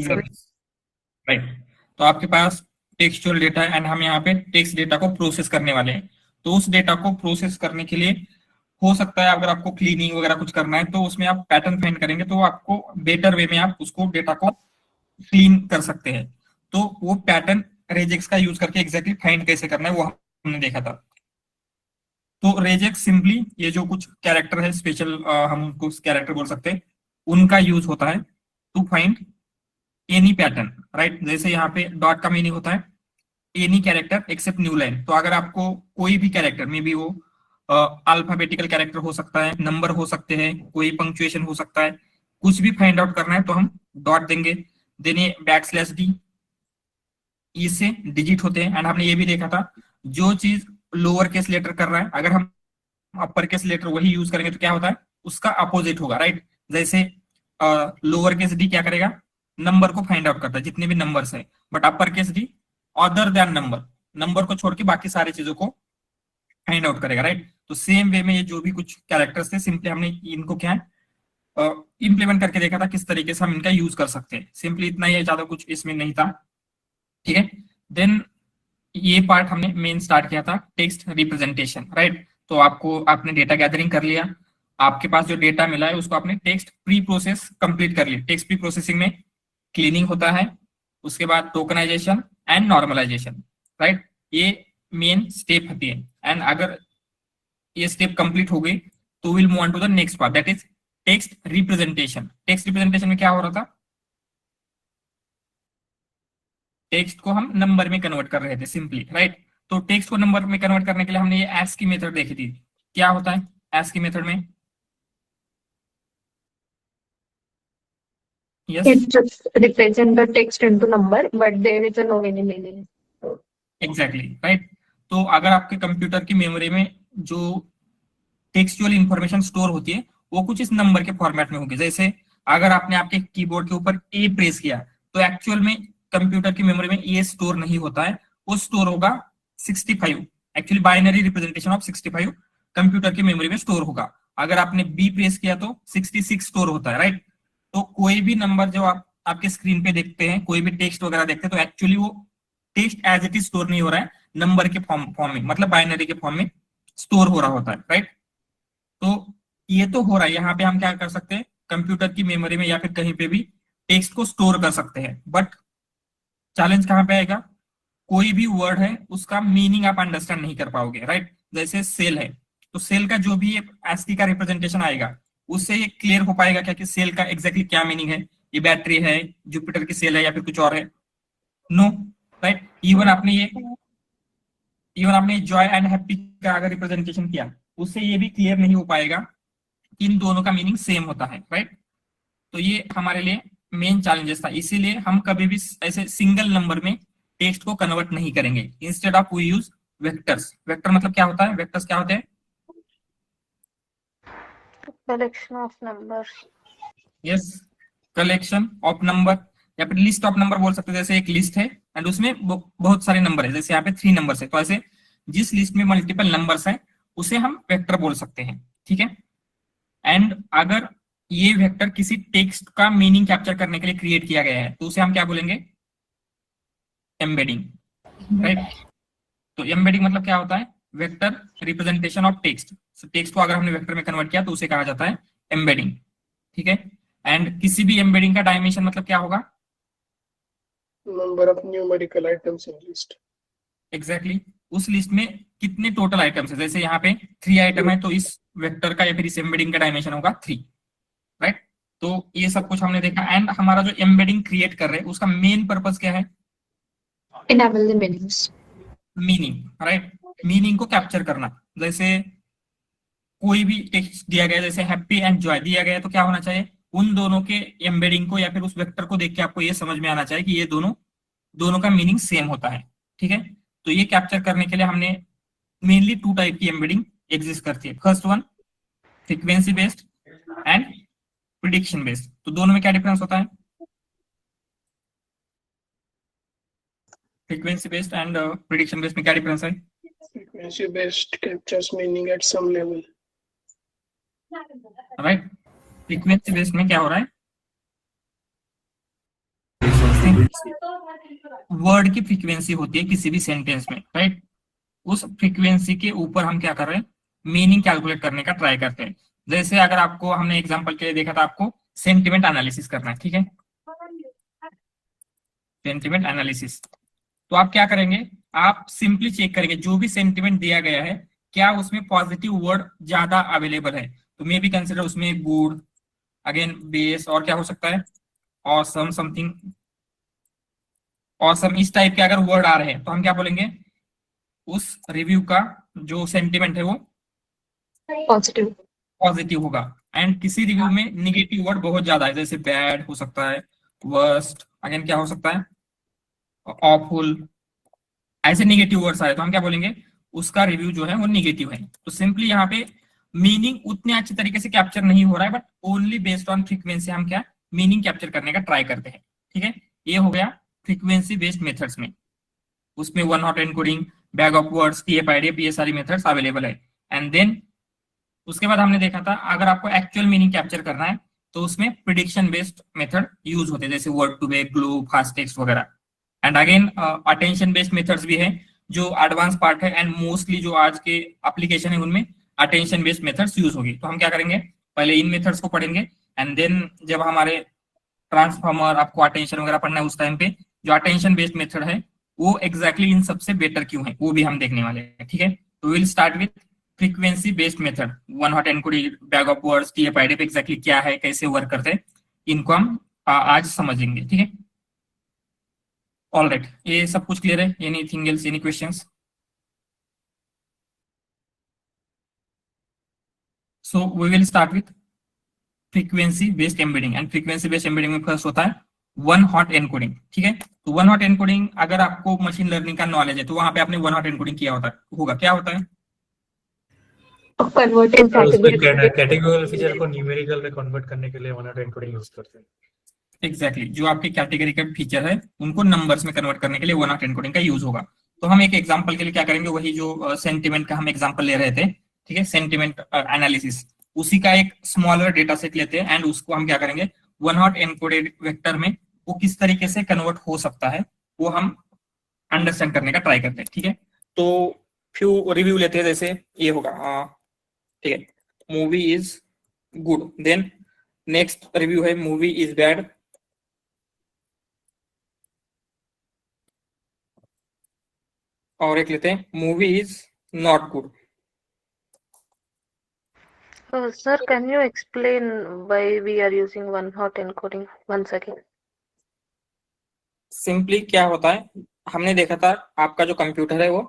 Right. तो आपके पास textual data है एंड हम यहाँ पे टेक्स्ट डेटा को प्रोसेस करने वाले हैं। तो उस डेटा को प्रोसेस करने के लिए हो सकता है अगर आपको क्लीनिंग वगैरह कुछ करना है तो उसमें आप पैटर्न फाइंड करेंगे तो आपको बेटर वे में आप उसको डेटा को क्लीन कर सकते हैं। तो वो पैटर्न रेजेक्स का यूज करके एग्जैक्टली फाइंड कैसे करना है वो हमने देखा था। तो रेजेक्स सिंपली ये जो कुछ कैरेक्टर है स्पेशल, हम उनको कैरेक्टर बोल सकते हैं, उनका यूज होता है to find any pattern, right. जैसे यहाँ पे डॉट का मीनिंग होता है any character except new line. तो अगर आपको कोई भी कैरेक्टर में भी वो अल्फाबेटिकल कैरेक्टर हो सकता है, नंबर हो सकते हैं, कोई पंक्चुएशन हो सकता है, कुछ भी फाइंड आउट करना है तो हम डॉट देंगे। देन ये बैकस्लैश डी, इससे डिजिट होते हैं। एंड हमने ये भी देखा था जो चीज लोअर केस लेटर कर रहा है अगर हम अपर केस लेटर वही यूज करेंगे तो क्या होता है उसका अपोजिट होगा, राइट। जैसे लोअर केस डी क्या करेगा, नंबर को फाइंड आउट करता है जितने भी नंबर्स है, but upper case D other than number, number को छोड़ के बाकी सारी चीजों को फाइंड आउट करेगा, राइट। तो सेम वे में ये जो भी कुछ कैरेक्टर्स थे सिंपली हमने इनको क्या है इंप्लीमेंट करके देखा था किस तरीके से हम इनका यूज कर सकते हैं। सिंपली इतना ही है, ज्यादा कुछ इसमें नहीं था, ठीक है। देन ये पार्ट हमने मेन स्टार्ट किया था टेक्स्ट रिप्रेजेंटेशन, राइट। तो आपने डेटा गैदरिंग कर लिया, आपके पास जो डेटा मिला है उसको आपने टेक्स्ट प्री प्रोसेस कंप्लीट कर लिया। टेक्स्ट प्री प्रोसेसिंग में क्लीनिंग होता है, उसके बाद टोकनाइजेशन एंड नॉर्मलाइजेशन, राइट। ये मेन स्टेप होती है। एंड अगर ये स्टेप कंप्लीट हो गई तो will move on to the next part that is text representation. Text representation में क्या हो रहा था, टेक्स्ट को हम नंबर में कन्वर्ट कर रहे थे सिंपली, राइट। तो टेक्स्ट को नंबर में कन्वर्ट करने के लिए हमने ये एस की मेथड देखी थी। क्या होता है एस की मेथड में, yes, It just represent the text into number, but there is a no any meaning. Exactly, right. तो अगर आपके कंप्यूटर की मेमोरी में जो टेक्सचुअल इंफॉर्मेशन स्टोर होती है वो कुछ इस नंबर के फॉर्मेट में होगी। जैसे अगर आपने आपके कीबोर्ड के ऊपर ए प्रेस किया तो एक्चुअल में कंप्यूटर की मेमोरी में ए स्टोर नहीं होता है, वो स्टोर होगा 65, actually binary representation of 65 computer की मेमोरी में स्टोर होगा। अगर आपने बी प्रेस किया तो 66 स्टोर होता है, राइट। तो कोई भी नंबर जो आप आपके स्क्रीन पे देखते हैं, कोई भी टेक्स्ट वगैरह देखते हैं तो एक्चुअली वो text as it is store नहीं हो रहा है, नंबर के फॉर्म में, मतलब बाइनरी के फॉर्म में स्टोर हो रहा होता है, राइट। तो ये तो हो रहा है, यहाँ पे हम क्या कर सकते हैं कंप्यूटर की मेमोरी में या फिर कहीं पे भी टेक्स्ट को स्टोर कर सकते हैं। बट चैलेंज कहाँ पे आएगा, कोई भी वर्ड है उसका मीनिंग आप अंडरस्टैंड नहीं कर पाओगे, राइट। जैसे सेल है तो सेल का जो भी एसकी का रिप्रेजेंटेशन आएगा उससे ये क्लियर हो पाएगा क्या कि सेल का एग्जैक्टली क्या मीनिंग है, ये बैटरी है, जुपिटर की सेल है या फिर कुछ और है, नो, राइट। इवन आपने जॉय एंड हैप्पी का अगर रिप्रेजेंटेशन किया उससे ये भी क्लियर नहीं हो पाएगा कि इन दोनों का मीनिंग सेम होता है, राइट। तो ये हमारे लिए मेन चैलेंजेस था, इसीलिए हम कभी भी ऐसे सिंगल नंबर में टेक्स्ट को कन्वर्ट नहीं करेंगे। Instead of we use vectors. Vector मतलब क्या होता है, वेक्टर्स क्या होते हैं, Collection of numbers. Yes, collection of number या फिर लिस्ट ऑफ नंबर बोल सकते हैं। जैसे एक लिस्ट है एंड उसमें बहुत सारे नंबर है, जैसे यहाँ पे 3 नंबर्स है, तो ऐसे जिस लिस्ट में मल्टीपल नंबर्स है उसे हम वेक्टर बोल सकते हैं, ठीक है। एंड अगर ये वेक्टर किसी टेक्स्ट का मीनिंग कैप्चर करने के लिए क्रिएट किया गया है तो उसे हम क्या बोलेंगे, एम्बेडिंग, राइट। तो एम्बेडिंग मतलब क्या होता है, vector representation of text. Text को अगर हमने वेक्टर में कन्वर्ट किया तो उसे कहा जाता है एम्बेडिंग, ठीक है। एंड किसी भी एम्बेडिंग का डायमेंशन मतलब क्या होगा, number of numerical items in list. Exactly, उस लिस्ट में कितने टोटल आइटम्स है। जैसे यहाँ पे 3 आइटम है तो इस वेक्टर का या फिर इस एम्बेडिंग का डायमेंशन होगा 3, राइट। तो ये सब कुछ हमने देखा। एंड हमारा जो एम्बेडिंग क्रिएट कर रहे हैं उसका मेन पर्पस क्या है, Enable the meanings. Meaning, right. Meaning को कैप्चर करना। जैसे कोई भी टेक्स्ट दिया गया, जैसे हैप्पी एंड जॉय दिया गया तो क्या होना चाहिए, उन दोनों के एम्बेडिंग को या फिर उस वेक्टर को देख के आपको ये समझ में आना चाहिए कि ये दोनों दोनों का मीनिंग सेम होता है, ठीक है। तो ये कैप्चर करने के लिए हमने मेनली 2 टाइप की एम्बेडिंग एग्जिस्ट करती है। First one frequency based and prediction based. तो दोनों में क्या डिफरेंस होता है, frequency based and prediction based में क्या डिफरेंस है, Frequency based captures meaning at some level. Right. Frequency based में क्या हो रहा है, फ्रीक्वेंसी। वर्ड की फ्रीक्वेंसी होती है किसी भी सेंटेंस में, राइट। उस फ्रीक्वेंसी के ऊपर हम क्या कर रहे हैं, मीनिंग कैलकुलेट करने का ट्राई करते हैं। जैसे अगर आपको, हमने एग्जांपल के लिए देखा था, आपको सेंटिमेंट एनालिसिस करना है, ठीक है, सेंटिमेंट एनालिसिस। तो आप क्या करेंगे, आप सिंपली चेक करेंगे जो भी सेंटिमेंट दिया गया है क्या उसमें पॉजिटिव वर्ड ज्यादा अवेलेबल है। तो मे बी कंसिडर उसमें गुड, अगेन बेस, और क्या हो सकता है, ऑसम, समथिंग ऑसम, इस टाइप के अगर वर्ड आ रहे हैं तो हम क्या बोलेंगे, उस रिव्यू का जो सेंटिमेंट है वो पॉजिटिव। पॉजिटिव होगा। एंड किसी रिव्यू में निगेटिव वर्ड बहुत ज्यादा है, जैसे बैड हो सकता है, वर्स्ट, अगेन क्या हो सकता है, ऑफुल, ऐसे निगेटिव वर्ड्स आए तो हम क्या बोलेंगे, उसका रिव्यू जो है वो निगेटिव है। तो सिंपली यहाँ पे मीनिंग उतने अच्छे तरीके से कैप्चर नहीं हो रहा है, but only based on frequency हम क्या मीनिंग कैप्चर करने का ट्राई करते हैं, ठीक है। ये हो गया फ्रीक्वेंसी बेस्ड मेथड्स में। उसमें one hot encoding, bag of words, TF-IDF, ये सारी मेथड्स अवेलेबल है। एंड देन उसके बाद हमने देखा था अगर आपको एक्चुअल मीनिंग कैप्चर करना है तो उसमें प्रिडिक्शन बेस्ड मेथड यूज होते हैं, जैसे word to vec, glove, fast text वगैरह। And again attention based methods भी है जो एडवांस पार्ट है, एंड मोस्टली जो आज के एप्लीकेशन है उनमें अटेंशन बेस्ड मेथड्स यूज होगी। तो हम क्या करेंगे, पहले इन मेथड्स को पढ़ेंगे, एंड देन जब हमारे ट्रांसफॉर्मर, आपको अटेंशन वगैरह पढ़ना है, उस टाइम पे जो अटेंशन बेस्ड मेथड है वो एग्जैक्टली इन सबसे बेटर क्यों है वो भी हम देखने वाले हैं, ठीक है। तो will start with frequency based method, one hot encoding, bag of words, TF-IDF exactly क्या है, कैसे वर्क करते हैं, इनको हम आज समझेंगे, ठीक है। ऑल राइट, ये सब कुछ क्लियर है, anything else, any questions? So we will start with frequency based embedding. And frequency based embedding में फर्स्ट होता है वन हॉट एनकोडिंग, ठीक है। तो वन हॉट एनकोडिंग, अगर आपको मशीन लर्निंग का नॉलेज है तो वहां पे आपने वन हॉट एनकोडिंग किया होगा, क्या होता है, कन्वर्टिंग तो उसमें कैटेगरी। कैटेगोरिकल फीचर को न्यूमेरिकल में कन्वर्ट करने के लिए वन हॉट एनकोडिंग यूज करते हैं। एग्जैक्टली जो आपके कैटेगरी का फीचर है उनको नंबर्स में कन्वर्ट करने के लिए वन हॉट एनकोडिंग का यूज होगा। तो हम एक एग्जांपल के लिए क्या करेंगे, वही जो सेंटिमेंट का हम एग्जांपल ले रहे थे, ठीक है, सेंटिमेंट एनालिसिस, उसी का एक स्मॉलर डेटा सेट लेते हैं एंड उसको हम क्या करेंगे, वन हॉट एनकोडेड वेक्टर में वो किस तरीके से कन्वर्ट हो सकता है वो हम अंडरस्टैंड करने का ट्राई करते हैं, ठीक है। तो फ्यू रिव्यू लेते हैं, जैसे ये होगा, ठीक है, movie is good, then next review है मूवी इज बैड, और एक लेते हैं movie is not good. Sir, can you explain why we are using one hot encoding once again? Simply क्या होता है, हमने देखा था आपका जो कंप्यूटर है वो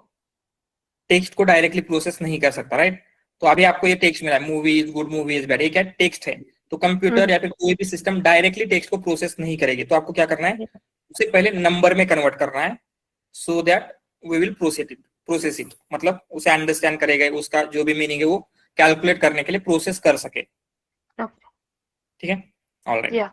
टेक्स्ट को डायरेक्टली प्रोसेस नहीं कर सकता, राइट। तो अभी आपको ये टेक्स्ट मिला है, movie is good, movie is bad, ये क्या टेक्स्ट है। तो कंप्यूटर या फिर कोई भी सिस्टम डायरेक्टली टेक्स्ट को प्रोसेस नहीं करेगी, तो आपको क्या करना है, उससे पहले नंबर में कन्वर्ट करना है, so that we will process it, मतलब उसे अंडरस्टैंड करेगा, उसका जो भी मीनिंग है वो कैलकुलेट करने के लिए प्रोसेस कर सके, ठीक है। Alright, Yeah.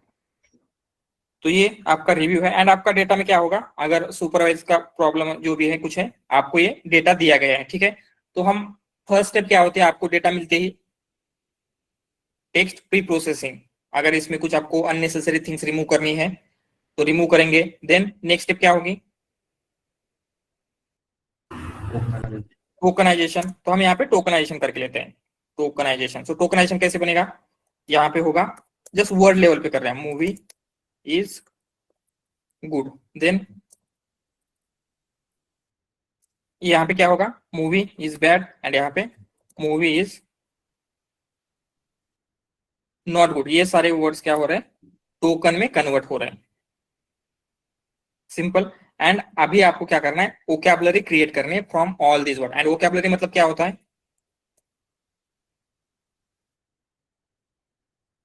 तो ये आपका रिव्यू है। एंड आपका डेटा में क्या होगा, अगर सुपरवाइज का प्रॉब्लम जो भी है कुछ है, आपको ये डेटा दिया गया है, ठीक है। तो हम फर्स्ट स्टेप क्या होते हैं, आपको डेटा मिलते ही टेक्स्ट प्री प्रोसेसिंग, अगर इसमें कुछ आपको अननेसेसरी थिंग्स रिमूव करनी है तो रिमूव करेंगे। देन नेक्स्ट स्टेप क्या होगी, टोकनाइजेशन। तो हम यहाँ पे टोकनाइजेशन करके लेते हैं, टोकनाइजेशन। तो टोकनाइजेशन कैसे बनेगा, यहाँ पे होगा जस्ट वर्ड लेवल पे कर रहे हैं, मूवी इज गुड, देन यहाँ पे क्या होगा, मूवी इज बैड, एंड यहाँ पे मूवी इज नॉट गुड। ये सारे वर्ड्स क्या हो रहे हैं, टोकन में कन्वर्ट हो रहे हैं, सिंपल। एंड अभी आपको क्या करना है, वोकैबुलरी क्रिएट करनी है from all this word. And vocabulary मतलब क्या होता है,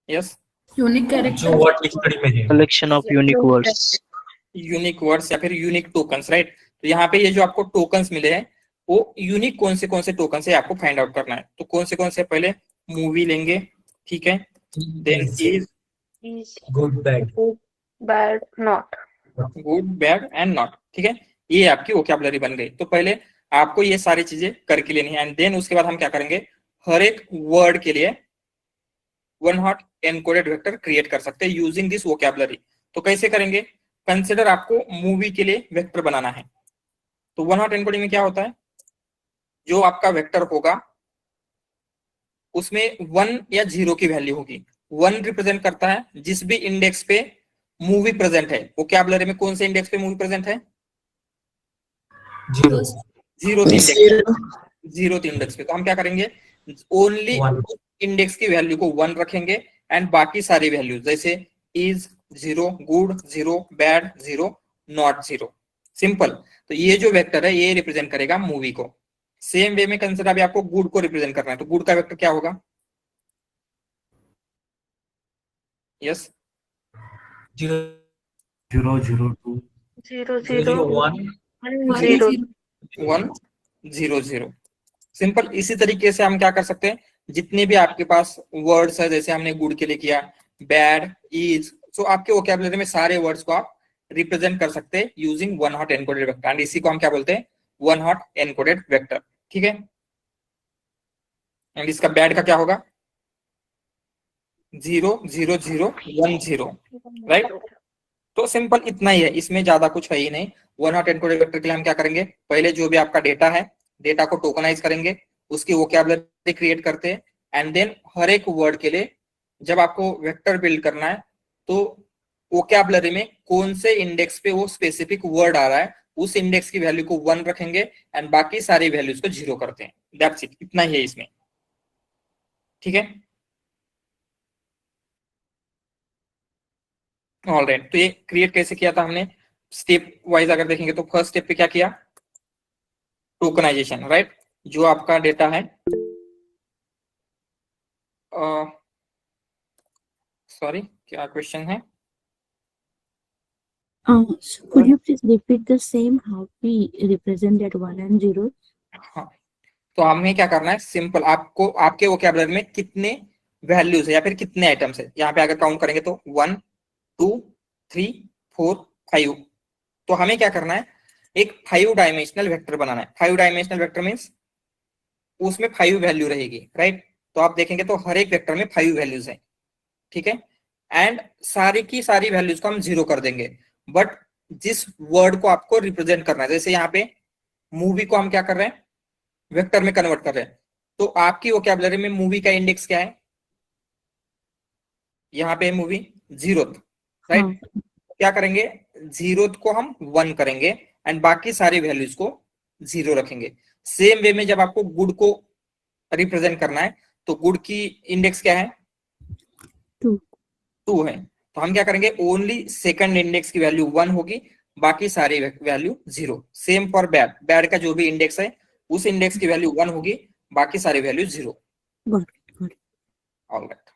यस, यूनिक कैरेक्टर, जो वर्ड डिक्शनरी में है, collection of unique words. Unique words या फिर यूनिक टोकन्स, राइट। तो यहाँ पे ये जो आपको टोकन्स मिले हैं वो यूनिक कौन से टोकन्स है आपको फाइंड आउट करना है। तो कौन से पहले मूवी लेंगे, ठीक है, then is Is good bad, good, bad, not. Good, bad and not, ठीक है। ये आपकी वोकैबुलरी बन गई। तो पहले आपको ये सारी चीजें करके लेनी है, एंड देन उसके बाद हम क्या करेंगे, हर एक वर्ड के लिए one hot encoded vector create कर सकते हैं यूजिंग दिस वोकैबुलरी। तो कैसे करेंगे, कंसिडर आपको मूवी के लिए वेक्टर बनाना है, तो वन हॉट एनकोडिंग में क्या होता है, जो आपका वेक्टर होगा उसमें 1 या 0 की वैल्यू होगी। 1 रिप्रेजेंट करता है जिस भी इंडेक्स पे मूवी प्रेजेंट है। वोकैबुलरी में कौन से इंडेक्स पे मूवी प्रेजेंट है? 0 0th इंडेक्स, 0th इंडेक्स पे। तो हम क्या करेंगे, ओनली 1 इंडेक्स की वैल्यू को 1 रखेंगे एंड बाकी सारी वैल्यू जैसे is 0, good 0, bad 0, not 0, simple. तो ये जो वेक्टर है ये रिप्रेजेंट करेगा मूवी को। सेम वे में कंसिडर अभी आपको गुड को रिप्रेजेंट करना है, तो गुड का वेक्टर क्या होगा? यस 0 0 0 2 0 0 0 1 1 0. 1 0 0, सिंपल। इसी तरीके से हम क्या कर सकते हैं, जितने भी आपके पास वर्ड्स है, जैसे हमने गुड के लिए किया, बैड, इज, सो आपके वोकैबुलरी में सारे वर्ड्स को आप रिप्रेजेंट कर सकते हैं using one hot encoded vector, and इसी को हम क्या बोलते हैं, वन हॉट एनकोडेड वेक्टर। ठीक है, एंड इसका बैड का क्या होगा? 0 0 0 1 0, राइट। तो सिंपल इतना ही है, इसमें ज्यादा कुछ है ही नहीं। वन हॉट एनकोडेड वेक्टर के लिए हम क्या करेंगे, पहले जो भी आपका डेटा है, डेटा को टोकनाइज करेंगे, उसकी वोकैबुलरी क्रिएट करते हैं, एंड देन हर एक वर्ड के लिए जब आपको वेक्टर बिल्ड करना है तो वोकैबुलरी में कौन से इंडेक्स पे वो स्पेसिफिक वर्ड आ रहा है उस इंडेक्स की वैल्यू को 1 रखेंगे एंड बाकी सारी वैल्यूज को 0 करते हैं। दैट्स इट, इतना ही है इसमें। ठीक है, ऑलराइट। तो ये क्रिएट कैसे किया था हमने, स्टेप वाइज अगर देखेंगे तो फर्स्ट स्टेप पे क्या किया, टोकनाइजेशन, राइट। जो आपका डेटा है, सॉरी क्या क्वेश्चन है? So could you please repeat the same how we represent that 1 and 0? हाँ, तो हमें क्या करना है, सिंपल आपको आपके वोकैबुलरी में कितने वैल्यूज है या फिर कितने आइटम्स है, यहाँ पे अगर काउंट करेंगे तो 1 2 3 4 5, तो हमें क्या करना है, एक 5 डायमेंशनल वेक्टर बनाना है। 5 डायमेंशनल वेक्टर मींस उसमें 5 वैल्यू रहेगी, राइट। तो आप देखेंगे तो हर एक वेक्टर में 5 वैल्यूज है, ठीक है, एंड सारी की सारी वैल्यूज को हम 0 कर देंगे। बट जिस वर्ड को आपको रिप्रेजेंट करना है, जैसे यहाँ पे मूवी को हम क्या कर रहे हैं, वेक्टर में कन्वर्ट कर रहे हैं, तो आपकी वोकैबुलरी में मूवी का इंडेक्स क्या है, यहाँ पे मूवी 0th, राइट। क्या करेंगे, 0th को हम 1 करेंगे एंड बाकी सारी वैल्यूज को 0 रखेंगे। सेम वे में जब आपको गुड को रिप्रेजेंट करना है तो गुड की इंडेक्स क्या है, 2 है, तो हम क्या करेंगे, ओनली सेकंड इंडेक्स की वैल्यू 1 होगी, बाकी सारी value 0। Same for bad, bad का जो भी इंडेक्स है उस इंडेक्स की वैल्यू 1 होगी, बाकी सारी वैल्यू 0। ऑलराइट,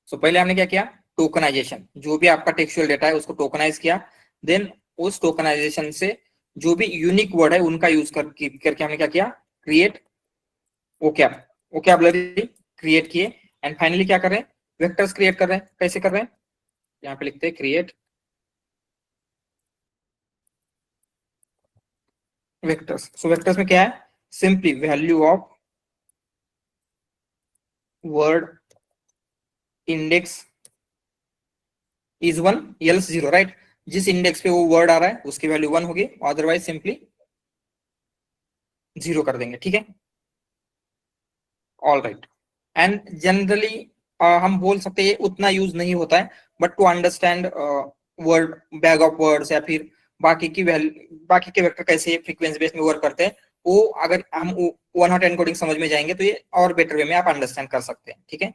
सो पहले हमने क्या किया, टोकनाइजेशन, जो भी आपका टेक्सचुअल डेटा है उसको टोकनाइज किया, देन उस टोकनाइजेशन से जो भी यूनिक वर्ड है उनका यूज करके हमने क्या किया, क्रिएट वोकैबुलरी क्रिएट किए, एंड फाइनली क्या कर रहे हैं, वेक्टर्स क्रिएट कर रहे हैं। कैसे कर रहे हैं, यहाँ पे लिखते हैं क्रिएट वेक्टर्स। सो वेक्टर्स में क्या है, simply value of word index is 1 else 0, right. जिस इंडेक्स पे वो वर्ड आ रहा है उसकी वैल्यू 1 होगी, अदरवाइज सिंपली 0 कर देंगे। ठीक है, ऑल राइट। एंड जनरली हम बोल सकते हैं ये उतना यूज नहीं होता है, but to understand word bag of words या फिर बाकी की बाकी के वेक्टर कैसे फ्रीक्वेंसी बेस में वर्क करते हैं, वो अगर हम वन हॉट एनकोडिंग समझ में जाएंगे तो ये और बेटर वे में आप अंडरस्टैंड कर सकते हैं। ठीक है,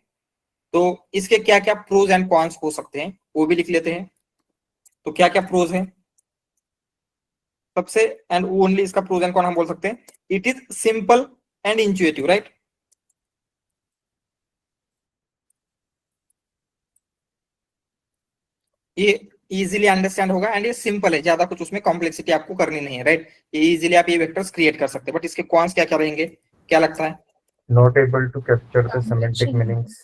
तो इसके क्या क्या प्रोज एंड कॉन्स हो सकते हैं वो भी लिख लेते हैं। तो क्या क्या प्रोज है, सबसे एंड ओनली इसका प्रोज एंड कॉन हम बोल सकते हैं, it is simple and intuitive, right. ये इजीली अंडरस्टैंड होगा एंड ये सिंपल है, ज्यादा कुछ उसमें कॉम्प्लेक्सिटी आपको करनी नहीं है, राइट। ये इजीली आप ये वेक्टर्स क्रिएट कर सकते हैं, बट इसके कॉन्स क्या क्या रहेंगे, क्या लगता है? Not able to capture the semantic meanings.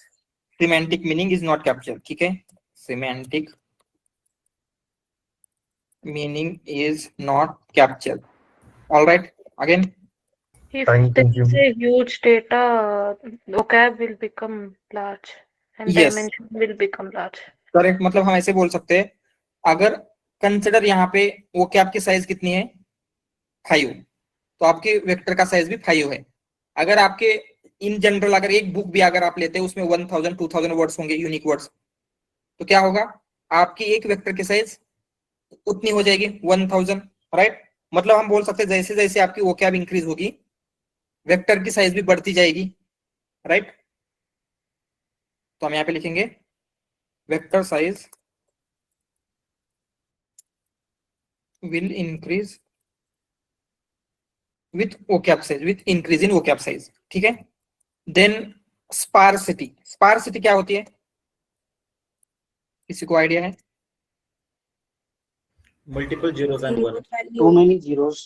Semantic meaning is not capture, ठीक है, semantic meaning is not capture. Alright, again, If Time there is consuming. a huge data, vocab will become large and Yes. dimension will become large. Correct, मतलब हम ऐसे बोल सकते हैं, अगर consider यहाँ पे वो क्या आपकी साइज कितनी है 5, तो आपके वेक्टर का साइज भी 5 है। अगर आपके इन जनरल अगर एक बुक भी अगर आप लेते हैं उसमें 1000 2000 वर्ड्स होंगे यूनिक वर्ड्स, तो क्या होगा आपकी एक वेक्टर की साइज उतनी हो जाएगी 1000, राइट। मतलब हम बोल सकते हैं जैसे जैसे आपकी वोकैब इंक्रीज होगी वेक्टर की साइज भी बढ़ती जाएगी, राइट। तो हम यहाँ पे लिखेंगे vector size will increase with vocab size, with increase in vocab size, ठीक है। देन स्पार्सिटी, स्पार्सिटी क्या होती है, किसी को आइडिया है? Multiple zeros and one. Too many zeros.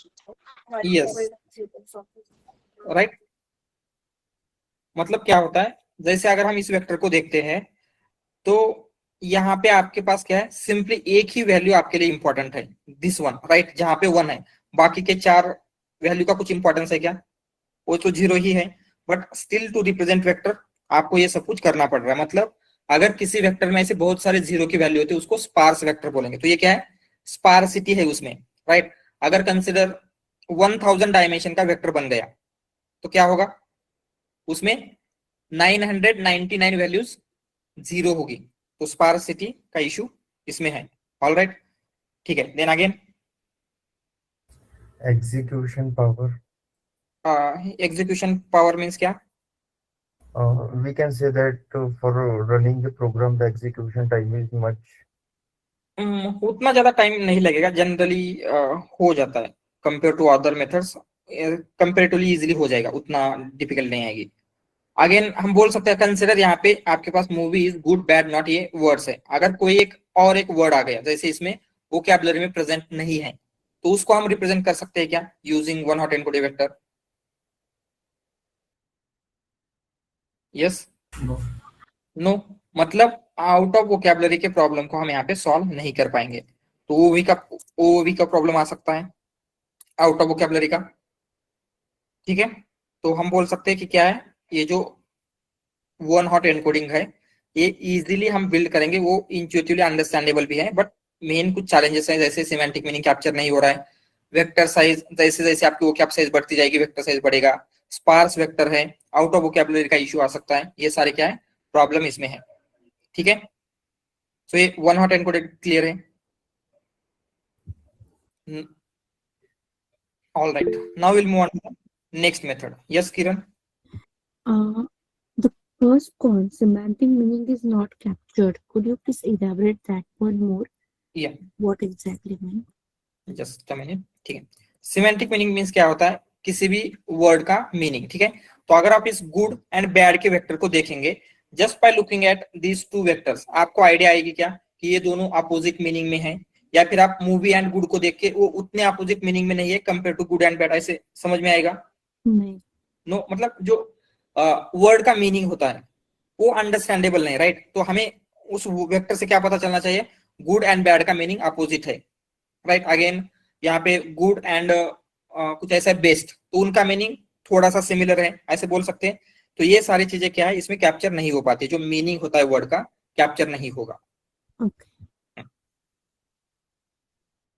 Yes. Right. मतलब क्या होता है, जैसे अगर हम इस वेक्टर को देखते हैं तो यहाँ पे आपके पास क्या है, सिंपली एक ही वैल्यू आपके लिए इंपॉर्टेंट है, दिस वन, राइट, जहां पे 1 है, बाकी के 4 वैल्यू का कुछ इंपॉर्टेंस है क्या, वो तो 0 ही है। But still to represent vector आपको ये सब कुछ करना पड़ रहा है। मतलब अगर किसी वेक्टर में ऐसे बहुत सारे 0 की वैल्यू होती है उसको स्पार्स वेक्टर बोलेंगे। तो ये क्या है, स्पार्सिटी है उसमें, राइट। अगर कंसिडर 1000 डायमेंशन का वेक्टर बन गया तो क्या होगा, उसमें 999 वैल्यूज 0 होगी, तो स्पार्सिटी का इशू इसमें है। ऑल राइट, ठीक है। Then again Execution power. Execution power means क्या? We can say that for running the program, the execution time is much. उतना ज्यादा टाइम नहीं लगेगा जनरली, हो जाता है compare to other methods, comparatively easily हो जाएगा, उतना डिफिकल्ट नहीं आएगी। अगेन हम बोल सकते हैं कंसिडर यहाँ पे आपके पास movie is good bad not, ये वर्ड्स है। अगर कोई एक और एक वर्ड आ गया जैसे इसमें वोकैबुलरी में प्रेजेंट नहीं है तो उसको हम रिप्रेजेंट कर सकते हैं क्या, using one hot encoded vector? Yes, no, मतलब आउट ऑफ वोकैबुलरी के प्रॉब्लम को हम यहाँ पे सॉल्व नहीं कर पाएंगे। तो ओवी का प्रॉब्लम आ सकता है आउट ऑफ वोकैबुलरी का, ठीक है। तो हम बोल सकते हैं कि क्या है, ये जो वन हॉट एनकोडिंग है ये इजीली हम बिल्ड करेंगे, वो इंट्यूटिवली अंडरस्टैंडेबल भी है, बट मेन कुछ चैलेंजेस है, जैसे सिमेंटिक मीनिंग कैप्चर नहीं हो रहा है, वेक्टर साइज जैसे जैसे आपकी वोकैब साइज बढ़ती जाएगी वेक्टर साइज बढ़ेगा, स्पार्स वेक्टर है, आउट ऑफ वोकैबुलरी का इशू आ सकता है, ये सारे क्या है प्रॉब्लम इसमें है, ठीक है। तो ये वन हॉट एनकोडेड क्लियर है? All right, now will move on to next method. Yes Kiran? The first con, semantic meaning is not captured. Could you please elaborate that one more? Yeah. What exactly mean? Just a minute, ठीक है। Semantic meaning means क्या होता है, किसी भी word का meaning, ठीक है। तो अगर आप इस गुड एंड बैड के वेक्टर को देखेंगे just by looking at these two vectors, आपको आइडिया आएगी क्या कि ये दोनों अपोजिट मीनिंग में है, या फिर आप मूवी एंड गुड को देख के वो उतने अपोजिट मीनिंग में नहीं है compare to good and bad, ऐसे समझ में आएगा? नहीं। नो, मतलब जो वर्ड का मीनिंग होता है वो अंडरस्टैंडेबल नहीं, राइट। तो हमें उस वेक्टर से क्या पता चलना चाहिए, गुड एंड बैड का मीनिंग अपोजिट है, राइट। अगेन यहाँ पे गुड एंड कुछ ऐसा बेस्ट, तो उनका मीनिंग थोड़ा सा सिमिलर है, ऐसे बोल सकते हैं। तो ये सारी चीजें क्या है इसमें कैप्चर नहीं हो पाती, जो मीनिंग होता है वर्ड का कैप्चर नहीं होगा, Okay.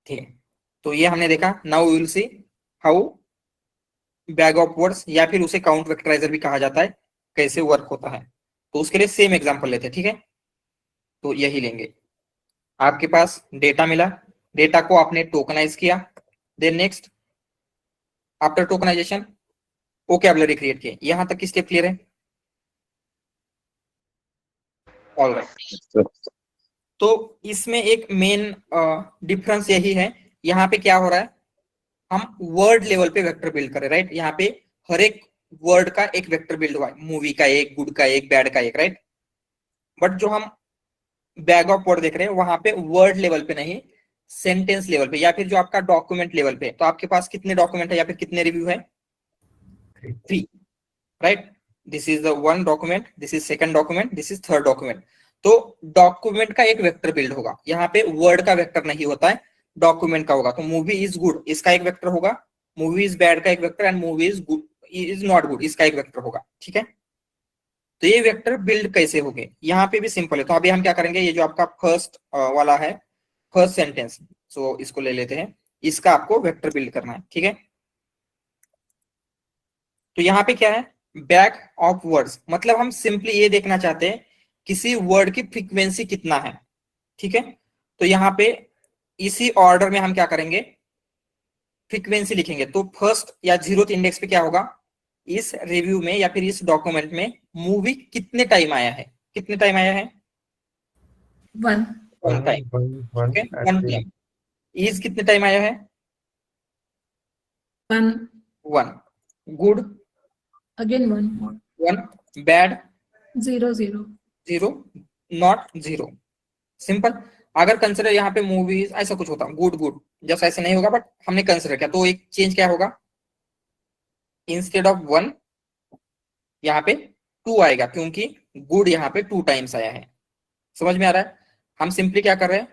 ठीक है। तो ये हमने देखा। Now we will see how bag of words या फिर उसे काउंट वेक्टराइजर भी कहा जाता है कैसे वर्क होता है। तो उसके लिए सेम एग्जांपल लेते हैं, ठीक है। तो यही लेंगे, आपके पास डेटा मिला, डेटा को आपने टोकनाइज किया, then next after tokenization vocabulary create किए। यहां तक की स्टेप क्लियर है? ऑलराइट। तो इसमें एक मेन डिफरेंस यही है, यहाँ पे क्या हो रहा है, हम वर्ड लेवल पे वेक्टर बिल्ड करें, राइट। यहाँ पे हर एक वर्ड का एक वेक्टर बिल्ड हुआ है, मूवी का एक, गुड का एक, बैड का एक, राइट। बट जो हम बैग ऑफ वर्ड देख रहे हैं वहां पे वर्ड लेवल पे नहीं, सेंटेंस लेवल पे या फिर जो आपका डॉक्यूमेंट लेवल पे। तो आपके पास कितने डॉक्यूमेंट है या फिर कितने रिव्यू है? 3, right. This is the one document, this is second document, this is third document. तो डॉक्यूमेंट का एक वेक्टर बिल्ड होगा, यहाँ पे वर्ड का वेक्टर नहीं होता है, डॉक्यूमेंट का होगा। तो मूवी इज गुड इसका एक वेक्टर होगा, मूवी इज बैड का एक vector, and movie is good is not good इसका एक वेक्टर होगा, ठीक है। तो ये वेक्टर बिल्ड कैसे होंगे, यहाँ पे भी सिंपल है। तो अभी हम क्या करेंगे, ये जो आपका फर्स्ट वाला है फर्स्ट सेंटेंस, सो इसको ले लेते हैं, इसका आपको वेक्टर बिल्ड करना है, ठीक है। तो यहाँ पे क्या है, बैक ऑफ वर्ड्स, मतलब हम सिंपली ये देखना चाहते हैं किसी वर्ड की फ्रीक्वेंसी कितना है, ठीक है। तो यहाँ पे इसी ऑर्डर में हम क्या करेंगे, फ्रीक्वेंसी लिखेंगे। तो फर्स्ट या 0th इंडेक्स पे क्या होगा, इस रिव्यू में या फिर इस डॉक्यूमेंट में मूवी कितने टाइम आया है, कितने टाइम आया है, 1 one time, one one time. Is कितने टाइम आया है, 1 1। Good, again 1 1। Bad, 0 0 0। Not 0। Simple. अगर कंसिडर यहाँ पे मूवीज ऐसा कुछ होता, गुड गुड, जस्ट ऐसे नहीं होगा, बट हमने कंसिडर किया, तो एक चेंज क्या होगा, इंस्टेड ऑफ 1 यहाँ पे 2 आएगा, क्योंकि गुड यहाँ पे 2 टाइम्स आया है। समझ में आ रहा है। हम सिंपली क्या कर रहे हैं,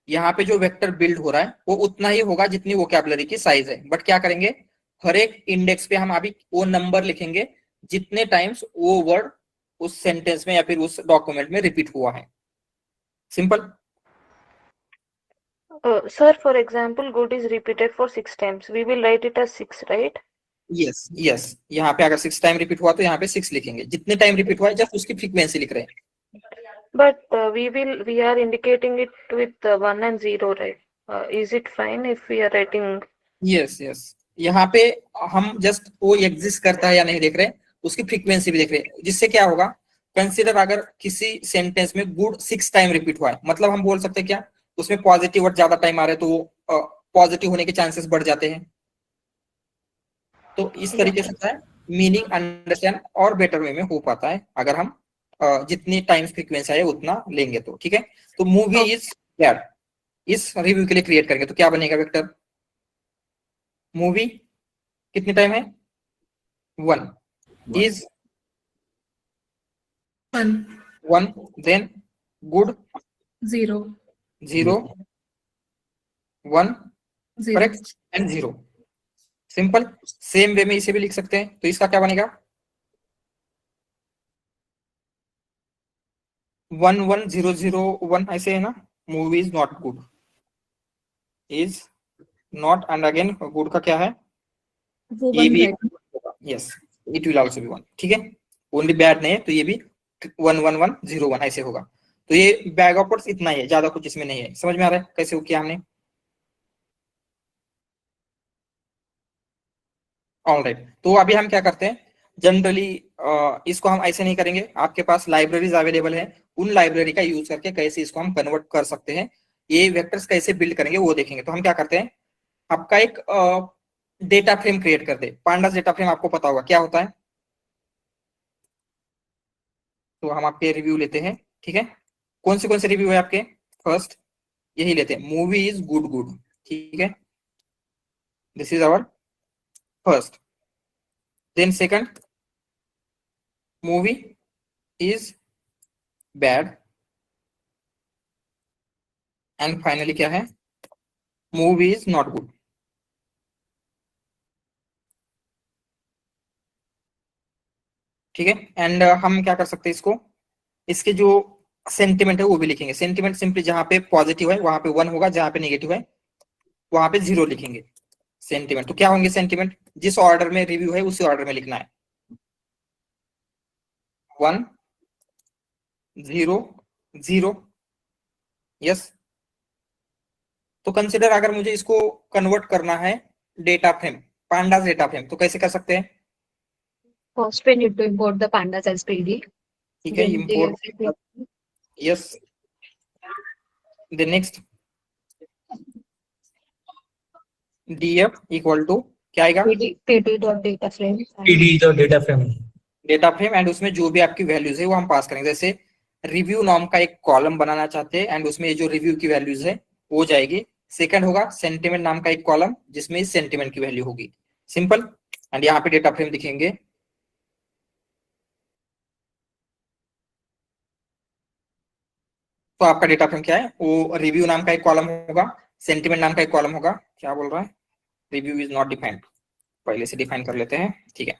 यहाँ पे जो वेक्टर बिल्ड हो रहा है वो उतना ही होगा जितनी वोकैबुलरी की साइज है, बट क्या करेंगे, हर एक इंडेक्स पे हम अभी वो नंबर लिखेंगे जितने टाइम्स वो वर्ड उस सेंटेंस में या फिर उस डॉक्यूमेंट में रिपीट हुआ है। Simple. Sir, for example, good is repeated for 6 times. We will write it as 6, right? Yes yes, यहाँ पे अगर 6 टाइम रिपीट हुआ तो यहाँ पे 6 लिखेंगे, जितने टाइम रिपीट हुआ है जस्ट उसकी फ्रीक्वेंसी लिख रहे हैं। But we are indicating it with 1 and 0, right? Is it fine if we are writing? Yes yes, यहाँ पे हम जस्ट वो एग्जिस्ट करता है या नहीं देख रहे, उसकी फ्रीक्वेंसी भी देख रहे हैं, जिससे क्या होगा, कंसीडर अगर किसी सेंटेंस में गुड 6 टाइम रिपीट हुआ है, मतलब हम बोल सकते हैं क्या, उसमें पॉजिटिव वर्ड ज्यादा टाइम आ रहे हैं, तो वो पॉजिटिव होने के चांसेस बढ़ जाते हैं। तो इस तरीके से क्या है, मीनिंग अंडरस्टैंड और बेटर वे में हो पाता है अगर हम जितनी टाइम्स फ्रीक्वेंसी है उतना लेंगे तो, ठीक है। तो मूवी इज बैड इस रिव्यू के लिए क्रिएट करेंगे तो क्या बनेगा वेक्टर, मूवी कितने टाइम है, 1। Is 1, then good 0 0 1, 0 correct, and 0। Simple. Same way में इसे भी लिख सकते हैं, तो इसका क्या बनेगा, 1 1 0 0 1, ऐसे है ना। Movie is not good, is not, and again good का क्या है, वो ये 1 भी, रहेगा। Yes it will also be 1, ठीक है। ओनली बैड नहीं है, तो ये भी 1 1 1 0 1 ऐसे होगा। तो ये बैग ऑफ वर्ड्स इतना ही है, ज्यादा कुछ इसमें नहीं है। समझ में आ रहा है कैसे हो किया हमने। ऑलराइट, तो अभी हम क्या करते हैं, जनरली इसको हम ऐसे नहीं करेंगे, आपके पास लाइब्रेरीज अवेलेबल है, उन लाइब्रेरी का यूज करके कैसे इसको हम कन्वर्ट कर सकते हैं, ये वेक्टर्स कैसे बिल्ड करेंगे वो देखेंगे। तो हम क्या करते हैं, आपका एक डेटा फ्रेम क्रिएट कर दे। पांडास डेटा फ्रेम आपको पता होगा क्या होता है, तो हम आपके रिव्यू लेते हैं, ठीक है। कौन से रिव्यू है आपके, फर्स्ट यही लेते हैं, मूवी इज गुड गुड, ठीक है, this is our first. Then second, movie is bad, and finally क्या है, मूवी इज नॉट गुड, ठीक है। एंड हम क्या कर सकते हैं इसको, इसके जो सेंटिमेंट है वो भी लिखेंगे। सेंटिमेंट सिंपली जहां पे पॉजिटिव है वहां पे 1 होगा, जहां पे नेगेटिव है वहां पे 0 लिखेंगे। सेंटिमेंट तो क्या होंगे, सेंटिमेंट जिस ऑर्डर में रिव्यू है उसी ऑर्डर में लिखना है, 1 0 0, यस। तो कंसिडर अगर मुझे इसको कन्वर्ट करना है data frame, pandas data frame, तो कैसे कर सकते हैं, First, we need to import the pandas as PD. ठीक है, Then import, yes. Then next, df equal to क्या आएगा, PD dot data frame. PD the data frame. Data frame, and उसमें जो भी आपकी वैल्यूज है वो हम पास करेंगे। जैसे रिव्यू नाम का एक कॉलम बनाना चाहते हैं, एंड उसमें जो रिव्यू की वैल्यूज है वो जाएगी। सेकंड होगा सेंटिमेंट नाम का एक कॉलम जिसमें इस सेंटिमेंट की वैल्यू होगी, सिंपल। एंड यहाँ पे डेटा फ्रेम दिखेंगे, तो आपका डेटा फ्रेम क्या है, वो रिव्यू नाम का एक कॉलम होगा, सेंटिमेंट नाम का एक कॉलम होगा। क्या बोल रहा है, रिव्यू इज नॉट डिफाइंड, पहले से डिफाइन कर लेते हैं, ठीक है।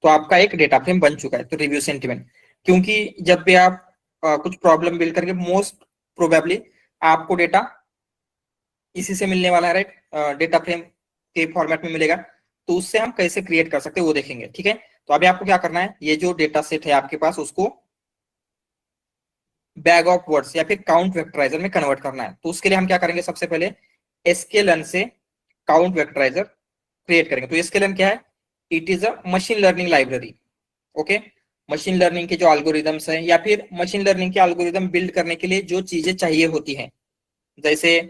तो आपका एक डेटा फ्रेम बन चुका है, तो रिव्यू सेंटिमेंट, क्योंकि जब भी आप कुछ प्रॉब्लम बिल्ड करके मोस्ट प्रोबेबली आपको डेटा इसी से मिलने वाला है, राइट, डेटा फ्रेम के फॉर्मेट में मिलेगा। तो उससे हम कैसे क्रिएट कर सकते हैं वो देखेंगे, ठीक है। तो अभी आपको क्या करना है, ये जो डेटा सेट है आपके पास उसको बैग ऑफ वर्ड्स या फिर काउंट वेक्टराइजर में कन्वर्ट करना है। तो उसके लिए हम क्या करेंगे, सबसे पहले sklearn से काउंट वेक्टराइजर क्रिएट करेंगे। तो sklearn क्या है, it is a machine learning library. Okay, machine learning के जो एल्गोरिदम्स हैं या फिर मशीन लर्निंग के एल्गोरिदम बिल्ड करने के लिए जो चीजें चाहिए होती हैं, जैसे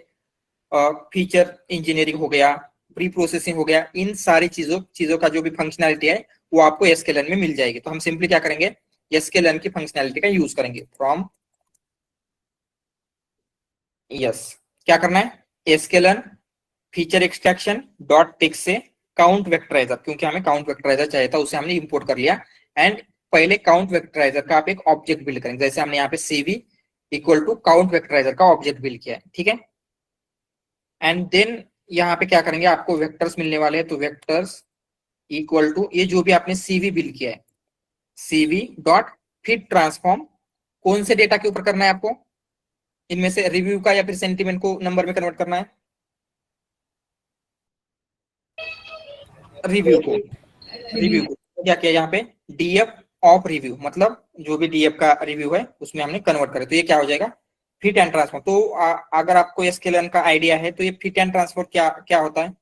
फीचर इंजीनियरिंग हो गया, प्री प्रोसेसिंग हो गया, इन सारी चीजों का जो भी फंक्शनैलिटी है वो आपको sklearn में मिल जाएगी। तो हम सिंपली क्या करेंगे, sklearn की फंक्शनैलिटी का यूज करेंगे। फ्रॉम क्या करना है, sklearn feature extraction dot text से काउंट वेक्टराइजर, क्योंकि हमें काउंट वेक्टराइजर चाहिए था, उसे हमने इंपोर्ट कर लिया। एंड पहले काउंट वेक्टराइजर का आप एक ऑब्जेक्ट बिल्ड करेंगे, जैसे हमने यहाँ पे cv इक्वल टू काउंट वेक्टराइजर का ऑब्जेक्ट बिल्ड किया है, ठीक है। एंड देन यहाँ पे क्या करेंगे, आपको वेक्टर्स मिलने वाले हैं। तो वेक्टर्स इक्वल टू ये जो भी आपने cv बिल्ड किया है, cv डॉट फिट ट्रांसफॉर्म, कौन से डेटा के ऊपर करना है आपको, इनमें से रिव्यू का या फिर सेंटीमेंट को नंबर में कन्वर्ट करना है, रिव्यू को क्या किया यहाँ पे, df ऑफ रिव्यू, मतलब जो भी df का रिव्यू है उसमें हमने कन्वर्ट करे। तो ये क्या हो जाएगा, फिट एंड ट्रांसफॉर्म। तो अगर आपको sklearn का आइडिया है तो ये फिट एंड ट्रांसफॉर्म क्या होता है,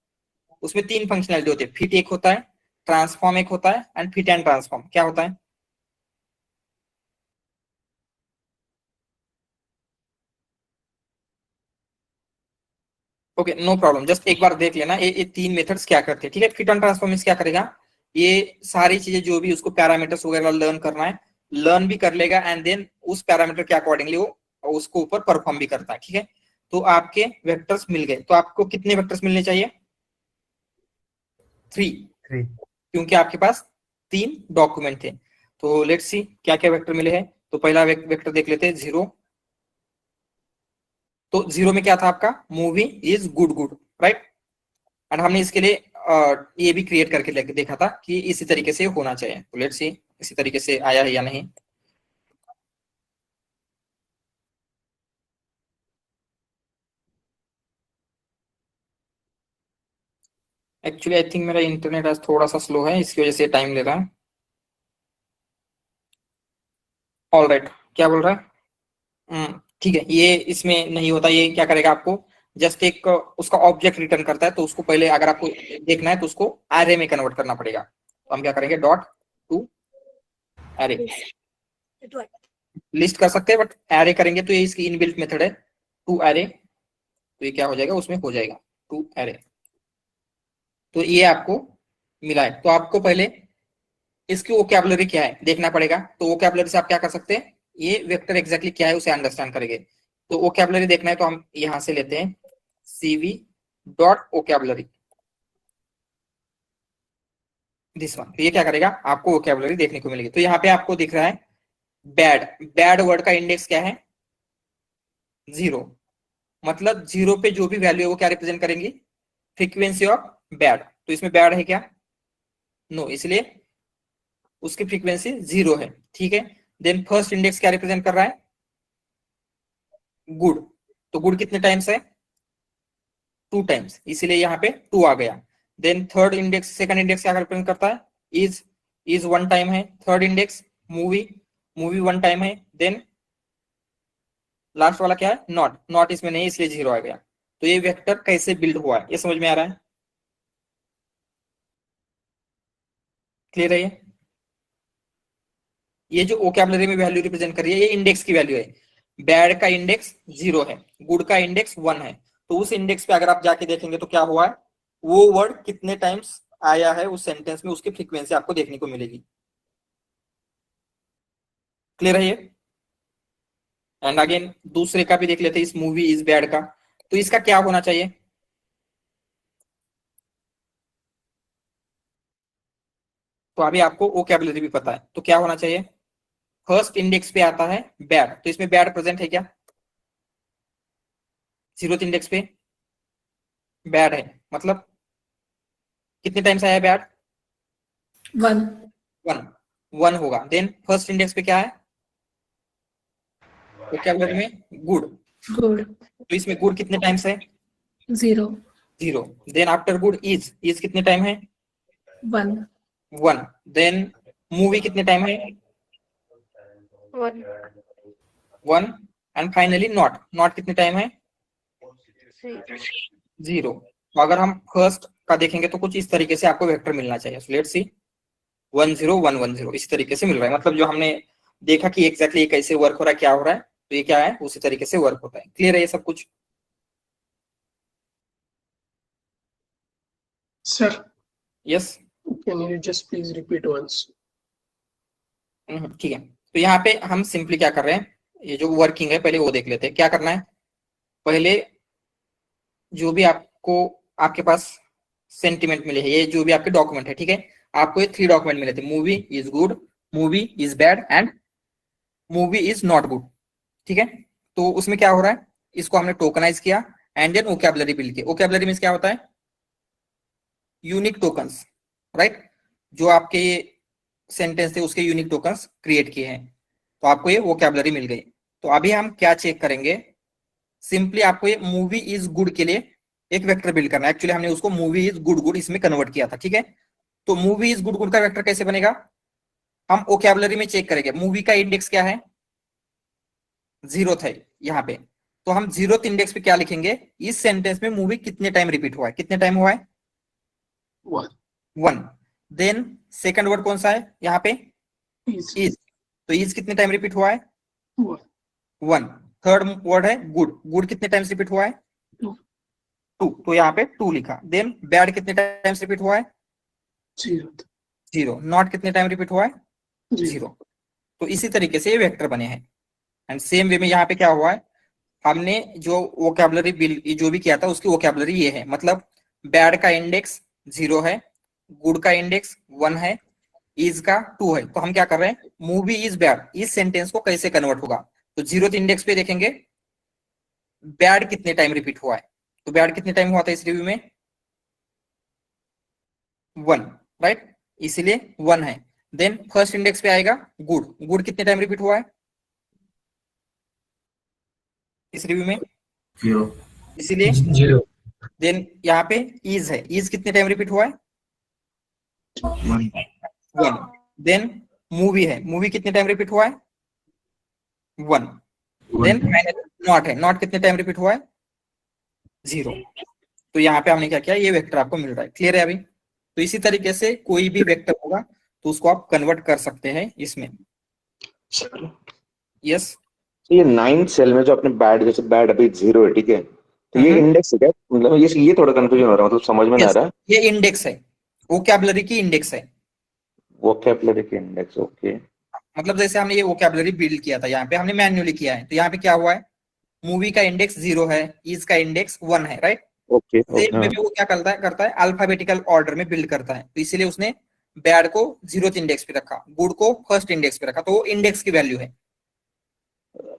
उसमें तीन फंक्शनैलिटी होती है। फिट एक होता है, ट्रांसफॉर्म एक होता है, एंड फिट एंड ट्रांसफॉर्म क्या होता है। ओके, नो प्रॉब्लम, जस्ट एक बार देख लेना ये तीन मेथड्स क्या करते हैं, ठीक है। फिट एंड ट्रांसफॉर्म क्या करेगा, ये सारी चीजें जो भी उसको पैरामीटर्स वगैरह लर्न करना है, लर्न भी कर लेगा, एंड देन उस पैरामीटर के अकॉर्डिंगली वो उसको ऊपर परफॉर्म भी करता है, ठीक है। तो आपके वेक्टर्स मिल गए। तो आपको कितने वेक्टर्स मिलने चाहिए, 3, क्योंकि आपके पास 3 डॉक्यूमेंट थे। तो लेट्स सी क्या क्या वेक्टर मिले हैं। तो पहला वेक्टर देख लेते हैं, 0। तो 0 में क्या था आपका, movie is good good, right. And हमने इसके लिए ये भी क्रिएट करके देखा था कि इसी तरीके से होना चाहिए। तो लेट्स सी इसी तरीके से आया है या नहीं। एक्चुअली आई थिंक मेरा इंटरनेट आज थोड़ा सा स्लो है, इसकी वजह से टाइम ले रहा है। ऑल राइट, क्या बोल रहा है, ठीक है, ये इसमें नहीं होता। ये क्या करेगा, आपको जस्ट एक उसका ऑब्जेक्ट रिटर्न करता है। तो उसको पहले अगर आपको देखना है तो उसको एरे में कन्वर्ट करना पड़ेगा। तो हम क्या करेंगे, डॉट टू एरे, लिस्ट कर सकते हैं बट एरे करेंगे तो ये इसकी इनबिल्ट मेथड है, टू एरे। तो ये क्या हो जाएगा, उसमें हो जाएगा टू एरे। तो ये आपको मिला है। तो आपको पहले इसकी वोकैबुलरी क्या है देखना पड़ेगा। तो वोकैबुलरी से आप क्या कर सकते हैं, ये वेक्टर एग्जैक्टली क्या है उसे अंडरस्टैंड करेंगे। तो वोकैबुलरी देखना है तो हम यहां से लेते हैं cv dot vocabulary, this one. तो ये क्या करेगा, आपको वोकैबुलरी देखने को मिलेगी। तो यहाँ पे आपको दिख रहा है बैड वर्ड का इंडेक्स क्या है, 0। मतलब 0 पे जो भी वैल्यू है वो क्या रिप्रेजेंट करेंगी, फ्रीक्वेंसी ऑफ बैड। तो इसमें बैड है क्या, नो, इसलिए उसकी फ्रीक्वेंसी 0 है, ठीक है। देन फर्स्ट इंडेक्स क्या रिप्रेजेंट कर रहा है, गुड। तो गुड कितने टाइम्स है, 2 टाइम्स, इसीलिए यहाँ पे 2 आ गया। Then third index, second index क्या रिप्रेजेंट करता है, इज 1 टाइम है। थर्ड इंडेक्स मूवी 1 टाइम है। देन लास्ट वाला क्या है, नॉट इसमें नहीं, इसलिए 0 आ गया। तो ये वेक्टर कैसे बिल्ड हुआ है ये समझ में आ रहा है, क्लियर है। ये जो वोकैबुलरी में वैल्यू रिप्रेजेंट कर रही है ये इंडेक्स की वैल्यू है। बैड का इंडेक्स 0 है, गुड का इंडेक्स 1 है। तो उस इंडेक्स पे अगर आप जाके देखेंगे तो क्या हुआ है, वो वर्ड कितने टाइम्स आया है उस सेंटेंस में, उसकी फ्रीक्वेंसी आपको देखने को मिलेगी, क्लियर है ये। एंड अगेन दूसरे का भी देख लेते हैं, इस मूवी इज बैड का। तो इसका क्या होना चाहिए, तो अभी आपको वोकैबुलरी भी पता है तो क्या होना चाहिए, फर्स्ट इंडेक्स पे आता है बैड। तो इसमें बैड प्रेजेंट है क्या, 0th इंडेक्स पे बैड है, मतलब कितने टाइम्स आया बैड, 1 होगा। देन फर्स्ट इंडेक्स पे क्या है, वोकैबुलरी में गुड। तो इसमें गुड कितने टाइम्स है, 0 0. देन आफ्टर गुड इज कितने टाइम है? 1 1. देन मूवी कितने टाइम है? 1 1. एंड फाइनली नॉट कितने टाइम है? 0. तो अगर हम फर्स्ट का देखेंगे तो कुछ इस तरीके से आपको वेक्टर मिलना चाहिए. सो लेट्स सी 1 0 1 1 0 इसी तरीके से मिल रहा है. मतलब जो हमने देखा कि एग्जैक्टली ये कैसे वर्क हो रहा है, क्या हो रहा है, तो ये क्या है उसी तरीके से वर्क होता है. क्लियर है ये सब कुछ? Sir, yes. can you just please repeat once? ठीक है. तो यहाँ पे हम सिंपली क्या कर रहे हैं, ये जो वर्किंग है पहले वो देख लेते हैं. क्या करना है, पहले जो भी आपको आपके पास सेंटिमेंट मिले हैं, ये जो भी आपके डॉक्यूमेंट है, ठीक है, आपको ये 3 डॉक्यूमेंट मिले थे. Movie is good, movie is bad and movie is not good. ठीक है. तो उसमें क्या हो रहा है, इसको हमने टोकनाइज किया एंड देन वोकैबुलरी बिल्ड किया. वोकैबुलरी मींस क्या होता है? Unique tokens, right. जो आपके सेंटेंस थे उसके यूनिक टोकन्स क्रिएट किए हैं, तो आपको ये वोकैबुलरी मिल गई. तो अभी हम क्या चेक करेंगे, सिंपली आपको ये मूवी इज गुड के लिए एक वेक्टर बिल्ड करना है. एक्चुअली हमने उसको मूवी इज गुड गुड इसमें कन्वर्ट किया था. ठीक है. तो मूवी इज गुड गुड का वेक्टर कैसे बनेगा, हम वोकैबुलरी में चेक करेंगे. मूवी का इंडेक्स क्या है? 0 था यहाँ पे. तो हम 0th इंडेक्स पे क्या लिखेंगे, इस सेंटेंस में मूवी कितने टाइम रिपीट हुआ है, कितने टाइम हुआ है? 1. देन सेकंड वर्ड कौन सा है यहाँ पे? इज. तो इज कितने टाइम रिपीट हुआ है? 1. थर्ड वर्ड है गुड. गुड कितने टाइम्स रिपीट हुआ है? 2. तो यहाँ पे 2 लिखा. देन बैड कितने टाइम्स रिपीट हुआ है? 0. नॉट कितने टाइम रिपीट हुआ है? 0. तो इसी तरीके से ये वेक्टर बने हैं. एंड सेम वे में यहाँ पे क्या हुआ है, हमने जो वोकैबुलरी बिल्ड जो भी किया था उसकी वोकैबुलरी ये है. मतलब बैड का इंडेक्स 0 है, गुड का इंडेक्स 1 है, इज का 2 है. तो हम क्या कर रहे हैं, मूवी इज बैड इस सेंटेंस को कैसे कन्वर्ट होगा. तो 0th इंडेक्स पे देखेंगे बैड कितने टाइम रिपीट हुआ है. तो बैड कितने टाइम हुआ था इस रिव्यू में? 1, राइट. इसीलिए 1 है. देन फर्स्ट इंडेक्स पे आएगा गुड. गुड कितने टाइम रिपीट हुआ है इस रिव्यू में? 0 इसीलिए 0 देन यहाँ पे इज है. इज कितने टाइम रिपीट हुआ है? 1. देन मूवी है. मूवी कितने टाइम रिपीट हुआ है? 1. देन नॉट है. नॉट कितने टाइम रिपीट हुआ है? 0. तो यहाँ पे हमने क्या किया, ये वेक्टर आपको मिल रहा है. क्लियर है अभी? तो इसी तरीके से कोई भी वेक्टर होगा तो उसको आप कन्वर्ट कर सकते हैं इसमें. यस. ये 9th सेल में जो आपने बैड, जैसे बैड अभी 0 है, ठीक है, तो ये इंडेक्स है क्या? मतलब ये थोड़ा कंफ्यूजन हो रहा है, मतलब समझ में नहीं आ रहा. ये इंडेक्स है, वोकैबुलरी की इंडेक्स है. वोकैबुलरी की इंडेक्स, ओके. मतलब जैसे हमने ये वोकैबुलरी बिल्ड किया था, यहाँ पे हमने मैन्युअली किया है. तो यहाँ पे क्या हुआ है, मूवी का इंडेक्स 0 है, इज का इंडेक्स 1 है, राइट. ओके. में भी वो क्या करता है अल्फाबेटिकल ऑर्डर में बिल्ड करता है. तो इसीलिए उसने बैड को 0th इंडेक्स पे रखा, गुड को फर्स्ट इंडेक्स पे रखा. तो वो इंडेक्स की वैल्यू है.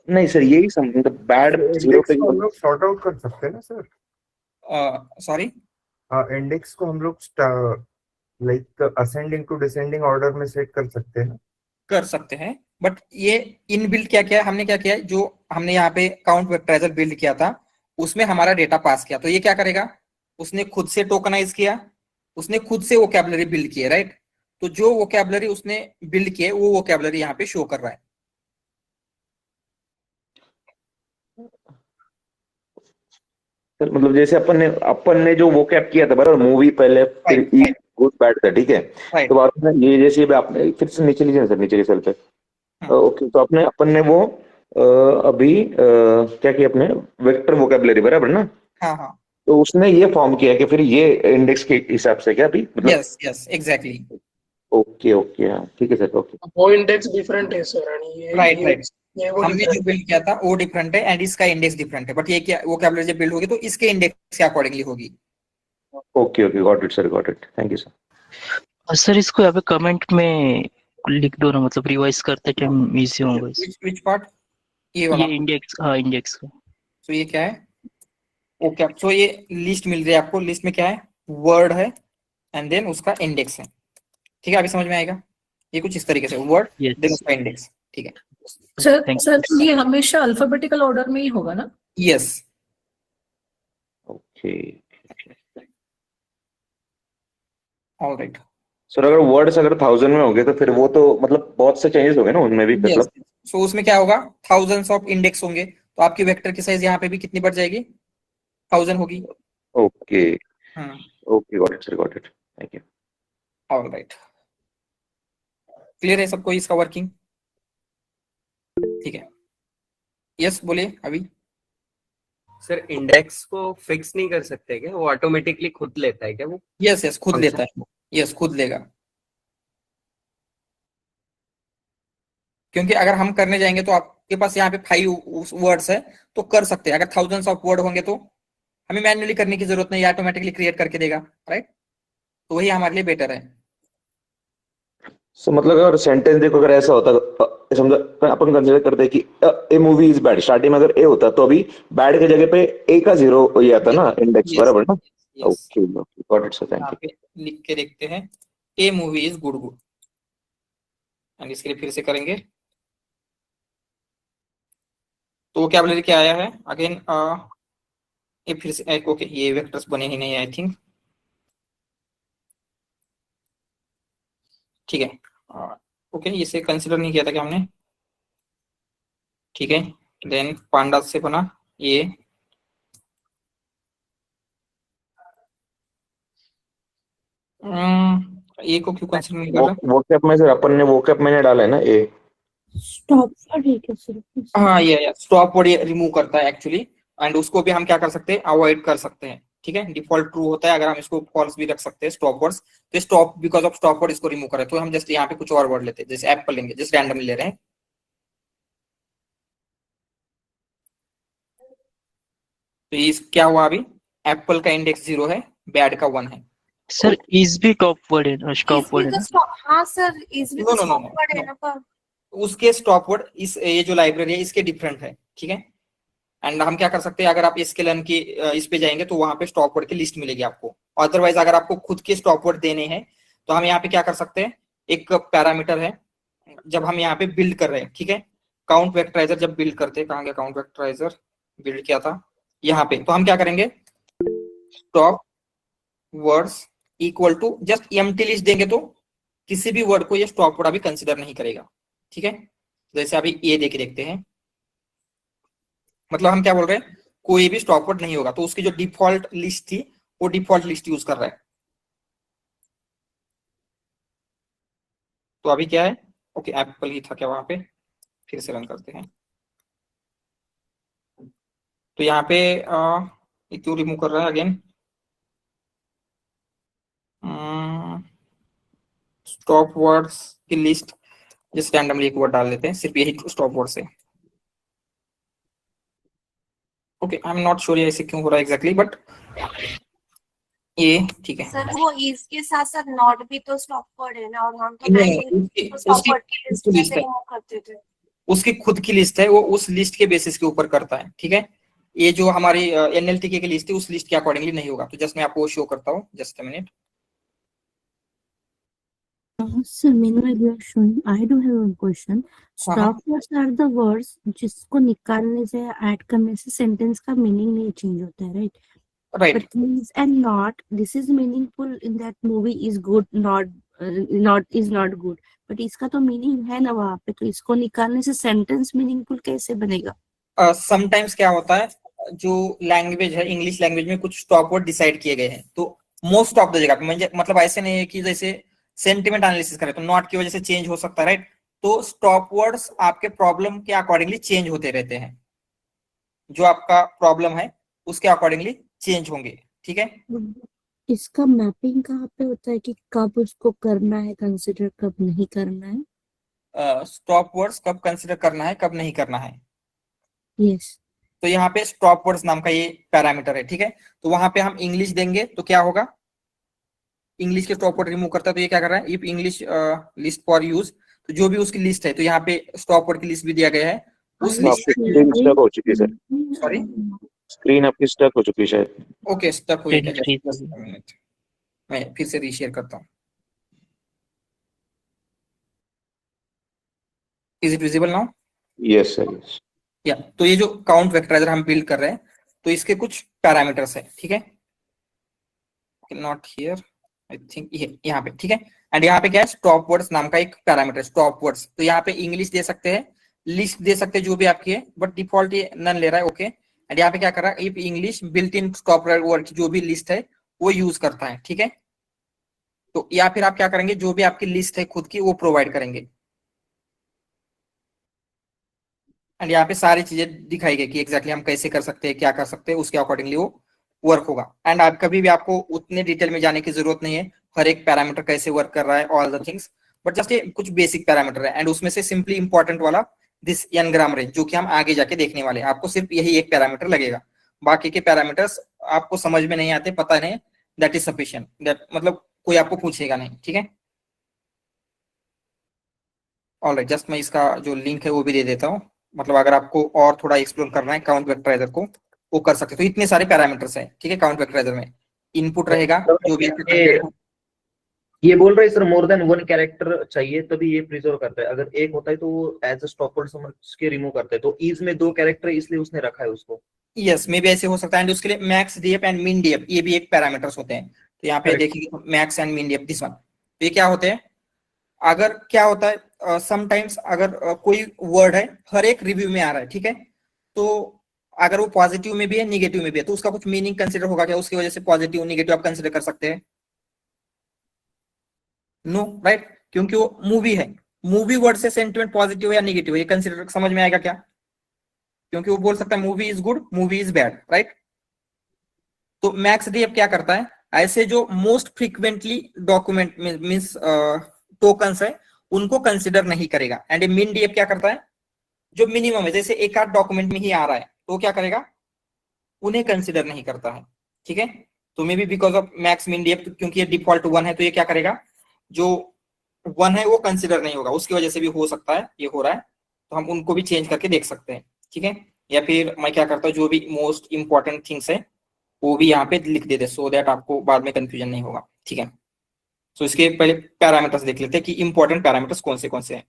नहीं सर, यही समझ, तो बैड 0 पे हम लोग सॉर्ट आउट कर सकते हैं ना सर. सॉरी, इंडेक्स को हम लोग like ascending to descending order में सेट कर सकते हैं ना. कर सकते हैं. बट ये इनबिल्ट क्या किया है, हमने क्या किया है, जो हमने यहाँ पे काउंट वेक्टराइजर बिल्ड किया था उसमें हमारा डेटा पास किया. तो ये क्या करेगा, उसने खुद से टोकनाइज किया, उसने खुद से वोकैबुलरी बिल्ड किया, राइट. तो जो वोकैबुलरी उसने बिल्ड किए वो वोकैबुलरी यहाँ पे शो कर रहा है. सर मतलब जैसे अपन ने जो वोकैब किया था बराबर, मूवी पहले, फिर गुड बैड था, ठीक है. तो बाद में ये जैसे आपने फिर से नीचे लीजिए सर, नीचे के सेल पे. ओके. तो अपन ने वो अभी क्या किया, अपने वेक्टर वोकैबुलरी बराबर ना. हाँ. तो उसने ये फॉर्म किया कि फिर ये इंडेक्स के हिसाब से क्या अभी, मतलब. Yes exactly. ओके. हाँ ठीक है सर. ओके. वो इंडेक्स डिफरेंट है सर. आणि ये राइट. ये हमने जो बिल्ड किया था वो डिफरेंट है एंड इसका इंडेक्स डिफरेंट है. बट ये क्या वोकैबुलरी जब बिल्ड होगी तो इसके इंडेक्स के अकॉर्डिंगली होगी. Okay. Got it sir, got it. Thank you sir. Sir इसको यहाँ पे कमेंट में लिख दो ना, मतलब रिवाइज करते टाइम इजी होगा. Which part? ये वाला इंडेक्स. हाँ, इंडेक्स का. तो ये क्या है, ओके. तो ये लिस्ट मिल रही है आपको. लिस्ट में क्या है, वर्ड है एंड देन उसका इंडेक्स है. ठीक है, अभी समझ में आएगा. ये कुछ इस तरीके से वर्ड देन उसका इंडेक्स. ठीक है सर ये हमेशा अल्फाबेटिकल ऑर्डर में ही होगा ना? यस. ठीक। ऑलराइट। सर अगर वर्ड्स अगर 1000 में हो गए तो फिर वो तो मतलब बहुत से चेंजेस हो गए ना उनमें भी, यस, मतलब सो उसमें क्या होगा, थाउजेंड्स ऑफ इंडेक्स होंगे, तो आपकी वेक्टर की साइज यहाँ पे भी कितनी बढ़ जाएगी, 1000 होगी। Okay hmm, okay, got it sir, got it, thank you. Alright, clear है सबको इसका वर्किंग? ठीक है, यस बोलिए अभी। सर इंडेक्स को फिक्स नहीं कर सकते क्या, वो ऑटोमेटिकली खुद लेता है क्या वो? यस खुद function? लेता है, यस खुद लेगा, क्योंकि अगर हम करने जाएंगे तो आपके पास यहाँ पे 5 वर्ड्स है, तो कर सकते हैं। अगर थाउजेंड्स ऑफ वर्ड होंगे तो हमें मैन्युअली करने की जरूरत नहीं, ऑटोमेटिकली क्रिएट करके देगा, राइट? तो वही हमारे लिए बेटर है। सो मतलब अगर सेंटेंस देखो, अगर ऐसा होता समझो अपन कंसिडर करते हैं कि ए मूवी इज बैड, स्टार्टिंग में अगर ए होता तो अभी बैड की जगह पे ए का 0 ये आता ना, इंडेक्स, बराबर ना? Okay okay, got it sir, thank यहाँ यू। पे लिख के देखते हैं, a movie is good good, and इसके लिए फिर से करेंगे, तो वोकैबुलरी क्या आया है अगेन, ये फिर से ओके, ये वेक्टर्स बने ही नहीं आई थिंक, ठीक है, ओके इसे कंसिडर नहीं किया था क्या हमने, ठीक है। देन पांडा से बना ये, ए को क्यों कंसिडर नहीं कर रहा? वोकैब में सर अपन ने वोकैब मैंने डाला है ना ए। स्टॉप वर्ड है क्या सिर्फ? हाँ ये स्टॉप वर्ड रिमूव करता है एक्चुअली, एंड उसको भी हम क्या कर सकते हैं, अवॉइड कर सकते हैं, ठीक है। डिफॉल्ट ट्रू होता है, अगर हम इसको फॉल्स भी रख सकते हैं स्टॉप वर्ड्स, तो stop because of stop word इसको रिमूव करें, तो हम जस्ट यहाँ पे कुछ और वर्ड लेते हैं, जैसे एप्पल लेंगे, जस्ट रैंडमली ले रहे हैं, तो ये क्या हुआ अभी, एप्पल का इंडेक्स 0 है, बैड का 1 है। सर इज भी टॉप वर्ड है, स्टॉप वर्ड है ना? हाँ सर, इज भी no no no stop word है ना पर। उसके स्टॉप वर्ड इस ये जो लाइब्रेरी है इसके डिफरेंट है, ठीक है। एंड हम क्या कर सकते हैं, अगर आप स्केलन की इस पे जाएंगे तो वहां पे स्टॉप वर्ड की लिस्ट मिलेगी आपको। अदरवाइज अगर आपको खुद के स्टॉप वर्ड देने हैं तो हम यहाँ पे क्या कर सकते हैं, एक पैरामीटर है जब हम यहाँ पे बिल्ड कर रहे हैं, ठीक है, काउंट वेक्टराइजर जब बिल्ड करते हैं, कहाँ गया काउंट वेक्टराइजर, बिल्ड किया था यहाँ पे, तो हम क्या करेंगे, stop words equal to just empty list देंगे, तो किसी भी वर्ड को ये स्टॉप वर्ड अभी कंसिडर नहीं करेगा, ठीक है। जैसे अभी ये देख देखते हैं, मतलब हम क्या बोल रहे हैं, कोई भी स्टॉप वर्ड नहीं होगा, तो उसकी जो डिफॉल्ट लिस्ट थी वो डिफॉल्ट लिस्ट यूज कर रहा है, तो अभी क्या है, ओके एप्पल ही था क्या वहां पे, फिर से रन करते हैं, तो यहाँ पे ये क्यों रिमूव कर रहा है अगेन, स्टॉप वर्ड्स की लिस्ट जस्ट रैंडमली एक वर्ड डाल देते हैं, सिर्फ यही स्टॉप वर्ड से, okay I am not sure ऐसे क्यों हो रहा है एग्जैक्टली, बट ये ठीक है। सर वो इज के साथ साथ नॉट भी तो स्टॉप वर्ड है ना, और हम तो उसकी वर्ड की लिस्ट लिस्ट में है, रिमूव करते थे। उसकी खुद की लिस्ट है, वो उस लिस्ट के बेसिस के ऊपर करता है, ठीक है। ये जो हमारी एनएलटीके की लिस्ट है उस लिस्ट के अकॉर्डिंगली नहीं होगा, तो जस्ट मैं आपको शो करता हूँ, just a minute. Sir, meanwhile you are showing, I do have one question. Stop words are the words जिसको निकालने से ऐड करने से सेंटेंस का मीनिंग नहीं चेंज होता है, right? Right, But is and not, this is meaningful in that movie is good, not is not good. But इसका तो मीनिंग है ना वहाँ पे, तो इसको निकालने से सेंटेंस मीनिंगफुल कैसे बनेगा? समटाइम्स क्या होता है, जो लैंग्वेज है इंग्लिश लैंग्वेज में कुछ स्टॉप वर्ड डिसाइड किए गए हैं, तो मोस्ट ऑफ द जगह पे मतलब ऐसे नहीं है कि जैसे सेंटिमेंट एनालिसिस करें तो नॉट की वजह से चेंज हो सकता है, राइट? तो स्टॉप वर्ड्स आपके प्रॉब्लम के अकॉर्डिंगली चेंज होते रहते हैं, जो आपका प्रॉब्लम है उसके अकॉर्डिंगली चेंज होंगे, ठीक है। इसका मैपिंग कहाँ पे होता है कि कब उसको करना है कंसिडर, कब नहीं करना है? स्टॉप वर्ड्स कब कंसिडर करना है कब नहीं करना है, यस। तो यहाँ पे स्टॉप वर्ड्स नाम का ये पैरामीटर है, ठीक है। तो वहां पे हम इंग्लिश देंगे तो क्या होगा, इंग्लिश के स्टॉप वर्ड रिमूव करता है, तो ये क्या कर रहा है, if English list for use, तो जो भी उसकी लिस्ट है, तो यहाँ पे स्टॉप वर्ड की लिस्ट भी दिया गया है, उस लिस्ट स्क्रीन स्टक हो चुकी है सर, सॉरी स्क्रीन आपकी स्टक हो चुकी है शायद। ओके स्टक हुई क्या, 23 मिनट मैं फिर से रीशेयर करता हूँ, is it visible now? Yes sir, yes. या तो ये जो काउंट वेक्टराइजर हम बिल्ड कर रहे हैं, तो इसके कुछ पैरामीटर्स है, ठीक है, नॉट हियर, आई थिंक ये यहाँ पे, ठीक है। एंड यहाँ पे क्या है, स्टॉप वर्ड्स नाम का एक पैरामीटर, स्टॉप वर्ड्स। तो यहाँ पे इंग्लिश दे सकते हैं, लिस्ट दे सकते हैं जो भी आपकी है, बट डिफॉल्ट ये नन ले रहा है, ओके। एंड यहाँ पे क्या कर रहा है, English built in stop word की जो भी लिस्ट है वो यूज करता है, ठीक है। तो या फिर आप क्या करेंगे, जो भी आपकी लिस्ट है खुद की वो प्रोवाइड करेंगे। एंड यहाँ पे सारी चीजें दिखाई गई कि एग्जैक्टली हम कैसे कर सकते हैं, क्या कर सकते हैं, उसके अकॉर्डिंगली वो वर्क होगा। एंड आप कभी भी आपको उतने डिटेल में जाने की जरूरत नहीं है, हर एक पैरामीटर कैसे वर्क कर रहा है, all the things, but just ये कुछ बेसिक पैरामीटर है। एंड उसमें से सिंपली इंपॉर्टेंट वाला दिस n ग्राम रेंज, जो कि हम आगे जाके देखने वाले हैं, आपको सिर्फ यही एक पैरामीटर लगेगा, बाकी के पैरामीटर्स आपको समझ में नहीं आते, पता नहीं, दैट इज सफिशिएंट, दैट मतलब कोई आपको पूछेगा नहीं, ठीक है। ऑलराइट, जस्ट मैं इसका जो लिंक है वो भी दे देता हूँ, मतलब अगर आपको और थोड़ा एक्सप्लोर करना है काउंट वेक्टराइजर को, वो कर सकते हो। तो इतने सारे पैरामीटर्स हैं, ठीक है, काउंट वेक्टराइजर में इनपुट रहेगा जो भी ये बोल रहे sir more than one character चाहिए तभी ये प्रिजर्व करता है, अगर एक होता है तो वो एज अ स्टॉप वर्ड समझ के रिमूव करता है, तो ईज में 2 कैरेक्टर इसलिए उसने रखा है उसको। यस, मे बी ऐसे हो सकता है। एंड उसके लिए मैक्स डीएफ एंड मिन डीएफ ये भी एक पैरामीटर्स होते हैं। तो यहाँ पे देखिए मैक्स एंड मिन डीएफ, दिस वन, तो ये क्या होते हैं, अगर क्या होता है समटाइम्स अगर कोई वर्ड है हर एक रिव्यू में आ रहा है, ठीक है, तो अगर वो पॉजिटिव में भी है निगेटिव में भी है, तो उसका कुछ मीनिंग कंसिडर होगा क्या, उसकी वजह से पॉजिटिव निगेटिव आप कंसिडर कर सकते हैं? नो, राइट, क्योंकि वो मूवी है, मूवी वर्ड से सेंटिमेंट पॉजिटिव या निगेटिव है ये कंसिडर समझ में आएगा क्या? क्योंकि वो बोल सकता है movie is good, movie is bad, right. तो मैक्स डी अब क्या करता है, ऐसे जो most frequently document means tokens है उनको कंसिडर नहीं करेगा। एंड मिन डी क्या करता है, जो मिनिमम है, जैसे एक आध डॉक्यूमेंट में ही आ रहा है तो क्या करेगा, उन्हें कंसिडर नहीं करता है, ठीक है। तो may be because of max min D, क्योंकि ये डिफॉल्ट 1 है तो ये क्या करेगा, जो 1 है वो कंसिडर नहीं होगा, उसकी वजह से भी हो सकता है ये हो रहा है, तो हम उनको भी चेंज करके देख सकते हैं, ठीक है। या फिर मैं क्या करता हूँ, जो भी मोस्ट इंपॉर्टेंट थिंग्स है वो भी यहाँ पे लिख देते, सो दैट आपको बाद में कंफ्यूजन नहीं होगा, ठीक है। तो इसके पहले पैरामीटर्स देख लेते हैं कि इंपॉर्टेंट पैरामीटर्स कौन से हैं।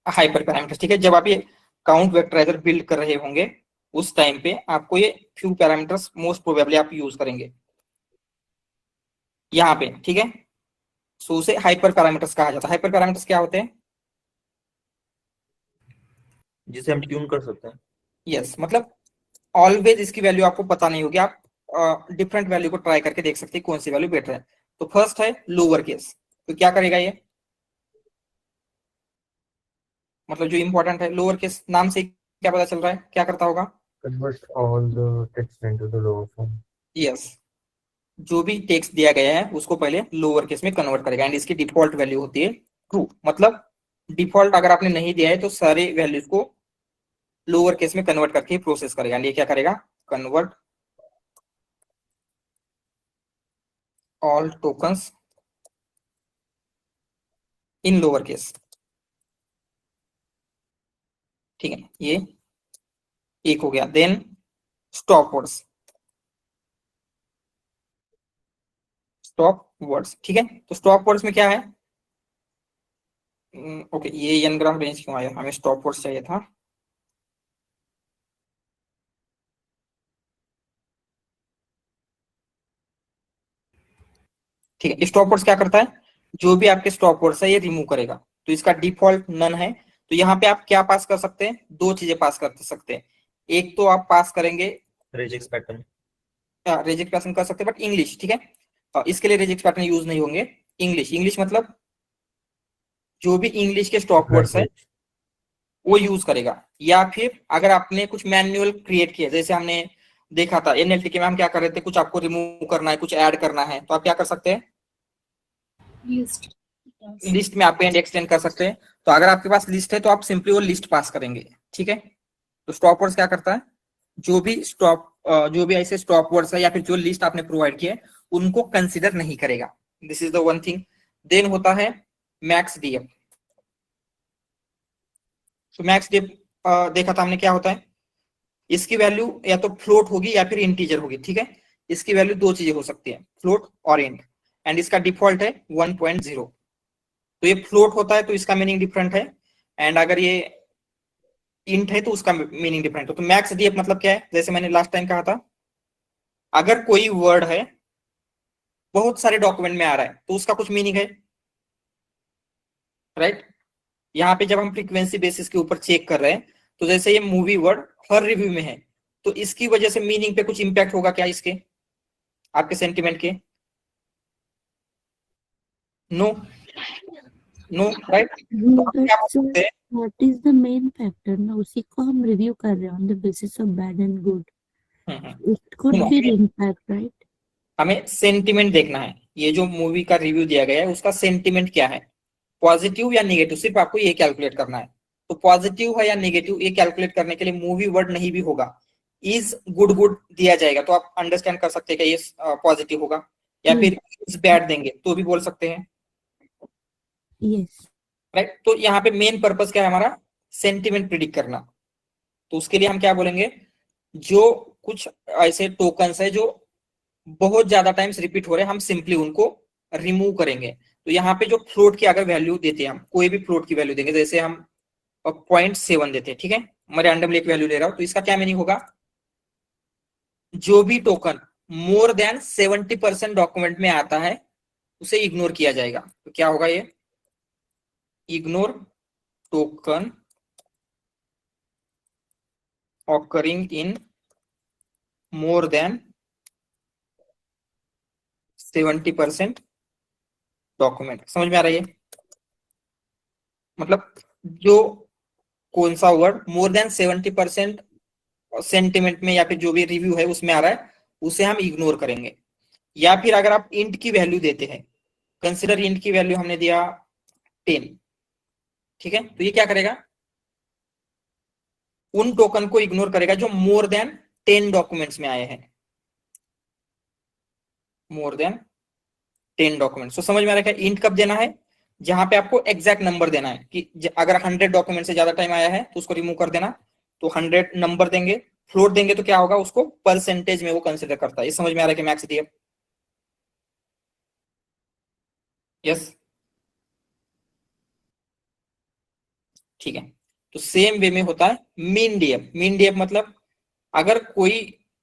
हाइपर पैरामीटर्स, ठीक है, जब आप ये काउंट वेक्टराइजर बिल्ड कर रहे होंगे उस टाइम पे आपको ये फ्यू पैरामीटर्स मोस्ट प्रोबेबली आप यूज करेंगे यहाँ पे, ठीक है। सो उसे हाइपर पैरामीटर्स कहा जाता है। हाइपर पैरामीटर्स क्या होते हैं, जिसे हम ट्यून कर सकते हैं। यस, मतलब ऑलवेज इसकी वैल्यू आपको पता नहीं होगी, आप डिफरेंट वैल्यू को ट्राई करके देख सकते हैं कौन सी वैल्यू बेटर है। तो फर्स्ट है लोअर केस, तो क्या करेगा ये, मतलब जो इंपॉर्टेंट है लोअर केस, नाम से क्या पता चल रहा है क्या करता होगा, Convert all the text into the lower form. Yes, जो भी टेक्स्ट दिया गया है उसको पहले लोअर केस में कन्वर्ट करेगा। एंड इसकी डिफॉल्ट वैल्यू होती है ट्रू, मतलब डिफॉल्ट अगर आपने नहीं दिया है तो सारे वैल्यूज को लोअर केस में कन्वर्ट करके प्रोसेस करेगा। एंड ये क्या करेगा, convert all tokens in lower case, ठीक है, ये एक हो गया। Then stop words, stop words, ठीक है। तो स्टॉप वर्ड्स में क्या है, ओके, ये n ग्राम रेंज क्यों आया, हमें स्टॉप वर्ड्स चाहिए था, ठीक है। स्टॉप वर्ड्स क्या करता है, जो भी आपके स्टॉप वर्ड्स है ये रिमूव करेगा। तो इसका डिफॉल्ट नन है, तो यहाँ पे आप क्या पास कर सकते हैं, 2 चीजें पास कर सकते हैं। एक तो आप पास करेंगे रेजिक्स पैटर्न, रेजिक्स पैटर्न कर सकते हैं, बट इंग्लिश, ठीक है, इसके लिए रेजिक्स पैटर्न यूज नहीं होंगे। इंग्लिश मतलब जो भी इंग्लिश के स्टॉप वर्ड्स है वो यूज करेगा। या फिर अगर आपने कुछ मैनुअल क्रिएट किया, जैसे हमने देखा था एनएलटीके में हम क्या कर रहे थे, कुछ आपको रिमूव करना है, कुछ ऐड करना है, तो आप क्या कर सकते हैं, लिस्ट में आप एक्सटेंड कर सकते हैं। तो अगर आपके पास लिस्ट है तो आप सिंपली वो लिस्ट पास करेंगे, ठीक है। तो स्टॉप वर्ड्स क्या करता है, जो भी ऐसे स्टॉप वर्ड्स है या फिर जो लिस्ट आपने प्रोवाइड किया है उनको कंसिडर नहीं करेगा। This is the one thing. Then होता है मैक्स डीएफ। तो मैक्स डीएफ देखा था हमने, क्या होता है, इसकी वैल्यू या तो फ्लोट होगी या फिर इंटीजर होगी, ठीक है। इसकी वैल्यू 2 चीजें हो सकती है, फ्लोट और इंट। एंड इसका डिफॉल्ट है 1.0। तो ये फ्लोट होता है तो इसका मीनिंग डिफरेंट है, एंड अगर ये इंट है तो उसका मीनिंग डिफरेंट हो। तो मैक्स डीएफ मतलब क्या है, जैसे मैंने लास्ट टाइम कहा था, अगर कोई वर्ड है बहुत सारे डॉक्यूमेंट में आ रहा है तो उसका कुछ मीनिंग है, राइट। यहाँ पे जब हम फ्रीक्वेंसी बेसिस के ऊपर चेक कर रहे हैं, तो जैसे ये मूवी वर्ड हर रिव्यू में है, तो इसकी वजह से मीनिंग पे कुछ इंपैक्ट होगा क्या इसके, आपके सेंटिमेंट के? No, no, right. तो हम क्या बोल सकते हैं, What is the main factor ना, उसी को हम रिव्यू कर रहे हैं on the basis of bad and good. It could सुनो, be impact, right? हमें सेंटिमेंट देखना है। ये जो मूवी का रिव्यू दिया गया है उसका सेंटिमेंट क्या है, पॉजिटिव या नेगेटिव, सिर्फ आपको ये कैलकुलेट करना है। तो पॉजिटिव है या नेगेटिव ये कैलकुलेट करने के लिए मूवी वर्ड नहीं भी होगा, इज गुड गुड दिया जाएगा तो आप अंडरस्टैंड कर सकते हैं कि ये पॉजिटिव होगा, या फिर इज बैड देंगे तो भी बोल सकते हैं, Yes. राइट। तो यहाँ पे मेन पर्पस क्या है हमारा, सेंटिमेंट प्रिडिक्ट करना। तो उसके लिए हम क्या बोलेंगे, जो कुछ ऐसे टोकन्स है जो बहुत ज्यादा टाइम्स रिपीट हो रहे हैं, हम सिंपली उनको रिमूव करेंगे। तो यहाँ पे जो फ्लोट की अगर वैल्यू देते हैं, हम कोई भी फ्लोट की वैल्यू देंगे, जैसे हम 0.7 देते हैं, ठीक है, मैं रैंडमली एक वैल्यू ले रहा हूं, तो इसका क्या मीनिंग होगा, जो भी टोकन मोर देन 70% डॉक्यूमेंट में आता है उसे इग्नोर किया जाएगा। तो क्या होगा ये, इग्नोर टोकन ऑकरिंग इन मोर देन 70% डॉक्यूमेंट। समझ में आ रहा है ये, मतलब जो कौन सा वर्ड मोर देन 70% सेंटिमेंट में या फिर जो भी रिव्यू है उसमें आ रहा है उसे हम इग्नोर करेंगे। या फिर अगर आप इंट की वैल्यू देते हैं, कंसिडर इंट की वैल्यू हमने दिया 10, ठीक है, तो ये क्या करेगा, उन टोकन को इग्नोर करेगा जो मोर देन 10 डॉक्यूमेंट्स में आए हैं, मोर देन 10 डॉक्यूमेंट्स। तो समझ में आ रहा है क्या, इंट कब देना है, जहां पे आपको एग्जैक्ट नंबर देना है कि अगर 100 डॉक्यूमेंट से ज्यादा टाइम आया है तो उसको रिमूव कर देना, तो 100 नंबर देंगे। फ्लोट देंगे तो क्या होगा, उसको परसेंटेज में वो कंसिडर करता है। ये समझ में आ रहा है कि मैक्स डीएफ, यस, ठीक है। तो सेम वे में होता है मीन डीएफ। मीन डीएफ मतलब अगर कोई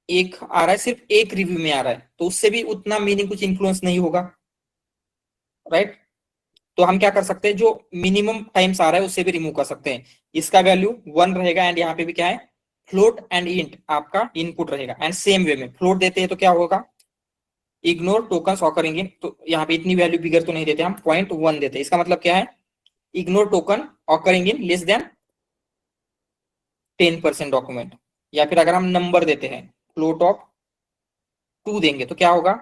एक आ रहा है, सिर्फ एक रिव्यू में आ रहा है, तो उससे भी उतना मीनिंग कुछ इन्फ्लुएंस नहीं होगा, राइट। तो हम क्या कर सकते हैं, जो मिनिमम टाइम्स आ रहा है उससे भी रिमूव कर सकते हैं। इसका वैल्यू 1 रहेगा एंड यहाँ पे भी क्या है, फ्लोट एंड इंट आपका इनपुट रहेगा। एंड सेम वे में फ्लोट देते हैं तो क्या होगा, इग्नोर टोकन्स ऑकरिंग इन, तो यहाँ पे इतनी वैल्यू बिगर तो नहीं देते, हम 0.1 देते हैं। इसका मतलब क्या है, ignore token occurring in less then 10% document. या फिर अगर हम नंबर देते हैं, फ्लोट ऑफ 2 देंगे तो क्या होगा,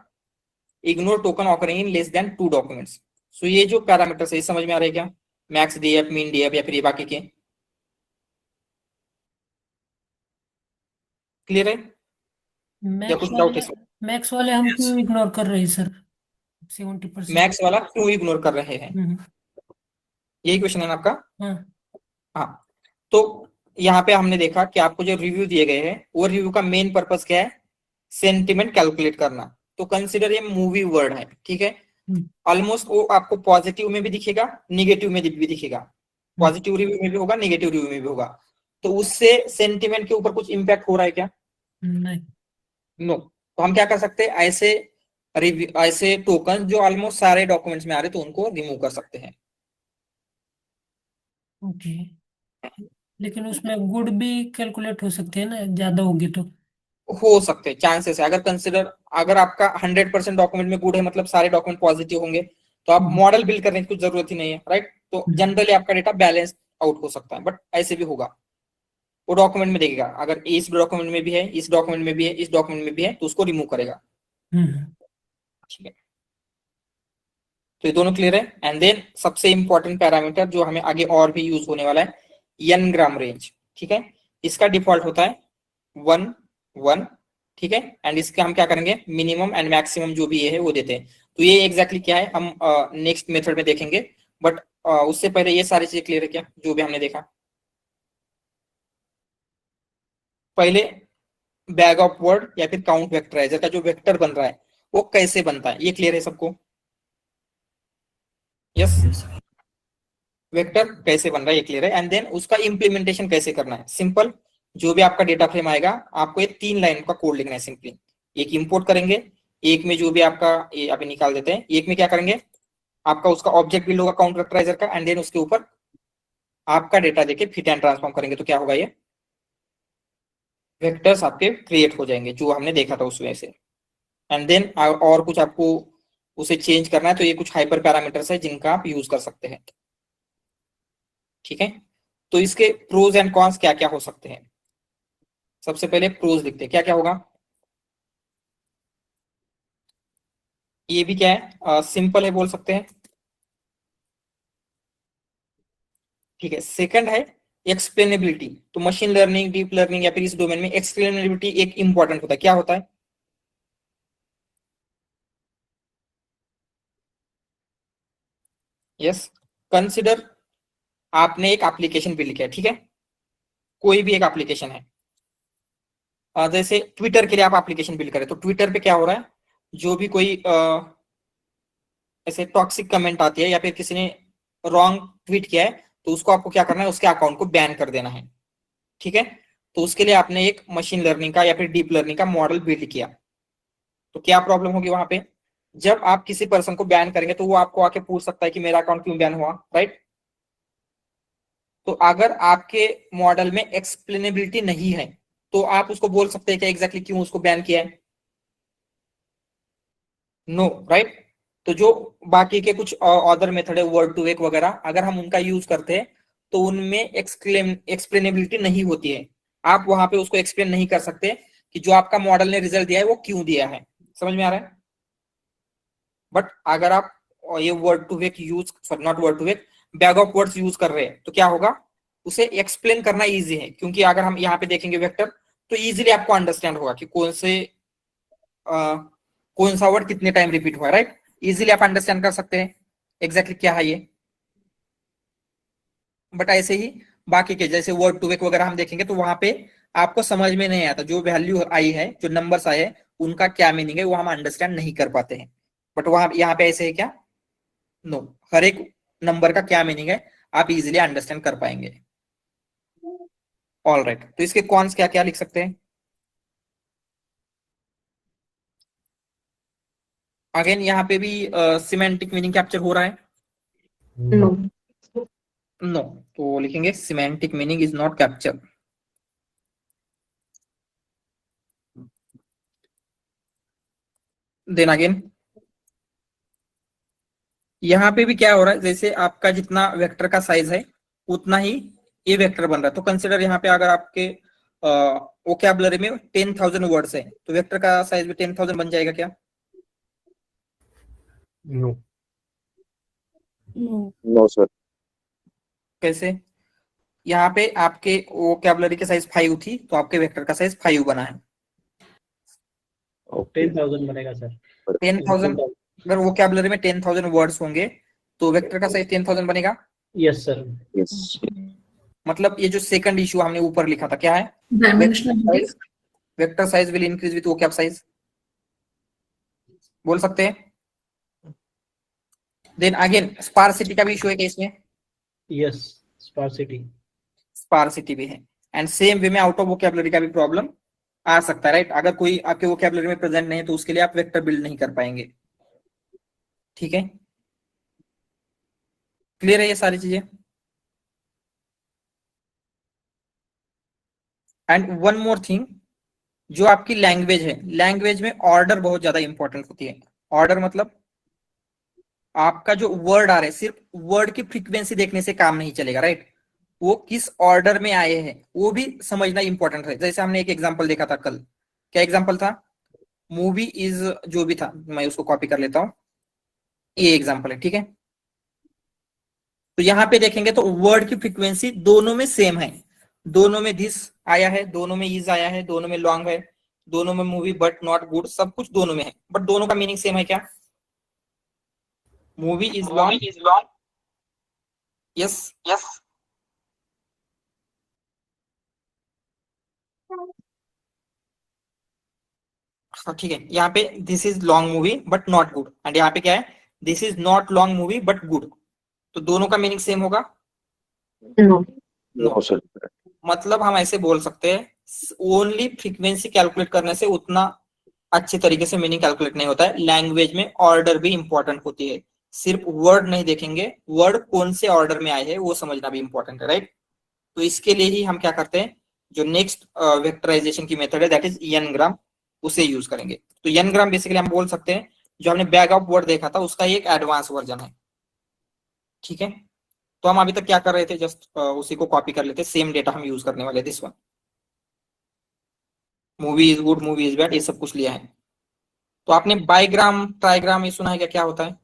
ignore token occurring in less than 2 documents. So ये जो पैरामीटर्स है समझ में आ रहे हैं क्या, मैक्स डीएफ, मीन डीएफ या फिर ये बाकी के, क्लियर है या कुछ डाउट है? मैक्स वाले हम क्यों इग्नोर कर रहे हैं सर, 70%? मैक्स वाला क्यों इग्नोर कर रहे हैं, यही क्वेश्चन है ना आपका? हाँ, तो यहाँ पे हमने देखा कि आपको जो रिव्यू दिए गए हैं वो रिव्यू का मेन पर्पस क्या है, सेंटिमेंट कैलकुलेट करना। तो कंसिडर ये मूवी वर्ड है, ठीक है, ऑलमोस्ट वो आपको पॉजिटिव में भी दिखेगा, निगेटिव में भी दिखेगा, पॉजिटिव रिव्यू में भी होगा, निगेटिव रिव्यू में भी होगा। तो उससे सेंटिमेंट के ऊपर कुछ इंपैक्ट हो रहा है क्या? नहीं, नो। तो हम क्या कर सकते हैं, ऐसे रिव्यू, ऐसे टोकन जो ऑलमोस्ट सारे डॉक्यूमेंट्स में आ रहे तो उनको रिमूव कर सकते हैं। ओके, लेकिन उसमें गुड भी कैलकुलेट हो सकते हैं ना, ज्यादा होगी तो? हो सकते हैं, चांसेस है। अगर कंसिडर, अगर आपका 100% डॉक्यूमेंट में गुड है, मतलब सारे डॉक्यूमेंट पॉजिटिव होंगे, तो आप मॉडल बिल्ड करने की कुछ जरूरत ही नहीं है, राइट। तो जनरली आपका डेटा बैलेंस आउट हो सकता है, बट ऐसे भी होगा, वो डॉक्यूमेंट में देखेगा, अगर इस डॉक्यूमेंट में भी है, इस डॉक्यूमेंट में भी है, इस डॉक्यूमेंट में भी है, तो उसको रिमूव करेगा, ठीक है। तो ये दोनों क्लियर है। एंड देन सबसे इंपॉर्टेंट पैरामीटर जो हमें आगे और भी यूज होने वाला है, n ग्राम रेंज, ठीक है। इसका डिफॉल्ट होता है 1 1, ठीक है। एंड इसका हम क्या करेंगे, मिनिमम एंड मैक्सिमम जो भी ये है वो देते हैं। तो ये एग्जैक्टली क्या है हम नेक्स्ट मेथड में देखेंगे, बट उससे पहले ये सारी चीजें क्लियर है क्या, जो भी हमने देखा? पहले बैग ऑफ वर्ड या फिर काउंट वेक्टराइजर का जो वेक्टर बन रहा है वो कैसे बनता है, ये क्लियर है सबको? यस, वेक्टर कैसे बन रहा है ये क्लियर है, एंड देन उसका इम्प्लीमेंटेशन कैसे करना है। सिंपल, जो भी आपका डेटा फ्रेम आएगा आपको ये 3 लाइन का कोड लिखना है सिंपली। एक इंपोर्ट करेंगे, एक में जो भी आपका ये अभी निकाल देते हैं, एक में क्या करेंगे आपका उसका ऑब्जेक्ट बिल्ड होगा काउंट वेक्टराइजर का, एंड देन उसके ऊपर आपका डेटा देके फिट एंड ट्रांसफॉर्म करेंगे तो क्या होगा, ये वेक्टर्स आपके क्रिएट हो जाएंगे जो हमने देखा था उस वजह से। एंड देन और कुछ आपको उसे चेंज करना है तो ये कुछ हाइपर पैरामीटर्स है जिनका आप यूज कर सकते हैं। ठीक है, तो इसके प्रोज एंड कॉन्स क्या क्या हो सकते हैं। सबसे पहले प्रोज लिखते हैं, क्या क्या होगा। ये भी क्या है, सिंपल है बोल सकते हैं। ठीक है, सेकंड है एक्सप्लेनेबिलिटी। तो मशीन लर्निंग, डीप लर्निंग या फिर इस डोमेन में एक्सप्लेनेबिलिटी एक इंपॉर्टेंट होता है। क्या होता है, यस, कंसिडर आपने एक एप्लीकेशन बिल्ड किया, ठीक है, कोई भी एक एप्लीकेशन है, जैसे ट्विटर के लिए आप एप्लीकेशन बिल्ड करें तो ट्विटर पे क्या हो रहा है, जो भी कोई ऐसे टॉक्सिक कमेंट आती है या फिर किसी ने रॉन्ग ट्वीट किया है तो उसको आपको क्या करना है, उसके अकाउंट को बैन कर देना है। ठीक है, तो उसके लिए आपने एक मशीन लर्निंग का या फिर डीप लर्निंग का मॉडल बिल्ड किया। तो क्या प्रॉब्लम होगी वहां पे, जब आप किसी पर्सन को बैन करेंगे तो वो आपको आके पूछ सकता है कि मेरा अकाउंट क्यों बैन हुआ, राइट। तो अगर आपके मॉडल में एक्सप्लेनेबिलिटी नहीं है तो आप उसको बोल सकते हैं कि एग्जैक्टली क्यों उसको बैन किया है, नो, राइट। तो जो बाकी के कुछ अदर मेथड है, वर्ड टू वेक वगैरह, अगर हम उनका यूज करते हैं तो उनमें एक्सप्लेनेबिलिटी नहीं होती है। आप वहां पे उसको एक्सप्लेन नहीं कर सकते कि जो आपका मॉडल ने रिजल्ट दिया है वो क्यों दिया है। समझ में आ रहा है। बट अगर आप ये word to vec use, sorry not word to vec, bag of words use कर रहे हैं तो क्या होगा, उसे एक्सप्लेन करना इजी है, क्योंकि अगर हम यहाँ पे देखेंगे वेक्टर तो इजीली आपको अंडरस्टैंड होगा कि कौन सा वर्ड कितने टाइम रिपीट हुआ है, राइट। इजीली आप अंडरस्टैंड कर सकते हैं एग्जैक्टली क्या है ये। बट ऐसे ही बाकी के जैसे वर्ड टू वेक वगैरह हम देखेंगे तो वहां पे आपको समझ में नहीं आता, जो वैल्यू आई है, जो नंबर्स आए हैं उनका क्या मीनिंग है वो हम अंडरस्टैंड नहीं कर पाते हैं। बट वहां यहाँ पे ऐसे है क्या, नो, हर एक नंबर का क्या मीनिंग है आप इजीली अंडरस्टैंड कर पाएंगे। ऑल राइट, तो इसके कॉन्स क्या क्या लिख सकते हैं। अगेन यहाँ पे भी सिमेंटिक मीनिंग कैप्चर हो रहा है, नो। नो, तो लिखेंगे semantic meaning is not capture. Then again यहाँ पे भी क्या हो रहा है, जैसे आपका जितना वेक्टर का साइज है उतना ही ये वेक्टर बन रहा है। तो कंसिडर यहाँ पे अगर आपके वोकैबुलरी में 10,000 वर्ड्स है तो वेक्टर का साइज भी 10,000 बन जाएगा क्या, नो, नो सर। कैसे, यहाँ पे आपके वोकैबुलरी के साइज 5 थी तो आपके वेक्टर का साइज 5 बना है। 10,000 बनेगा सर। 10,000, अगर वोकैबुलरी में 10,000 वर्ड्स होंगे तो वेक्टर का साइज 10,000 बनेगा। Yes sir. यस। मतलब ये जो सेकंड इशू हमने ऊपर लिखा था क्या है, vector size will increase with vocab size, बोल सकते हैं। देन अगेन स्पार्सिटी का भी इशू है केस में, यस, स्पार्सिटी भी है। एंड सेम वे में आउट ऑफ वोकैबुलरी का भी प्रॉब्लम आ सकता है, राइट। अगर कोई आपके वोकैबुलरी में प्रेजेंट नहीं है तो उसके लिए आप वेक्टर बिल्ड नहीं कर पाएंगे। ठीक है, क्लियर है ये सारी चीजें। एंड वन मोर थिंग, जो आपकी लैंग्वेज है, लैंग्वेज में ऑर्डर बहुत ज्यादा इंपॉर्टेंट होती है। ऑर्डर मतलब आपका जो वर्ड आ रहे हैं, सिर्फ वर्ड की फ्रीक्वेंसी देखने से काम नहीं चलेगा, राइट। वो किस ऑर्डर में आए हैं वो भी समझना इंपॉर्टेंट है। जैसे हमने एक एग्जांपल देखा था कल, क्या एग्जांपल था, मूवी इज, जो भी था, मैं उसको कॉपी कर लेता हूं, ये एग्जांपल है, ठीक है। तो यहाँ पे देखेंगे तो वर्ड की फ्रीक्वेंसी दोनों में सेम है, दोनों में दिस आया है, दोनों में इज आया है, दोनों में लॉन्ग है, दोनों में मूवी बट नॉट गुड, सब कुछ दोनों में है, बट दोनों का मीनिंग सेम है क्या, movie is long, yes yes, ठीक है। यहाँ पे this is long movie but not good, and यहाँ पे क्या है, this is not long movie but good, तो दोनों का मीनिंग सेम होगा, No. No sir. मतलब हम ऐसे बोल सकते हैं ओनली फ्रीक्वेंसी कैलकुलेट करने से उतना अच्छे तरीके से मीनिंग कैलकुलेट नहीं होता है। लैंग्वेज में ऑर्डर भी इंपॉर्टेंट होती है, सिर्फ वर्ड नहीं देखेंगे, वर्ड कौन से ऑर्डर में आए हैं वो समझना भी इंपॉर्टेंट है, राइट। तो इसके लिए ही हम क्या करते हैं, जो नेक्स्ट वेक्टराइजेशन की मेथड है दैट इज एन ग्राम, उसे यूज करेंगे। तो एन ग्राम बेसिकली हम बोल सकते हैं जो हमने बैग ऑफ वर्ड देखा था उसका एक एडवांस वर्जन है, ठीक है। तो हम अभी तक क्या कर रहे थे, जस्ट उसी को कॉपी कर लेते, सेम डेटा हम यूज करने वाले, this one. Movie is good, movie is bad, ये सब कुछ लिया है। तो आपने बाईग्राम ट्राईग्राम ये सुना है क्या, क्या होता है?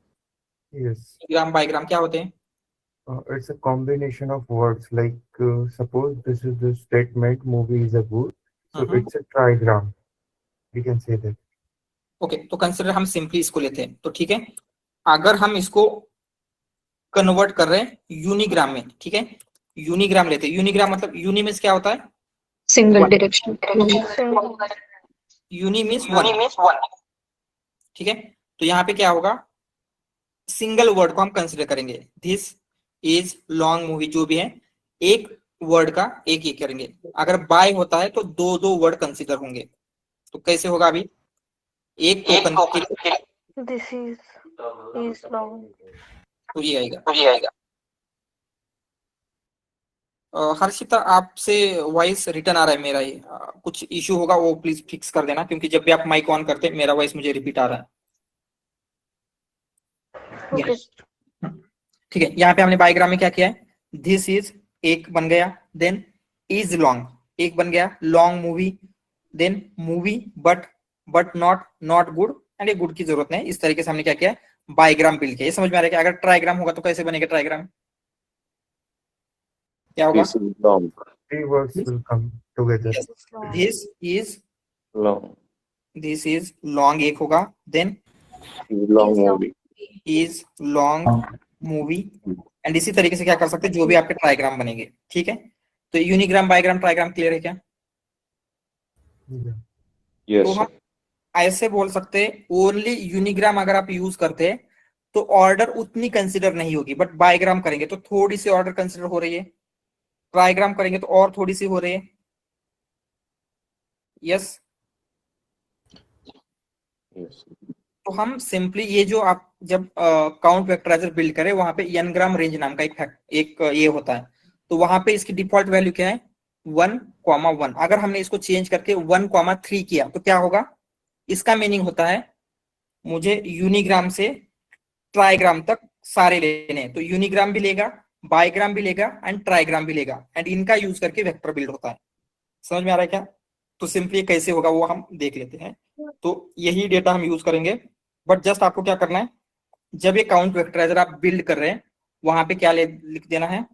Yes. ग्राम बाईग्राम क्या होते हैं? It's a combination of words. Like suppose this is the statement, movie is a good. So it's a trigram. We can say that. Okay, तो कंसिडर हम सिंपली इसको लेते हैं, तो ठीक है। अगर हम इसको कन्वर्ट कर रहे हैं यूनिग्राम में, ठीक है, यूनिग्राम लेते हैं। यूनिग्राम मतलब यूनि मीन्स क्या होता है? Single One. direction. Uni means one, ठीक है। तो यहाँ पे क्या होगा, सिंगल वर्ड को हम कंसिडर करेंगे, दिस इज लॉन्ग मूवी, जो भी है एक वर्ड का एक एक करेंगे। अगर बाय होता है तो दो दो वर्ड कंसिडर होंगे। तो कैसे होगा, अभी एक टोकन This is long. तो ये आएगा। हर्षिता आपसे वॉइस रिटर्न आ रहा है मेरा, ही कुछ इशू होगा वो प्लीज फिक्स कर देना, क्योंकि जब भी आप माइक ऑन करते हैं मेरा वॉइस मुझे रिपीट आ रहा है। Okay. ठीक है, यहाँ पे हमने बायोग्राम में क्या किया है, दिस इज एक बन गया, देन इज लॉन्ग एक बन गया, long movie, then movie but not good, and ये गुड की जरूरत नहीं। इस तरीके से हमने क्या किया, बायोग्राम बिल्ड किया। ये समझ में आ रहा है कि अगर ट्राइग्राम होगा तो कैसे बनेगा ट्राइग्राम, क्या होगा? Three words will come together. This is long long एक होगा, then long movie is long movie, and इसी तरीके से क्या कर सकते हैं, जो भी आपके ट्राइग्राम बनेंगे, ठीक है। तो यूनिग्राम बायोग्राम ट्राइग्राम क्लियर है क्या? Yeah. तो हम ऐसे बोल सकते हैं ओनली यूनिग्राम अगर आप यूज करते हैं तो ऑर्डर उतनी कंसिडर नहीं होगी, बट बायोग्राम करेंगे तो थोड़ी सी ऑर्डर कंसिडर हो रही है, ट्राइग्राम करेंगे तो और थोड़ी सी हो रही है। यस। तो हम सिंपली ये जो आप जब काउंट वेक्टराइजर बिल्ड करें वहां पे n ग्राम रेंज नाम का एक ये होता है, तो वहां पे इसकी डिफॉल्ट वैल्यू क्या है, 1,1। अगर हमने इसको चेंज करके 1,3 किया तो क्या होगा, इसका मीनिंग होता है मुझे यूनिग्राम से ट्राइग्राम तक सारे लेने हैं। तो यूनिग्राम भी लेगा, बायोग्राम भी लेगा एंड ट्राइग्राम भी लेगा, एंड इनका यूज करके वेक्टर बिल्ड होता है। समझ में आ रहा है क्या? तो सिंपली कैसे होगा वो हम देख लेते हैं। तो यही डेटा हम यूज करेंगे, बट जस्ट आपको क्या करना है, जब ये काउंट वेक्टराइजर आप बिल्ड कर रहे हैं वहां पे क्या लिख देना है,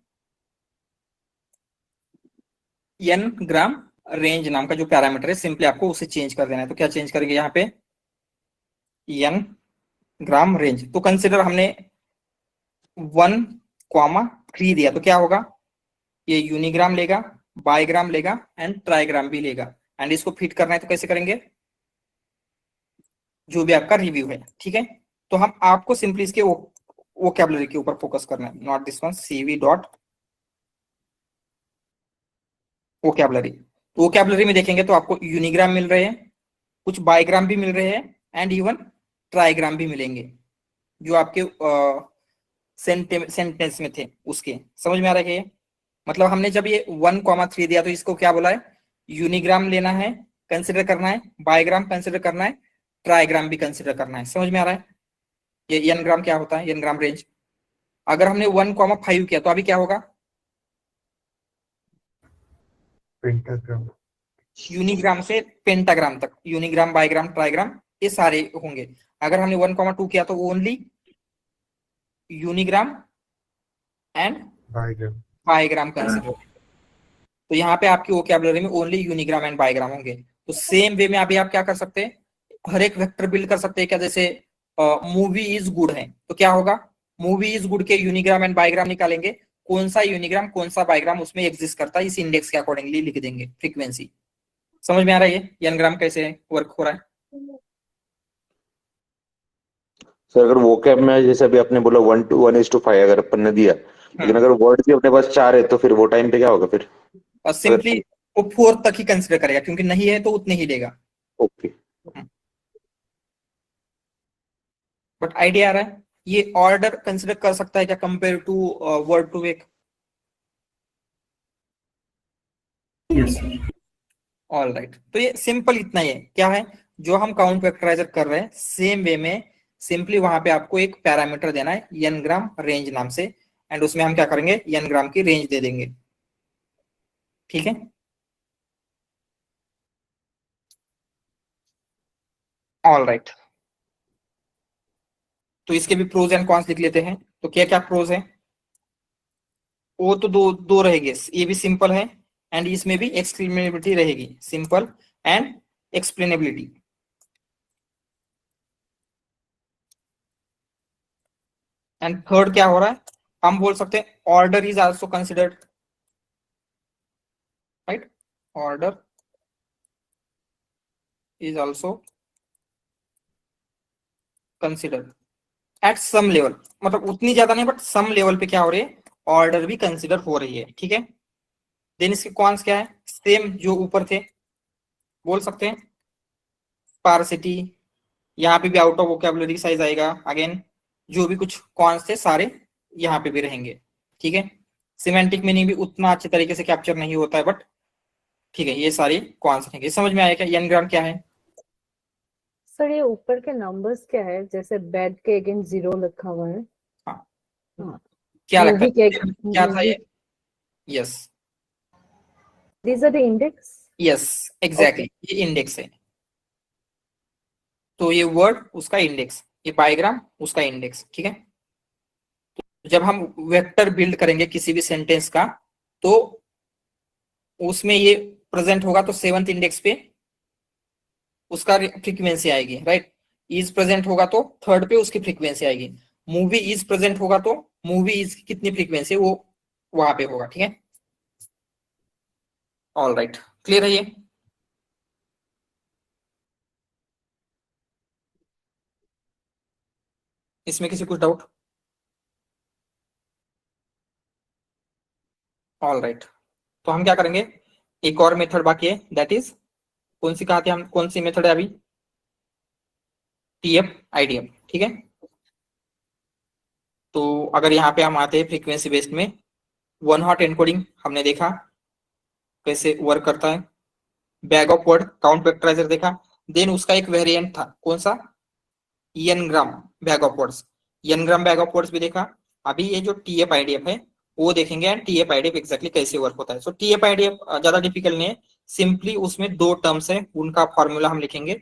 n ग्राम रेंज नाम का जो पैरामीटर है सिंपली आपको उसे चेंज कर देना है। तो क्या चेंज करेंगे यहाँ पे, n ग्राम रेंज। तो कंसिडर हमने 1,3 दिया तो क्या होगा, ये यूनिग्राम लेगा, बायोग्राम लेगा एंड ट्राइग्राम भी लेगा, एंड इसको फिट करना है तो कैसे करेंगे, जो भी आपका रिव्यू है, ठीक है। तो हम आपको सिंपली इसके वोकैबुलरी के ऊपर फोकस करना है, not this one, cv dot vocabulary. तो वोकैबुलरी में देखेंगे तो आपको यूनिग्राम मिल रहे हैं, कुछ बायोग्राम भी मिल रहे हैं एंड इवन ट्राइग्राम भी मिलेंगे जो आपके सेंटेंस में थे उसके। समझ में आ रहा है ये? मतलब हमने जब ये 1,3 दिया तो इसको क्या बोला है, यूनिग्राम लेना है, कंसिडर करना है, बायोग्राम कंसिडर करना है, ट्राइग्राम भी कंसिडर करना है। समझ में आ रहा है? ये n ग्राम क्या होता है, n ग्राम रेंज। अगर हमने 1,5 किया तो अभी क्या होगा, पेंटाग्राम, यूनिग्राम से पेंटाग्राम तक, यूनिग्राम बायोग्राम ट्राइग्राम ये सारे होंगे। अगर हमने 1,2 किया तो ओनली यूनिग्राम एंड बायोग्राम कंसिडर। तो यहाँ पे आपकी वोकैबुलरी में ओनली यूनिग्राम एंड बायोग्राम होंगे। तो सेम वे में अभी आप क्या कर सकते हैं, हर एक वेक्टर बिल्ड कर सकते हैं क्या, जैसे मूवी इज गुड है तो क्या होगा, मूवी इज गुड के यूनिग्राम एंड बायोग्राम निकालेंगे, कौन सा यूनिग्राम कौन सा बायोग्राम उसमें एग्जिस्ट करता है इस इंडेक्स के अकॉर्डिंगली लिख देंगे फ्रीक्वेंसी। समझ में आ रहा है ये n ग्राम कैसे वर्क हो रहा है? सर अगर वोकैब में जैसे अभी आपने बोला 1:1:5 अगर अपन ने दिया लेकिन अगर वर्ड भी अपने पास 4 है तो फिर वो टाइम पे क्या होगा फिर? और सिंपली वो 4 तक ही कंसिडर करेगा, क्योंकि नहीं है तो उतने ही लेगा। ओके। बट आइडिया आ रहा है? ये ऑर्डर कंसिडर कर सकता है क्या compare to word to vec? Yes. All right, तो ये सिंपल इतना ही है। क्या है जो हम काउंट वेक्टराइजर कर रहे हैं, सेम वे में सिंपली वहां पे आपको एक पैरामीटर देना है n ग्राम रेंज नाम से, एंड उसमें हम क्या करेंगे, n ग्राम की रेंज दे देंगे। ठीक है, ऑल राइट। तो इसके भी प्रोज एंड कॉन्स लिख लेते हैं। तो क्या क्या प्रोज है? वो तो दो दो रहेंगे, ये भी सिंपल है एंड इसमें भी एक्सप्लेनेबिलिटी रहेगी, simple and explainability. And third क्या हो रहा है, हम बोल सकते हैं order is also considered, right? Order is also considered at some level, मतलब उतनी ज्यादा नहीं बट सम लेवल पे क्या हो रही है, ऑर्डर भी कंसिडर हो रही है। ठीक है, देन इसके कॉन्स क्या है, सेम जो ऊपर थे बोल सकते हैं, स्पार्सिटी, यहाँ पे भी आउट ऑफ वोकैबुलरी साइज आएगा। अगेन जो भी कुछ कॉन्स थे सारे यहाँ पे भी रहेंगे। ठीक है, सिमेंटिक मीनिंग भी उतना अच्छे तरीके से कैप्चर नहीं होता है, बट ठीक है, ये सारे कॉन्स रहेंगे। समझ में आया क्या n ग्राम क्या है? सर ये ऊपर के नंबर्स क्या है, जैसे बेड के अगेंस्ट 0 लिखा हुआ है। हाँ, हाँ, क्या लगता मूवी है के क्या था ये? Yes these are the index. Yes exactly, ये इंडेक्स है। तो ये वर्ड उसका इंडेक्स, ये बायोग्राम उसका इंडेक्स। ठीक है, तो जब हम वेक्टर बिल्ड करेंगे किसी भी सेंटेंस का, तो उसमें ये प्रेजेंट होगा तो 7th इंडेक्स पे उसका फ्रीक्वेंसी आएगी, राइट? इज प्रेजेंट होगा तो 3rd पे उसकी फ्रीक्वेंसी आएगी। मूवी इज प्रेजेंट होगा तो मूवी इज की कितनी फ्रीक्वेंसी वो वहां पे होगा। ठीक है, ऑल राइट, क्लियर है ये? इसमें किसी कुछ डाउट? ऑल राइट, तो हम क्या करेंगे, एक और मेथड बाकी है, दैट इज कौन सी, कहा थे हम, कौन सी मेथड है अभी? TF IDF। ठीक है, तो अगर यहाँ पे हम आते हैं फ्रीक्वेंसी बेस्ड में, 1 हॉट एनकोडिंग हमने देखा कैसे वर्क करता है, बैग ऑफ वर्ड काउंट वेक्टराइजर देखा, देन उसका एक वेरिएंट था कौन सा, n gram bag of words, n gram bag of words भी देखा। अभी ये जो TF IDF है वो देखेंगे, एंड TF IDF एग्जैक्टली कैसे वर्क होता है। सो TF IDF ज्यादा डिफिकल्ट नहीं है, सिंपली उसमें 2 टर्म्स है, उनका फॉर्मूला हम लिखेंगे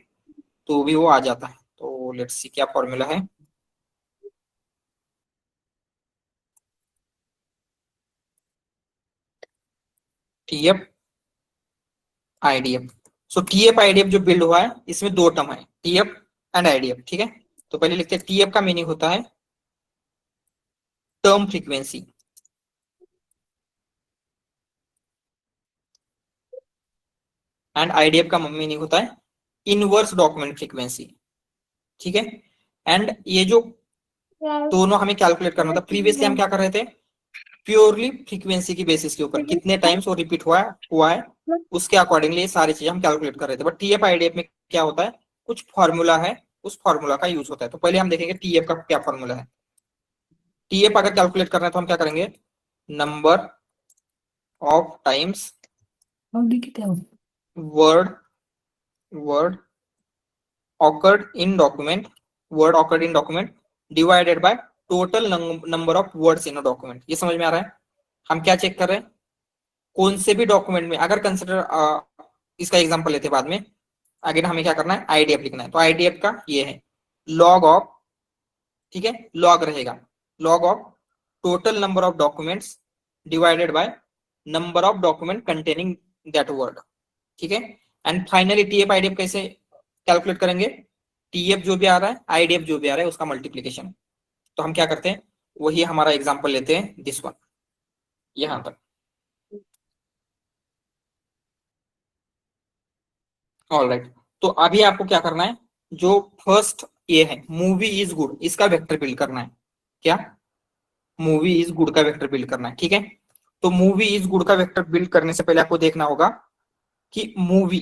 तो भी वो आ जाता है। तो लेट्स सी क्या फॉर्मूला है। TF IDF, सो TF IDF जो बिल्ड हुआ है इसमें 2 टर्म है, TF एंड IDF। ठीक है, तो पहले लिखते हैं, TF का मीनिंग होता है टर्म फ्रीक्वेंसी, एंड IDF का मीनिंग होता है इनवर्स डॉक्यूमेंट फ्रीक्वेंसी। ठीक है, एंड ये जो दोनों हमें कैलकुलेट करना था, प्रीवियसली हम क्या कर रहे थे, प्योरली फ्रीक्वेंसी की बेसिस के ऊपर कितने टाइम्स वो रिपीट हुआ है उसके अकॉर्डिंगली ये सारी चीजें हम कैलकुलेट कर रहे थे। बट TF IDF में क्या होता है, कुछ फॉर्मूला है, उस फॉर्मूला का यूज होता है। तो पहले हम देखेंगे TF का क्या फॉर्मूला है। TF अगर कैलकुलेट करना है तो हम क्या करेंगे, number of times word occurred in document, word occurred in document divided by total number of words in a document. ये समझ में आ रहा है? हम क्या चेक कर रहे हैं, कौन से भी डॉक्यूमेंट में, अगर कंसिडर इसका एग्जांपल लेते बाद में, अगर हमें क्या करना है, IDF लिखना है, तो IDF का ये है लॉग ऑफ, ठीक है, लॉग रहेगा, log of total number of documents divided by number of document containing that word. ठीक है, एंड फाइनली TF IDF कैसे कैलकुलेट करेंगे, TF जो भी आ रहा है IDF जो भी आ रहा है उसका मल्टीप्लीकेशन। तो हम क्या करते हैं, वही हमारा एग्जांपल लेते हैं, दिस वन, यहां तक। ऑल राइट, तो अभी आपको क्या करना है, जो फर्स्ट ये है मूवी इज गुड, इसका वेक्टर बिल्ड करना है। क्या मूवी इज गुड का वेक्टर बिल्ड करना है, ठीक है। तो मूवी इज गुड का वेक्टर बिल्ड करने से पहले आपको देखना होगा कि मूवी,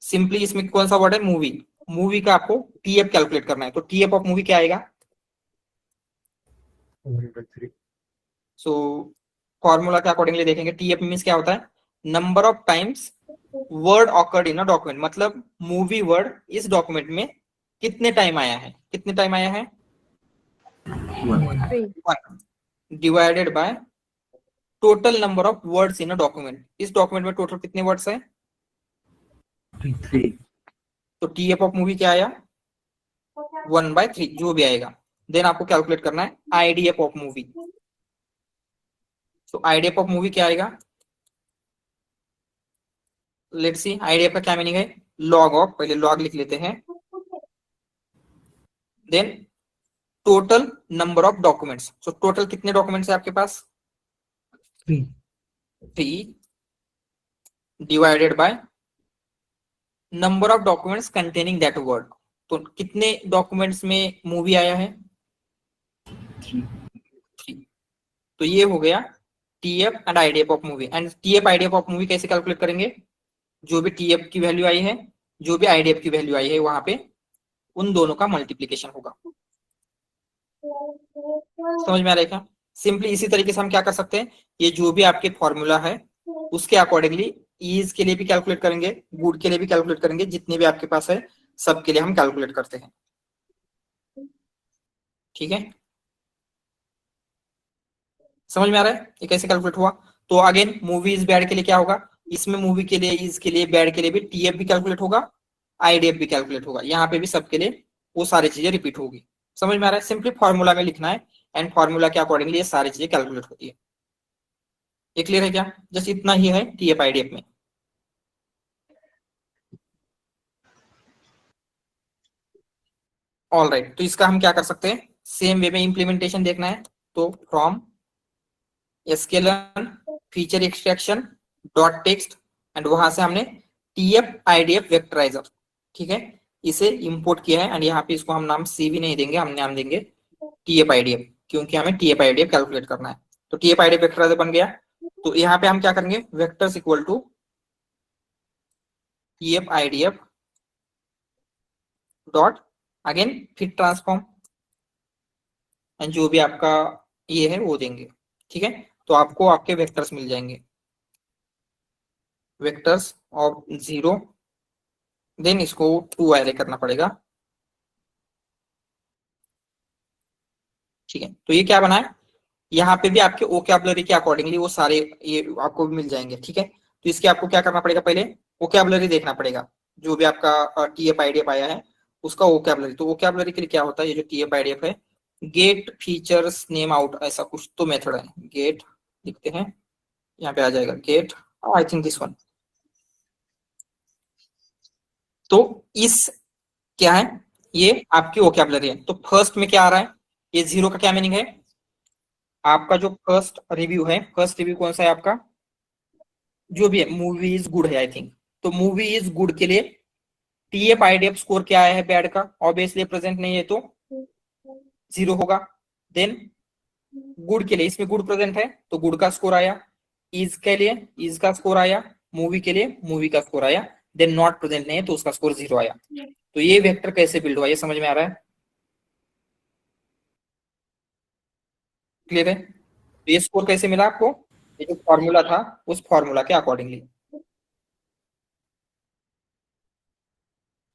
सिंपली इसमें कौन सा वर्ड है, मूवी, मूवी का आपको टीएफ कैलकुलेट करना है। तो टीएफ ऑफ मूवी क्या आएगा, 1/3. सो फॉर्मूला के अकॉर्डिंगली देखेंगे, टीएफ मींस क्या होता है, number of times word occurred in a document, मतलब मूवी वर्ड इस डॉक्यूमेंट में कितने टाइम आया है, कितने टाइम आया है, 1 divided by total number of words in a document. इस डॉक्यूमेंट में टोटल कितने वर्ड्स है, 3. तो टीएफ ऑफ मूवी क्या आया, 1/3 जो भी आएगा। देन आपको कैलकुलेट करना है आईडीएफ ऑफ मूवी। तो आईडीएफ ऑफ मूवी क्या आएगा, लेट्स सी आईडीएफ का क्या मीनिंग है, लॉग ऑफ, पहले लॉग लिख लेते हैं, then total number of documents. So total कितने डॉक्यूमेंट्स है आपके पास, 3 divided by number of documents containing that word. तो कितने डॉक्यूमेंट्स में मूवी आया है, 3। तो ये हो गया TF and IDF of movie. And TF IDF of movie कैसे कैलकुलेट करेंगे, जो भी टीएफ की वैल्यू आई है, जो भी आईडीएफ की वैल्यू आई है, वहां पे उन दोनों का मल्टीप्लीकेशन होगा। समझ में आ रहा है क्या, सिंपली इसी तरीके से हम क्या कर सकते हैं, ये जो भी आपके फॉर्मूला है उसके अकॉर्डिंगली ईज के लिए भी कैलकुलेट करेंगे, गुड के लिए भी कैलकुलेट करेंगे, जितने भी आपके पास है सब के लिए हम कैलकुलेट करते हैं, ठीक है। समझ में आ रहा है ये कैसे कैलकुलेट हुआ। तो अगेन मूवी इज बैड के लिए क्या होगा, इसमें मूवी के लिए, इज के लिए, बैड के लिए भी टीएफ भी कैलकुलेट होगा, आईडीएफ भी कैलकुलेट होगा, यहाँ पे भी सबके लिए वो सारी चीजें रिपीट होगी। समझ में आ रहा है, सिंपली फॉर्मूला में लिखना है एंड फॉर्मूला के अकॉर्डिंगली ये सारी चीजें कैलकुलेट होती है। ये क्लियर है क्या, जस्ट इतना ही है टीएफ आईडीएफ में। ऑल राइट, तो इसका हम क्या कर सकते हैं, सेम वे में इंप्लीमेंटेशन देखना है, तो from sklearn feature extraction dot text and वहां से हमने टीएफ आईडीएफ वेक्टराइजर, ठीक है, इसे इंपोर्ट किया है। एंड यहाँ पे इसको हम नाम सी भी नहीं देंगे, हम नाम देंगे टीएफ आईडीएफ, क्योंकि हमें टीएफ आईडीएफ कैलकुलेट करना है। तो टीएफ आईडीएफ वेक्टराइजर बन गया। तो यहाँ पे हम क्या करेंगे, vectors equal to TF IDF dot again fit transform and जो भी आपका ये है वो देंगे, ठीक है। तो आपको आपके वेक्टर्स मिल जाएंगे, वेक्टर्स ऑफ 0, देन इसको 2 एरे करना पड़ेगा, ठीक है। तो ये क्या बना है, यहाँ पे भी आपके वोकैबुलरी के अकॉर्डिंगली वो सारे ये आपको मिल जाएंगे, ठीक है। तो इसके आपको क्या करना पड़ेगा, पहले वोकैबुलरी देखना पड़ेगा, जो भी आपका टीएफ आईडीएफ आया है उसका वोकैबुलरी। तो वोकैबुलरी के लिए क्या होता है, ये जो टीएफ आईडीएफ है, गेट फीचर्स नेम आउट, ऐसा कुछ तो मेथड है, गेट लिखते हैं, यहाँ पे आ जाएगा get, I think this one. तो इस क्या है, ये आपकी वोकैबुलरी है। तो फर्स्ट में क्या आ रहा है, ये 0 का क्या मीनिंग है, आपका जो फर्स्ट रिव्यू है, फर्स्ट रिव्यू कौन सा है आपका, जो भी है, मूवी इज गुड है आई थिंक। तो मूवी इज गुड के लिए टीएफ आईडीएफ स्कोर क्या आया है बैड का, ऑब्वियसली प्रेजेंट नहीं है तो 0 होगा। देन गुड के लिए, इसमें गुड प्रेजेंट है तो गुड का स्कोर आया, इज के लिए इज का स्कोर आया, मूवी के लिए मूवी का स्कोर आया, देन नॉट प्रेजेंट नहीं है तो उसका स्कोर 0 आया। तो ये वेक्टर कैसे बिल्ड हुआ, ये समझ में आ रहा है, क्लियर है। तो ये स्कोर कैसे मिला आपको, ये जो फॉर्मूला था उस फॉर्मूला के अकॉर्डिंगली,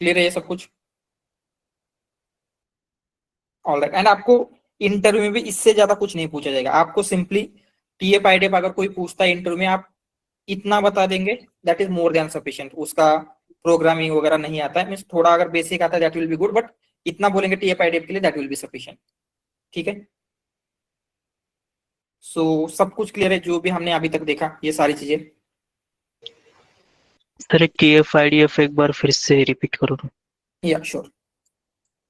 क्लियर है ये सब कुछ, ऑलराइट। एंड आपको इंटरव्यू में भी इससे ज्यादा कुछ नहीं पूछा जाएगा, आपको सिंपली टीएफ आईडीएफ अगर कोई पूछता है इंटरव्यू में, आप इतना बता देंगे, that is more than sufficient. उसका प्रोग्रामिंग वगैरह नहीं आता है, मींस थोड़ा अगर बेसिक आता है that will be good, but इतना बोलेंगे टीएफ आईडीएफ के लिए दैट विल बी सफिशिएंट, ठीक है। सो सब कुछ क्लियर है जो भी हमने अभी तक देखा, ये सारी चीजें। सर टीएफ आईडीएफ एक बार फिर से रिपीट करो तो। या श्योर।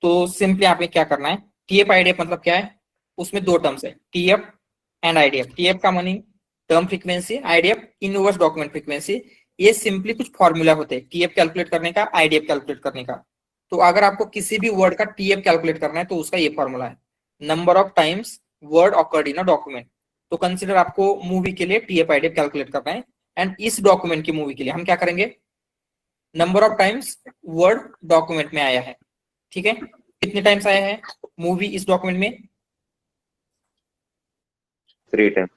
तो सिंपली आपने क्या करना है, टीएफ आईडीएफ मतलब क्या है, उसमें 2 टर्म्स है, टीएफ एंड आईडीएफ। टीएफ का meaning term frequency, IDF inverse document frequency. ये सिंपली कुछ फॉर्मूला होते हैं टीएफ कैलकुलेट करने का, आईडीएफ कैलकुलेट करने का। तो अगर आपको किसी भी वर्ड का टीएफ कैलकुलेट करना है तो उसका ये फॉर्मूला है, number of times word occurred in a document. तो कंसिडर आपको मूवी के लिए टीएफ आईडीएफ कैलकुलेट करना है, एंड इस डॉक्यूमेंट की मूवी के लिए हम क्या करेंगे, number of times word document में आया है, ठीक है, कितने टाइम्स आया है मूवी इस डॉक्यूमेंट में, 3 टाइम,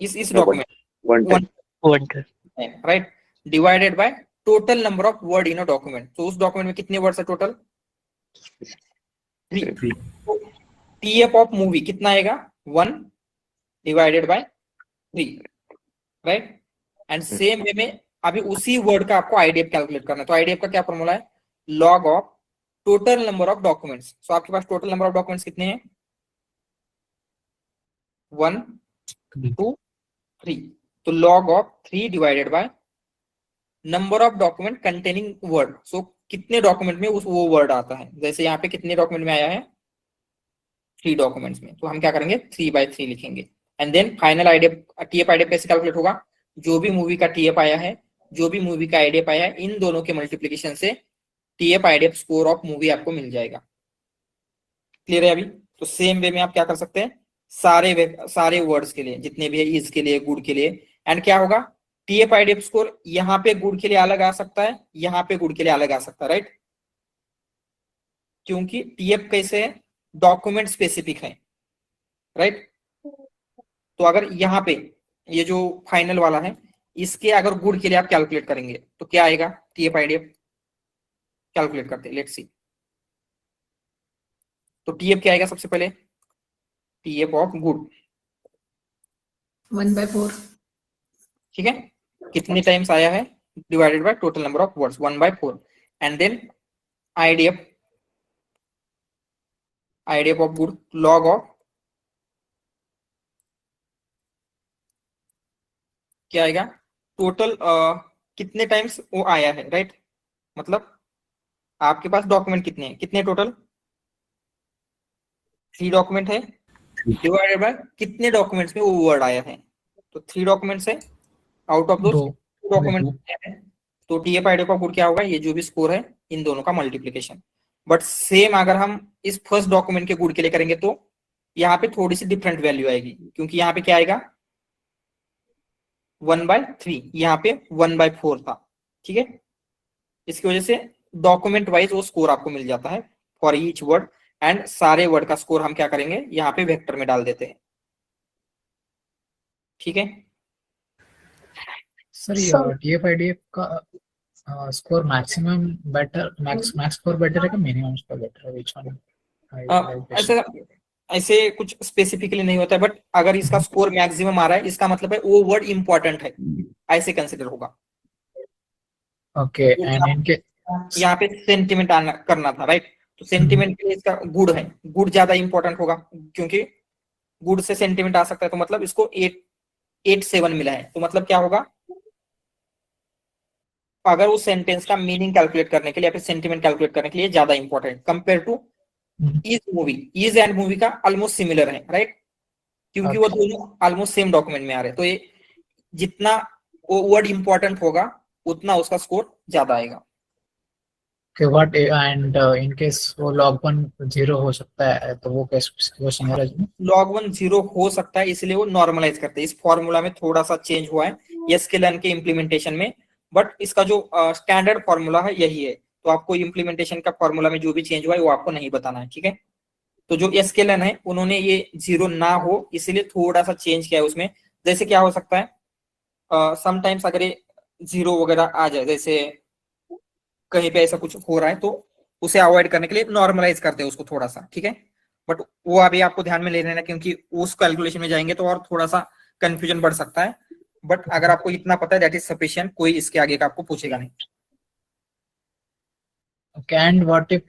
इस document 1 time, 1 time, right, divided by total number of word in a document. तो उस डॉक्यूमेंट में कितने वर्ड्स है टोटल, 3। टीएफ ऑफ मूवी कितना आएगा, 1 divided by 3, right. And same way में अभी उसी वर्ड का आपको आईडीएफ कैलकुलेट करना है। तो आईडीएफ का क्या फॉर्मूला है, log of total number of documents. So आपके पास टोटल नंबर ऑफ डॉक्यूमेंट्स कितने हैं, 1 2 3। तो log of 3 divided by number of document containing word. So कितने डॉक्यूमेंट में वो वर्ड आता है, जैसे यहाँ पे कितने डॉक्यूमेंट में आया है, 3 डॉक्यूमेंट्स में, तो हम क्या करेंगे 3/3 लिखेंगे। And then final IDF, TF IDF कैसे कैलकुलेट होगा, जो भी मूवी का टीएफ आया है, जो भी मूवी का आईडीएफ आया है, इन दोनों के मल्टीप्लीकेशन से TF IDF score of movie आपको मिल जाएगा। क्लियर है अभी। तो सेम वे में आप क्या कर सकते हैं, सारे वर्ड्स के लिए जितने भी है, इज के लिए, गुड के लिए, एंड क्या होगा, टीएफ आईडीएफ स्कोर यहाँ पे गुड के लिए अलग आ सकता है, यहाँ पे गुड के लिए अलग आ सकता है, राइट, क्योंकि टीएफ कैसे है, डॉक्यूमेंट स्पेसिफिक है, राइट। तो अगर यहाँ पे ये जो फाइनल वाला है, इसके अगर गुड के लिए आप कैलकुलेट करेंगे तो क्या आएगा, टीएफ आईडीएफ कैलकुलेट करते हैं, लेट्स सी। तो टीएफ क्या आएगा, सबसे पहले टीएफ ऑफ गुड 1/4, ठीक है, कितने टाइम्स आया है, divided by total number of words 1/4, and then IDF of good log of क्या आएगा, टोटल कितने टाइम्स वो आया है, राइट। मतलब आपके पास डॉक्यूमेंट कितने हैं, कितने टोटल, 3 डॉक्यूमेंट है, डिवाइडेड बाय कितने डॉक्यूमेंट्स में वो वर्ड आया है, तो 3 डॉक्यूमेंट्स है, आउट ऑफ दो डॉक्यूमेंट। तो टीएफ आईडीएफ ऑफ गुड क्या होगा, ये जो भी स्कोर है इन दोनों का मल्टीप्लीकेशन। बट सेम अगर हम इस फर्स्ट डॉक्यूमेंट के गुड के लिए करेंगे तो यहाँ पे थोड़ी सी डिफरेंट वैल्यू आएगी, क्योंकि यहाँ पे क्या आएगा 1/3, यहाँ पे 1/4 था, ठीक है। इसकी वजह से डॉक्यूमेंट वाइज वो स्कोर आपको मिल जाता है फॉर ईच वर्ड, एंड सारे वर्ड का स्कोर हम क्या करेंगे, यहाँ पे वेक्टर में डाल देते हैं, ठीक है। सर टीएफ आईडीएफ का score maximum better, max score better है कि मिनिमम स्कोर बेटर है, व्हिच वन? ऐसे कुछ स्पेसिफिकली नहीं होता है, बट अगर इसका स्कोर मैक्सिमम आ रहा है, इसका मतलब है वो वर्ड इंपॉर्टेंट है, ऐसे कंसिडर होगा। ओके, एंड इनके यहाँ पे सेंटिमेंट करना था, राइट, तो सेंटिमेंट के लिए इसका गुड है, गुड ज्यादा इंपॉर्टेंट होगा, क्योंकि गुड से सेंटिमेंट आ सकता है, तो मतलब इसको 8.7 मिला है, तो मतलब क्या होगा, अगर उस सेंटेंस का मीनिंग कैलकुलेट करने के लिए या फिर सेंटिमेंट कैलकुलेट करने के लिए ज्यादा important compare two is and movie का ऑलमोस्ट सिमिलर है, राइट, क्योंकि वो दोनों ऑलमोस्ट सेम डॉक्यूमेंट में आ रहे हैं। तो ये जितना वो वर्ड इंपॉर्टेंट होगा उतना उसका स्कोर ज्यादा आएगा। व्हाट एंड इन केस वो log 1 0 हो सकता है, तो वो कैसे क्वेश्चन है राजू? log 1 0 हो सकता है, इसलिए वो नॉर्मलाइज करते हैं। इस फॉर्मूला में थोड़ा सा चेंज हुआ है एसक्यूएल के इम्प्लीमेंटेशन में, बट इसका जो स्टैंडर्ड फॉर्मूला है यही है। तो आपको इम्प्लीमेंटेशन का फॉर्मूला में जो भी चेंज हुआ है वो आपको नहीं बताना है, ठीक है। तो जो एसक्यूएल है उन्होंने ये 0 ना हो इसलिए थोड़ा सा चेंज किया है उसमें। जैसे क्या हो सकता है, समटाइम्स अगर ये 0 वगैरह आ जाए, जैसे कहीं पे ऐसा कुछ हो रहा है, तो उसे अवॉइड करने के लिए नॉर्मलाइज करते हैं उसको थोड़ा सा, ठीक है। बट वो अभी आपको ध्यान में ले लेना, क्योंकि उस कैलकुलेशन में जाएंगे तो और थोड़ा सा कंफ्यूजन बढ़ सकता है। बट अगर आपको इतना पता है दैट इज सफिशिएंट, कोई इसके आगे का आपको पूछेगा नहीं। And what if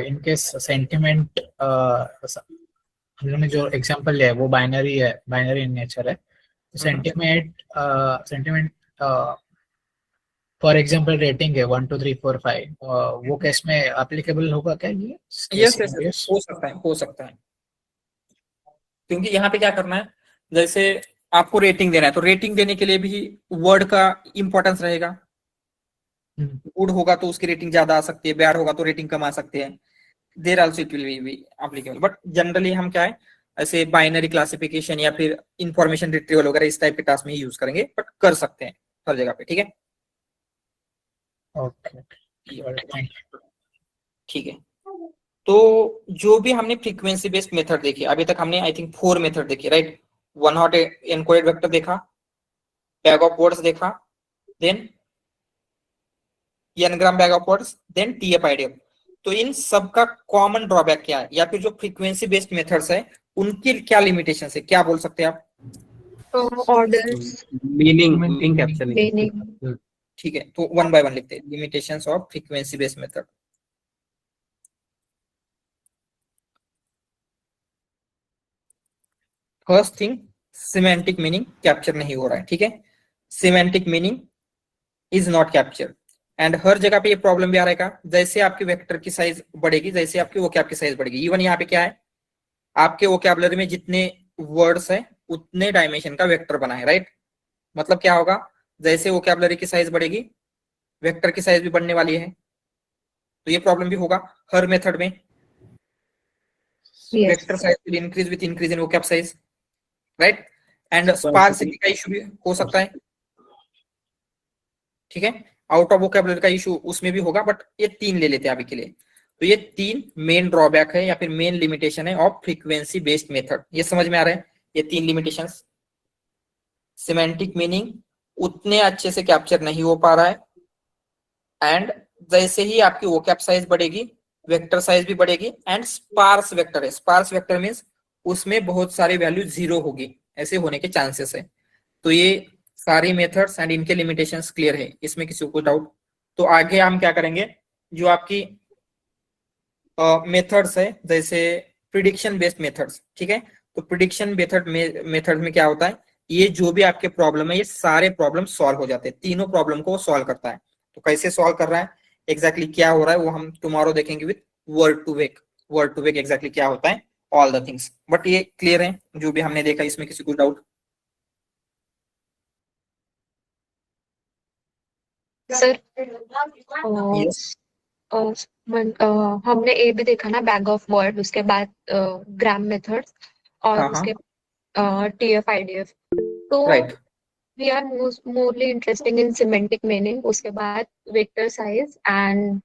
in case sentiment, हम लोगों ने जो एग्जांपल लिया है वो बाइनरी है, बाइनरी इन नेचर है। सेंटिमेंट फॉर एग्जांपल रेटिंग है 1 2 3 4 5, वो केस में एप्लीकेबल होगा क्या ये? यस, हो सकता है, क्योंकि यहाँ पे क्या करना है, जैसे आपको रेटिंग देना है, तो रेटिंग देने के लिए भी वर्ड का इंपॉर्टेंस रहेगा। गुड होगा तो उसकी रेटिंग ज्यादा आ सकती है, बैड होगा तो रेटिंग कम आ सकती है। There also it will be applicable, but generally हम क्या है, ऐसे बाइनरी क्लासिफिकेशन या फिर इंफॉर्मेशन रिट्रीवल वगैरह इस टाइप के टास्क में ही यूज करेंगे, बट कर सकते हैं हर जगह पे। ठीक है, ओके, थैंक यू। ठीक है। तो जो भी हमने फ्रीक्वेंसी बेस्ड मेथड देखी अभी तक, हमने आई थिंक 4 मेथड देखी, right. One hot encoded vector देखा, बैग ऑफ वर्ड्स देखा, then n-gram bag of words, then TF-IDF। तो इन सब का कॉमन ड्रॉबैक क्या है, या फिर जो फ्रीक्वेंसी बेस्ड मेथड्स है उनकी क्या लिमिटेशन है, क्या बोल सकते हैं आप? ऑर्डर्स, मीनिंग कैप्चर नहीं कर मीनिंग। सकते। ठीक है, तो वन बाय वन लिखते हैं, limitations of frequency based method. First thing, semantic meaning capture नहीं हो रहा है। ठीक है, semantic meaning is not capture, and हर जगह पे ये प्रॉब्लम भी आ रहेगा। जैसे आपकी वेक्टर की साइज बढ़ेगी, जैसे आपकी वोकैब की साइज बढ़ेगी, इवन यहाँ पे क्या है, आपके वोकैबुलरी में जितने वर्ड्स है उतने डायमेंशन का वेक्टर बना है, राइट। मतलब क्या होगा, जैसे वोकैबुलरी की साइज बढ़ेगी वेक्टर की साइज भी बढ़ने वाली है। तो ये प्रॉब्लम भी होगा हर मेथड में। Vector size will increase with increase in vocab size, right. And sparsity का इशू भी हो सकता है। ठीक है, आउट ऑफ वोकैबुलरी का इशू उसमें भी होगा, बट ये 3 ले लेते हैं अभी के लिए। तो ये 3 मेन ड्रॉबैक है या फिर मेन लिमिटेशन है ऑफ फ्रीक्वेंसी बेस्ड मेथड। ये समझ में आ रहा है, ये 3 लिमिटेशंस। सिमेंटिक मीनिंग उतने अच्छे से कैप्चर नहीं हो पा रहा है, एंड जैसे ही आपकी वोकैब साइज बढ़ेगी वेक्टर साइज भी बढ़ेगी, एंड स्पार्स वेक्टर है। स्पार्स वेक्टर मींस उसमें बहुत सारी वैल्यू 0 होगी, ऐसे होने के चांसेस है। तो ये सारी मेथड्स एंड इनके लिमिटेशंस क्लियर है, इसमें किसी को डाउट? तो आगे हम क्या करेंगे, जो आपकी मेथड्स है जैसे प्रिडिक्शन बेस्ड मेथड्स। ठीक है, तो प्रिडिक्शन मेथड में क्या होता है, ये जो भी आपके प्रॉब्लम है ये सारे प्रॉब्लम सॉल्व हो जाते हैं, तीनों प्रॉब्लम को सॉल्व करता है। तो कैसे सॉल्व कर रहा है, एग्जैक्टली क्या हो रहा है, वो हम टुमारो देखेंगे with word to vec exactly क्या होता है, ऑल द थिंग्स। बट ये क्लियर है जो भी हमने देखा, इसमें किसी को डाउट? सर यस, हमने ए भी देखा ना, बैग ऑफ वर्ड, उसके बाद ग्राम मेथड्स, और हाँ उसके TF-IDF। तो right. We are morely interesting in semantic meaning, उसके बाद वेक्टर साइज एंड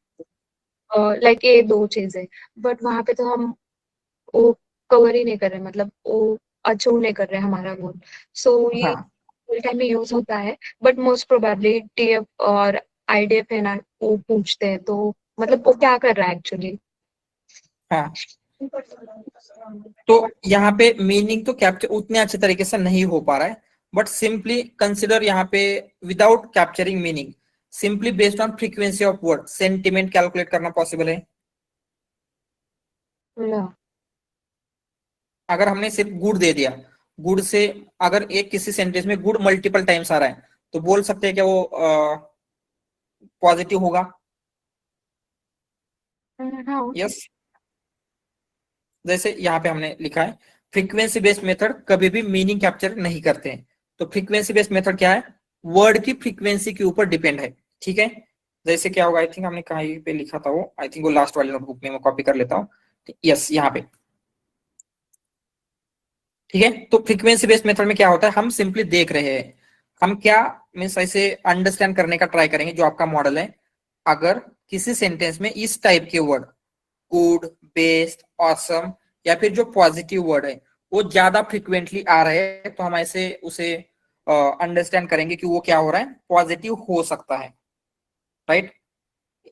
लाइक ये 2 चीजें। बट वहां पे तो हम वो कवर ही नहीं कर रहे, मतलब वो अचीव नहीं कर रहे हमारा गोल। सो ये हाँ फुल टाइम में यूज होता है, बट मोस्ट प्रोबेबली TF और IDF है ना, वो पूछते हैं। तो मतलब वो क्या कर रहा है एक्चुअली? हाँ, तो यहाँ पे मीनिंग तो कैप्चर उतने अच्छे तरीके से नहीं हो पा रहा है, बट सिंपली कंसिडर यहाँ पे without capturing meaning, simply based on frequency of word sentiment calculate करना पॉसिबल है। ना, अगर हमने सिर्फ गुड दे दिया, गुड से अगर एक किसी सेंटेंस में गुड मल्टीपल टाइम्स आ रहा है तो बोल सकते हैं क्या वो पॉजिटिव होगा? यस। जैसे यहाँ पे हमने लिखा है फ्रीक्वेंसी बेस्ड मेथड कभी भी मीनिंग कैप्चर नहीं करते हैं। तो फ्रीक्वेंसी बेस्ड मेथड क्या है, वर्ड की फ्रीक्वेंसी के ऊपर डिपेंड है। ठीक है, जैसे क्या होगा, आई थिंक हमने कहीं पे लिखा था वो, आई थिंक वो लास्ट वाले नोटबुक में, मैं कॉपी कर लेता हूँ। यस, यहाँ पे। ठीक है, तो फ्रीक्वेंसी बेस्ड मेथड में क्या होता है, हम सिंपली देख रहे हैं, हम क्या मीन्स ऐसे अंडरस्टैंड करने का ट्राई करेंगे। जो आपका मॉडल है, अगर किसी सेंटेंस में इस टाइप के वर्ड गुड, बेस्ट, ऑसम या फिर जो पॉजिटिव वर्ड है वो ज्यादा फ्रिक्वेंटली आ रहे हैं, तो हम ऐसे उसे अंडरस्टैंड करेंगे कि वो क्या हो रहा है, पॉजिटिव हो सकता है, राइट।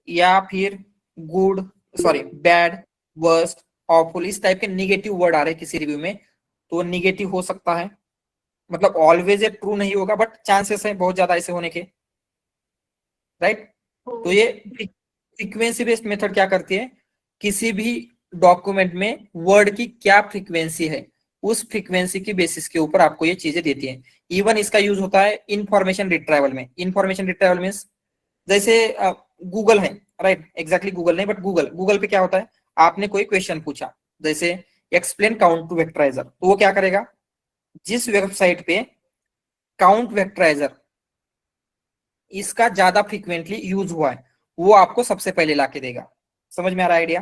या फिर good, sorry, bad, worst, awful, इस टाइप के निगेटिव वर्ड आ रहे हैं किसी रिव्यू में, तो निगेटिव हो सकता है। मतलब ऑलवेज ये ट्रू नहीं होगा, बट चांसेस है बहुत ज्यादा ऐसे होने के, राइट। तो ये फ्रीक्वेंसी बेस्ड मेथड क्या करती है, किसी भी डॉक्यूमेंट में वर्ड की क्या फ्रीक्वेंसी है उस फ्रीक्वेंसी की बेसिस के ऊपर आपको ये चीजें देती है। इवन इसका यूज होता है इंफॉर्मेशन रिट्राइवल में। इंफॉर्मेशन रिट्राइवल मींस जैसे गूगल है, राइट, एग्जैक्टली गूगल नहीं, बट गूगल पे क्या होता है, आपने कोई क्वेश्चन पूछा, जैसे एक्सप्लेन काउंट टू वेक्टराइजर, तो वो क्या करेगा, जिस वेबसाइट पे काउंट वेक्टराइजर इसका ज्यादा फ्रीक्वेंटली यूज हुआ है वो आपको सबसे पहले लाके देगा। समझ में आ रहा है आइडिया?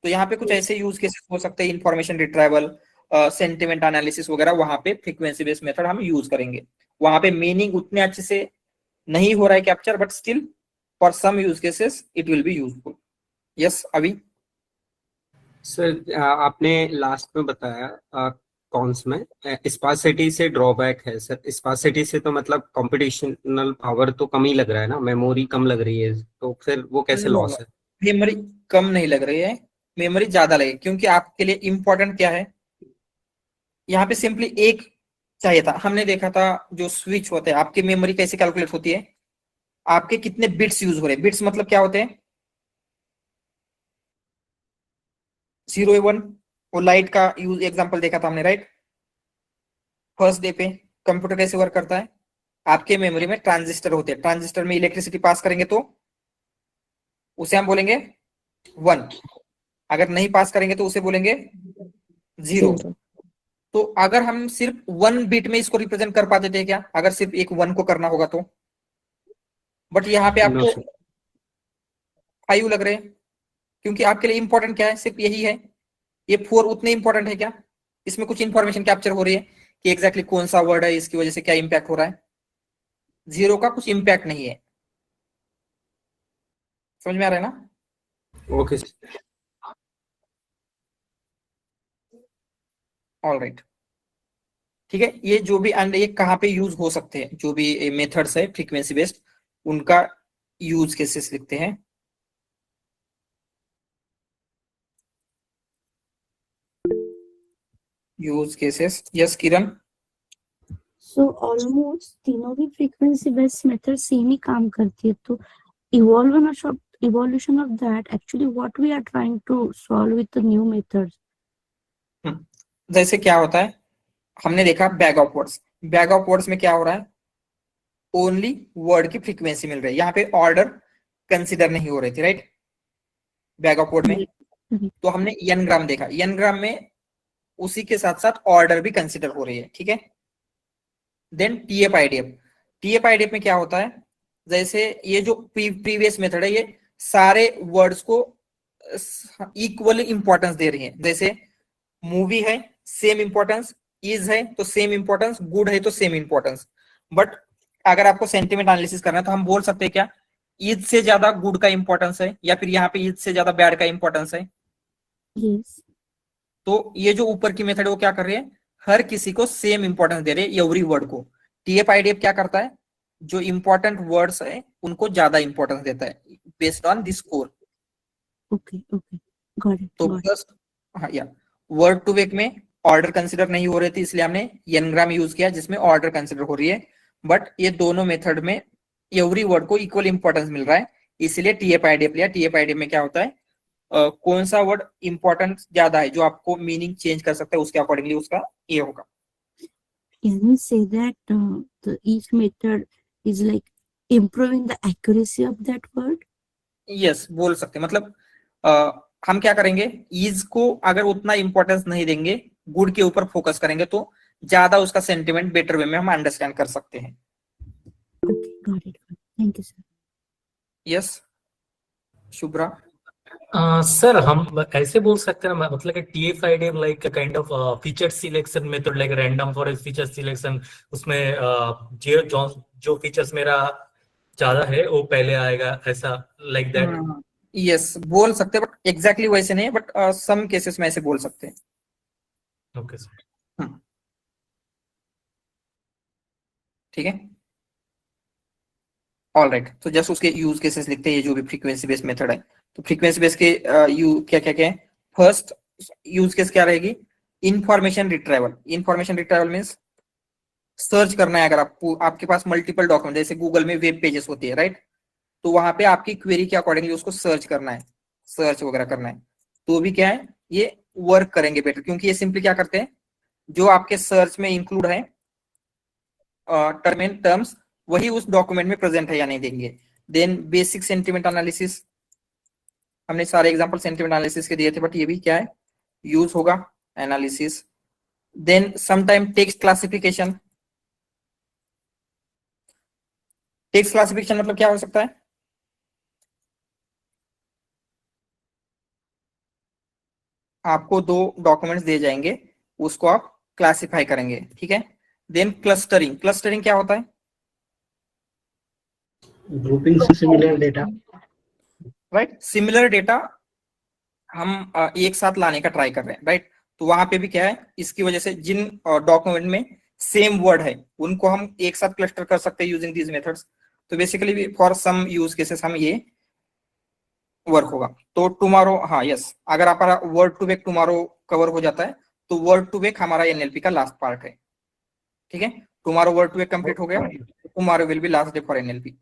तो यहाँ पे कुछ ऐसे यूज केसेस हो सकते हैं, इंफॉर्मेशन रिट्राइवल, सेंटिमेंट एनालिसिस वगैरह, वहां पे फ्रीक्वेंसी बेस्ड मेथड हम यूज करेंगे। वहां पे मीनिंग उतने अच्छे से नहीं हो रहा है capture, but still for some use cases it will be useful. Yes अभी सर आपने लास्ट में बताया कॉन्स में स्पार्सिटी से ड्रॉबैक है। सर स्पार्सिटी से तो मतलब कंप्यूटेशनल पावर तो कम ही लग रहा है ना, मेमोरी कम लग रही है, तो फिर वो कैसे लॉस है? मेमोरी कम नहीं लग रही है, मेमोरी ज्यादा लगे, क्योंकि आपके लिए इंपॉर्टेंट क्या है, यहाँ पे सिंपली एक चाहिए था। हमने देखा था जो स्विच होते हैं, आपकी मेमोरी कैसे कैलकुलेट होती है, आपके कितने बिट्स यूज हो रहे हैं। बिट्स मतलब क्या होते हैं, 0 1। वो लाइट का यूज एग्जांपल देखा था हमने, राइट। फर्स्ट डे पे कंप्यूटर कैसे वर्क करता है, आपके मेमोरी में ट्रांजिस्टर होते हैं, ट्रांजिस्टर में इलेक्ट्रिसिटी पास करेंगे तो उसे हम बोलेंगे 1, अगर नहीं पास करेंगे तो उसे बोलेंगे 0। तो अगर हम सिर्फ 1 बिट में इसको रिप्रेजेंट कर पाते थे क्या, अगर सिर्फ एक 1 को करना होगा तो? बट यहाँ पे आपको 5 लग रहे हैं, क्योंकि आपके लिए इंपॉर्टेंट क्या है, सिर्फ यही है। ये 4 उतने इंपॉर्टेंट है क्या, इसमें कुछ इंफॉर्मेशन कैप्चर हो रही है कि एग्जैक्टली कौन सा वर्ड है, इसकी वजह से क्या इंपैक्ट हो रहा है। 0 का कुछ इंपैक्ट नहीं है। समझ में आ रहा है ना? ओके ऑल राइट, ठीक है। ये जो भी एंड ये कहाँ पे यूज हो सकते हैं, जो भी मेथड्स है फ्रीक्वेंसी बेस्ड, उनका यूज केसेस लिखते हैं। यूज केसेस, यस किरण। सो ऑलमोस्ट तीनों भी फ्रीक्वेंसी बेस्ड मेथड सेम ही काम करती है, तो evolution of that actually what we are trying to solve with the new methods. जैसे क्या होता है, हमने देखा bag of words, bag of words में क्या हो रहा है, ओनली वर्ड की फ्रीक्वेंसी मिल रही है, यहाँ पे ऑर्डर कंसिडर नहीं हो रही थी, राइट, बैग ऑफ वर्ड में। तो हमने n ग्राम देखा, n ग्राम में उसी के साथ साथ ऑर्डर भी कंसिडर हो रही है, ठीक है। देन TF-IDF में क्या होता है, जैसे ये जो प्रीवियस मेथड है, ये सारे वर्ड्स को इक्वली इंपॉर्टेंस दे रही है। जैसे मूवी है सेम इंपॉर्टेंस, इज है तो सेम इंपॉर्टेंस, गुड है तो सेम इंपॉर्टेंस। बट अगर आपको सेंटिमेंट एनालिसिस करना है तो हम बोल सकते हैं क्या, इज से ज्यादा गुड का इंपॉर्टेंस है, या फिर यहाँ पे इज से ज्यादा बैड का इंपॉर्टेंस है। yes. तो ये जो ऊपर की मेथड है वो क्या कर रही है, हर किसी को सेम इंपॉर्टेंस दे रही है एवरी वर्ड को। TF-IDF क्या करता है, जो इंपॉर्टेंट वर्ड्स है उनको ज्यादा इंपॉर्टेंस देता है based on this score. okay got it तो फर्स्ट हाँ या वर्ड टू वेक में ऑर्डर कंसिडर नहीं हो रही थी, इसलिए हमने n ग्राम यूज किया जिसमें ऑर्डर कंसिडर हो रही है। बट ये दोनों मेथड में एवरी वर्ड को इक्वल इंपॉर्टेंस मिल रहा है, इसलिए TF-IDF लिया। TF-IDF में क्या होता है, कौन सा वर्ड इंपॉर्टेंट ज्यादा है जो आपको मीनिंग चेंज कर सकता है, उसके अकॉर्डिंगली उसका ये होगा। Can we say that each method is like improving the accuracy of that word? Yes बोल सकते हैं, मतलब हम क्या करेंगे, इज को अगर उतना इंपॉर्टेंस नहीं देंगे, गुड के ऊपर फोकस करेंगे, तो ज्यादा उसका सेंटिमेंट बेटर वे में हम अंडरस्टैंड कर सकते हैं। Okay, got it. Thank you, sir. Yes Shubhra. Sir हम ऐसे बोल सकते हैं मतलब कि TF-IDF like kind of feature selection method, like random forest feature selection, उसमें जो फीचर्स मेरा ज्यादा है वो पहले आएगा, ऐसा लाइक दैट। यस बोल सकते हैं, बट एग्जैक्टली वैसे नहीं, बट सम केसेस में ऐसे बोल सकते हैं। ओके सर, ठीक है। ऑल राइट, तो जस्ट उसके यूज केसेस लिखते हैं, ये जो भी फ्रीक्वेंसी बेस्ड मेथड है। तो फ्रीक्वेंसी बेस्ड के क्या क्या क्या है, फर्स्ट यूज केस क्या रहेगी, information retrieval. Information retrieval means search करना है, अगर आपको आपके पास मल्टीपल डॉक्यूमेंट, जैसे गूगल में वेब पेजेस होती है, राइट, तो वहां पे आपकी क्वेरी के अकॉर्डिंगली उसको सर्च करना है, सर्च वगैरह करना है, तो भी क्या है, ये वर्क करेंगे बेटर, क्योंकि ये सिंपली क्या करते हैं, जो आपके सर्च में इंक्लूड है टर्म्स, वही उस डॉक्यूमेंट में प्रेजेंट है या नहीं देंगे। देन बेसिक सेंटिमेंट एनालिसिस, हमने सारे एग्जांपल सेंटिमेंट एनालिसिस के दिए थे, बट ये भी क्या है, यूज होगा analysis. Then sometime text classification. Text classification मतलब क्या हो सकता है, आपको 2 डॉक्यूमेंट्स दिए जाएंगे, उसको आप क्लासिफाई करेंगे, ठीक है। देन क्लस्टरिंग, क्लस्टरिंग क्या होता है? Grouping similar data, right, similar data हम एक साथ लाने का ट्राई कर रहे हैं, राइट। तो वहां पे भी क्या है, इसकी वजह से जिन डॉक्यूमेंट में सेम वर्ड है उनको हम एक साथ क्लस्टर कर सकते हैं यूजिंग दीज मेथड्स। तो basically for some use cases हम ये वर्क होगा। तो टुमारो, हाँ यस, अगर आपका word to vec tomorrow cover हो जाता है तो वर्ड टू वेक हमारा एनएलपी का लास्ट पार्ट है, ठीक है। Tomorrow word to vec complete हो गया, tomorrow will be last day for NLP.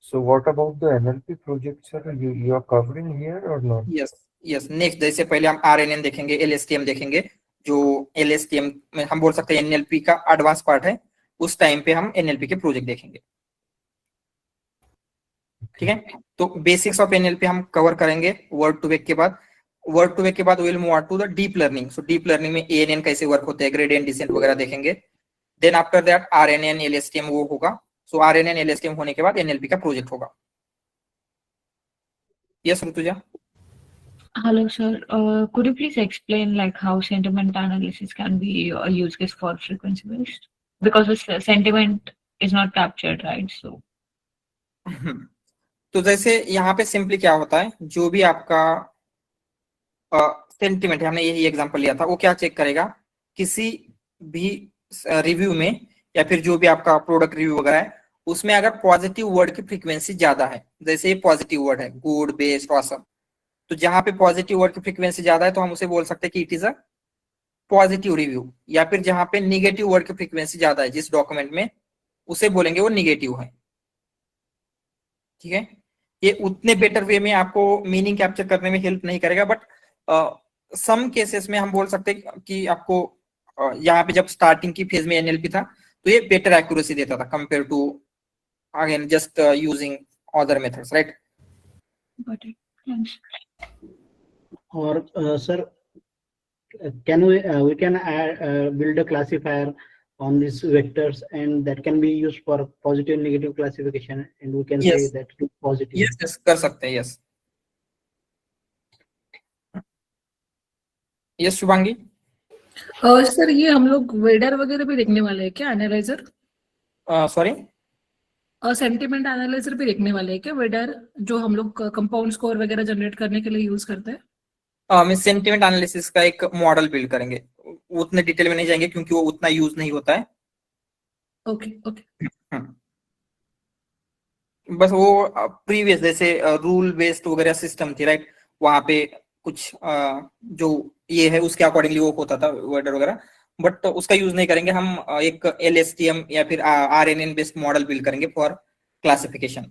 So what about the NLP project, sir? You are covering here or not? Yes yes, next जैसे पहले हम RNN देखेंगे, LSTM देखेंगे। जो एलएसटीएम में हम बोल सकते हैं एनएलपी का एडवांस पार्ट है, उस टाइम पे हम एनएलपी के प्रोजेक्ट देखेंगे, ठीक है। तो बेसिक्स ऑफ एनएलपी हम कवर करेंगे वर्ड टू वेक के बाद। वर्ड टू वेक के बाद will move on to the deep learning. So deep learning में एएनएन कैसे वर्क होते हैं, ग्रेडियंट डिसेंट वगैरह देखेंगे। Then after that RNN LSTM वो होगा। सो आरएनएन एलएसटीएम होने के बाद एनएलपी का प्रोजेक्ट होगा। Yes Rutuja. Hello, sir. Could you please explain like how sentiment analysis can be a use case for frequency based? Because the sentiment is not captured, right? So. तो जैसे यहाँ पे simply क्या होता है, जो भी आपका सेंटिमेंट है, हमने यही एग्जांपल लिया था, वो क्या चेक करेगा, किसी भी रिव्यू में या फिर जो भी आपका प्रोडक्ट रिव्यू वगैरह है उसमें अगर पॉजिटिव वर्ड की फ्रीक्वेंसी ज्यादा है, जैसे ये पॉजिटिव वर्ड है गुड, बेस्ट, ऑसम, तो जहां पे पॉजिटिव वर्ड की फ्रीक्वेंसी ज्यादा है तो हम उसे बोल सकते हैं कि it is a positive review. या फिर जहां पे निगेटिव वर्ड की फ्रीक्वेंसी ज्यादा है जिस डॉक्यूमेंट में, उसे बोलेंगे वो निगेटिव है, ठीक है। ये उतने बेटर वे में आपको मीनिंग कैप्चर करने में हेल्प नहीं करेगा, बट सम केसेस में हम बोल सकते हैं कि आपको यहाँ पे जब स्टार्टिंग की फेज में एनएलपी था तो ये बेटर एक्यूरेसी देता था compare to again just using other methods, right. Got it. Thanks. or sir, can we can build a classifier on these vectors, and that can be used for positive negative classification, and we can say Yes. that it's positive. Yes yes कर सकते हैं, yes yes. Shubhangi, sir ये हम लोग Vader वगैरह भी देखने वाले हैं क्या, एनालाइजर? सॉरी, सेंटिमेंट एनालाइजर भी देखने वाले हैं क्या, वेडर जो हम लोग कंपाउंड स्कोर वगैरह जनरेट करने के लिए यूज करते हैं? हम सेंटिमेंट एनालिसिस का एक मॉडल बिल्ड करेंगे, उतने डिटेल में नहीं जाएंगे क्योंकि वो उतना यूज नहीं होता है। Okay okay. बस वो प्रीवियस जैसे रूल बेस्ड वगैरह सिस्टम थी, राइट, वहां पे कुछ जो ये है उसके अकॉर्डिंगली वो होता था वेडर वगैरह, बट उसका यूज नहीं करेंगे। हम एक एलएसटीएम या फिर आरएनएन बेस्ड मॉडल बिल्ड करेंगे फॉर क्लासिफिकेशन।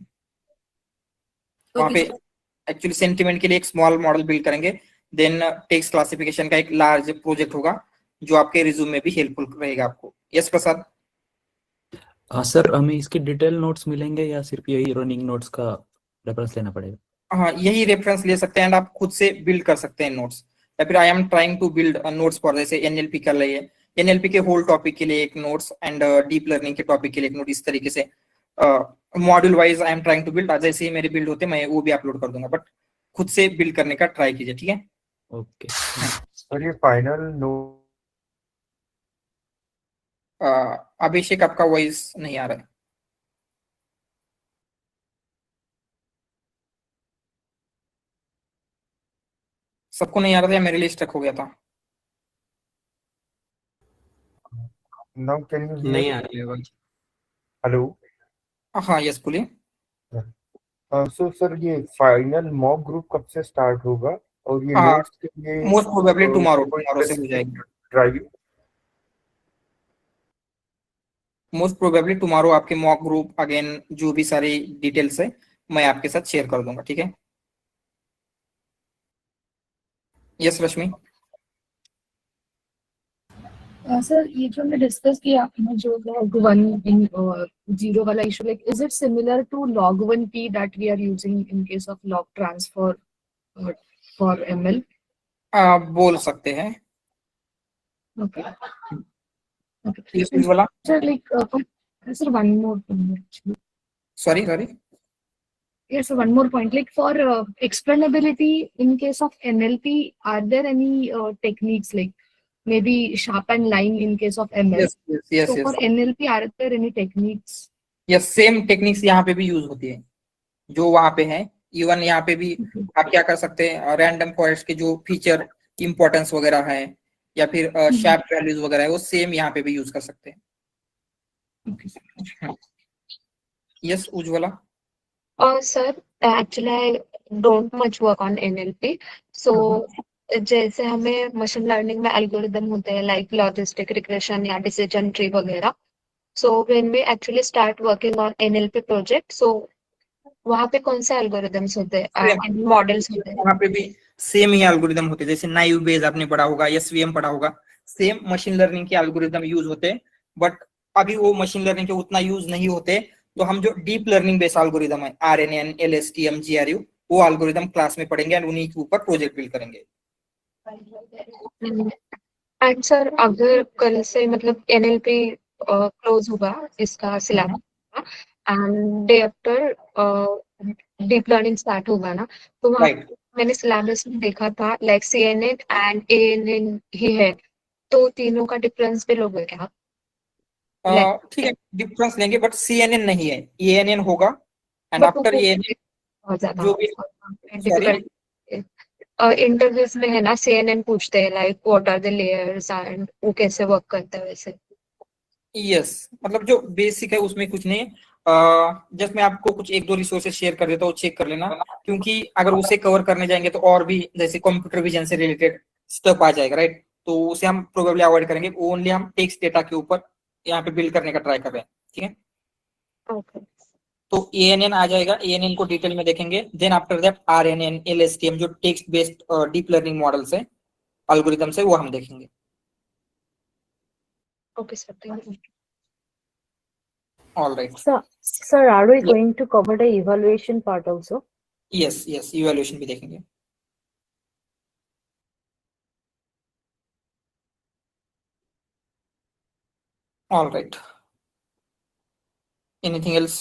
वहां पे एक्चुअली सेंटिमेंट के लिए एक स्मॉल मॉडल बिल्ड करेंगे, देन टेक्स्ट क्लासिफिकेशन का एक लार्ज प्रोजेक्ट होगा जो आपके रिज्यूम में भी हेल्पफुल रहेगा आपको। यस प्रसाद। सर हमें इसके डिटेल नोट्स मिलेंगे या सिर्फ यही रनिंग नोट्स का रेफरेंस लेना पड़ेगा? हाँ, यही रेफरेंस ले सकते हैं एंड आप खुद से बिल्ड कर सकते हैं नोट्स, या फिर I am trying to build notes for जैसे एनएलपी कर लिए, एनएलपी के होल टॉपिक के लिए एक नोट्स एंड डीप लर्निंग के टॉपिक के लिए एक नोट, इस तरीके से module wise I am trying to build. जैसे ही मेरे बिल्ड होते मैं वो भी अपलोड कर दूंगा, बट खुद से बिल्ड करने का ट्राई कीजिए, ठीक है। ओके। और ये फाइनल नोट अभिषेक आपका वॉइस नहीं आ रहा है। सबको नहीं आ रहा था या मेरे लिए स्टक हो गया था? नाउ कैन यू नहीं आ रही है आवाज। हेलो। हाँ यस बोलिए। सो सर ये फाइनल मॉक ग्रुप कब से स्टार्ट होगा और ये नोट्स के लिए मोस्ट प्रोबेबली टुमारो से हो जाएगी। ड्राइव मोस्ट प्रोबेबली टुमारो आपके मॉक ग्रुप अगेन जो भी सारी डिटेल्स है मैं आपके साथ शेयर कर दूंगा, ठीक है। यस रश्मि। सर ये जो हमने डिस्कस किया आपने जो log 1 in 0 वाला issue, like is it similar to log 1p that we are using in case of log transfer for ML? बोल सकते हैं। Okay. Okay. इस वाला Sir, like sir, one more thing actually. sorry Yes, so one more point. Like for explainability in case of NLP, are there any techniques like maybe sharpen line in case of ML. Yes, yes, yes, So yes. for NLP, are there any techniques? Yes, same techniques यहाँ पे भी use होती है जो वहां पे है। Even यहाँ पे भी आप क्या कर सकते हैं, रैंडम फॉरेस्ट के जो फीचर इंपॉर्टेंस वगैरह है या फिर शैप वैल्यूज वगैरह है, वो सेम यहाँ पे भी यूज कर सकते हैं। Yes Ujjwala. Sir, actually, I don't much work on NLP. So, जैसे हमें मशीन लर्निंग में एल्गोरिदम होते हैं लाइक लॉजिस्टिक रिग्रेशन या डिसीजन ट्री वगैरह। So when we actually start working on NLP project, so वहाँ पे कौन से एल्गोरिदम्स होते हैं, मॉडल्स होते हैं? वहाँ पे भी सेम ही एल्गोरिदम होते हैं, जैसे नाइव बेस आपने पढ़ा होगा, एसवीएम पढ़ा होगा, सेम मशीन लर्निंग के एल्गोरिदम यूज होते हैं। बट अभी वो मशीन लर्निंग के उतना यूज नहीं होते, तो हम जो डीप लर्निंग बेस्ड एल्गोरिदम है RNN, LSTM, GRU, वो एल्गोरिदम क्लास में पढ़ेंगे और उन्हीं के ऊपर प्रोजेक्ट बिल्ड करेंगे। एंड सर, अगर कल से मतलब NLP क्लोज हुआ, इसका syllabus, and day after deep learning start होगा ना, तो वहाँ मैंने सिलेबस में देखा था लाइक CNN एंड ANN ही है, तो तीनों का डिफरेंस भी लोगे क्या? ठीक है, डिफरेंस लेंगे, बट CNN नहीं है, ANN होगा। एंड आफ्टर ANN बहुत ज्यादा जो भी डिफिकल्ट इंटरव्यूज में है ना, CNN पूछते हैं like what are the layers and वो कैसे वर्क करता है वैसे। यस, मतलब जो बेसिक है उसमें कुछ नहीं। जस्ट मैं आपको कुछ एक दो रिसोर्सेज शेयर कर देता हूँ, चेक कर लेना, क्योंकि अगर उसे कवर करने जाएंगे तो और भी जैसे कंप्यूटर विजन से रिलेटेड स्टफ आ जाएगा, राइट? तो उसे हम प्रोबेबली अवॉइड करेंगे, ओनली हम टेक्स्ट डेटा के ऊपर यहाँ पे बिल्ड करने का ट्राई कर रहे हैं, ठीक है? ओके, तो ANN आ जाएगा, ANN को डिटेल में देखेंगे। Then after that RNN, LSTM जो text based deep learning models है, एल्गोरिथम्स है, वो हम देखेंगे। Okay sir, thank you. All right. Sir, are we going to cover the evaluation part also? Yes, yes, evaluation भी देखेंगे। All right. Anything else?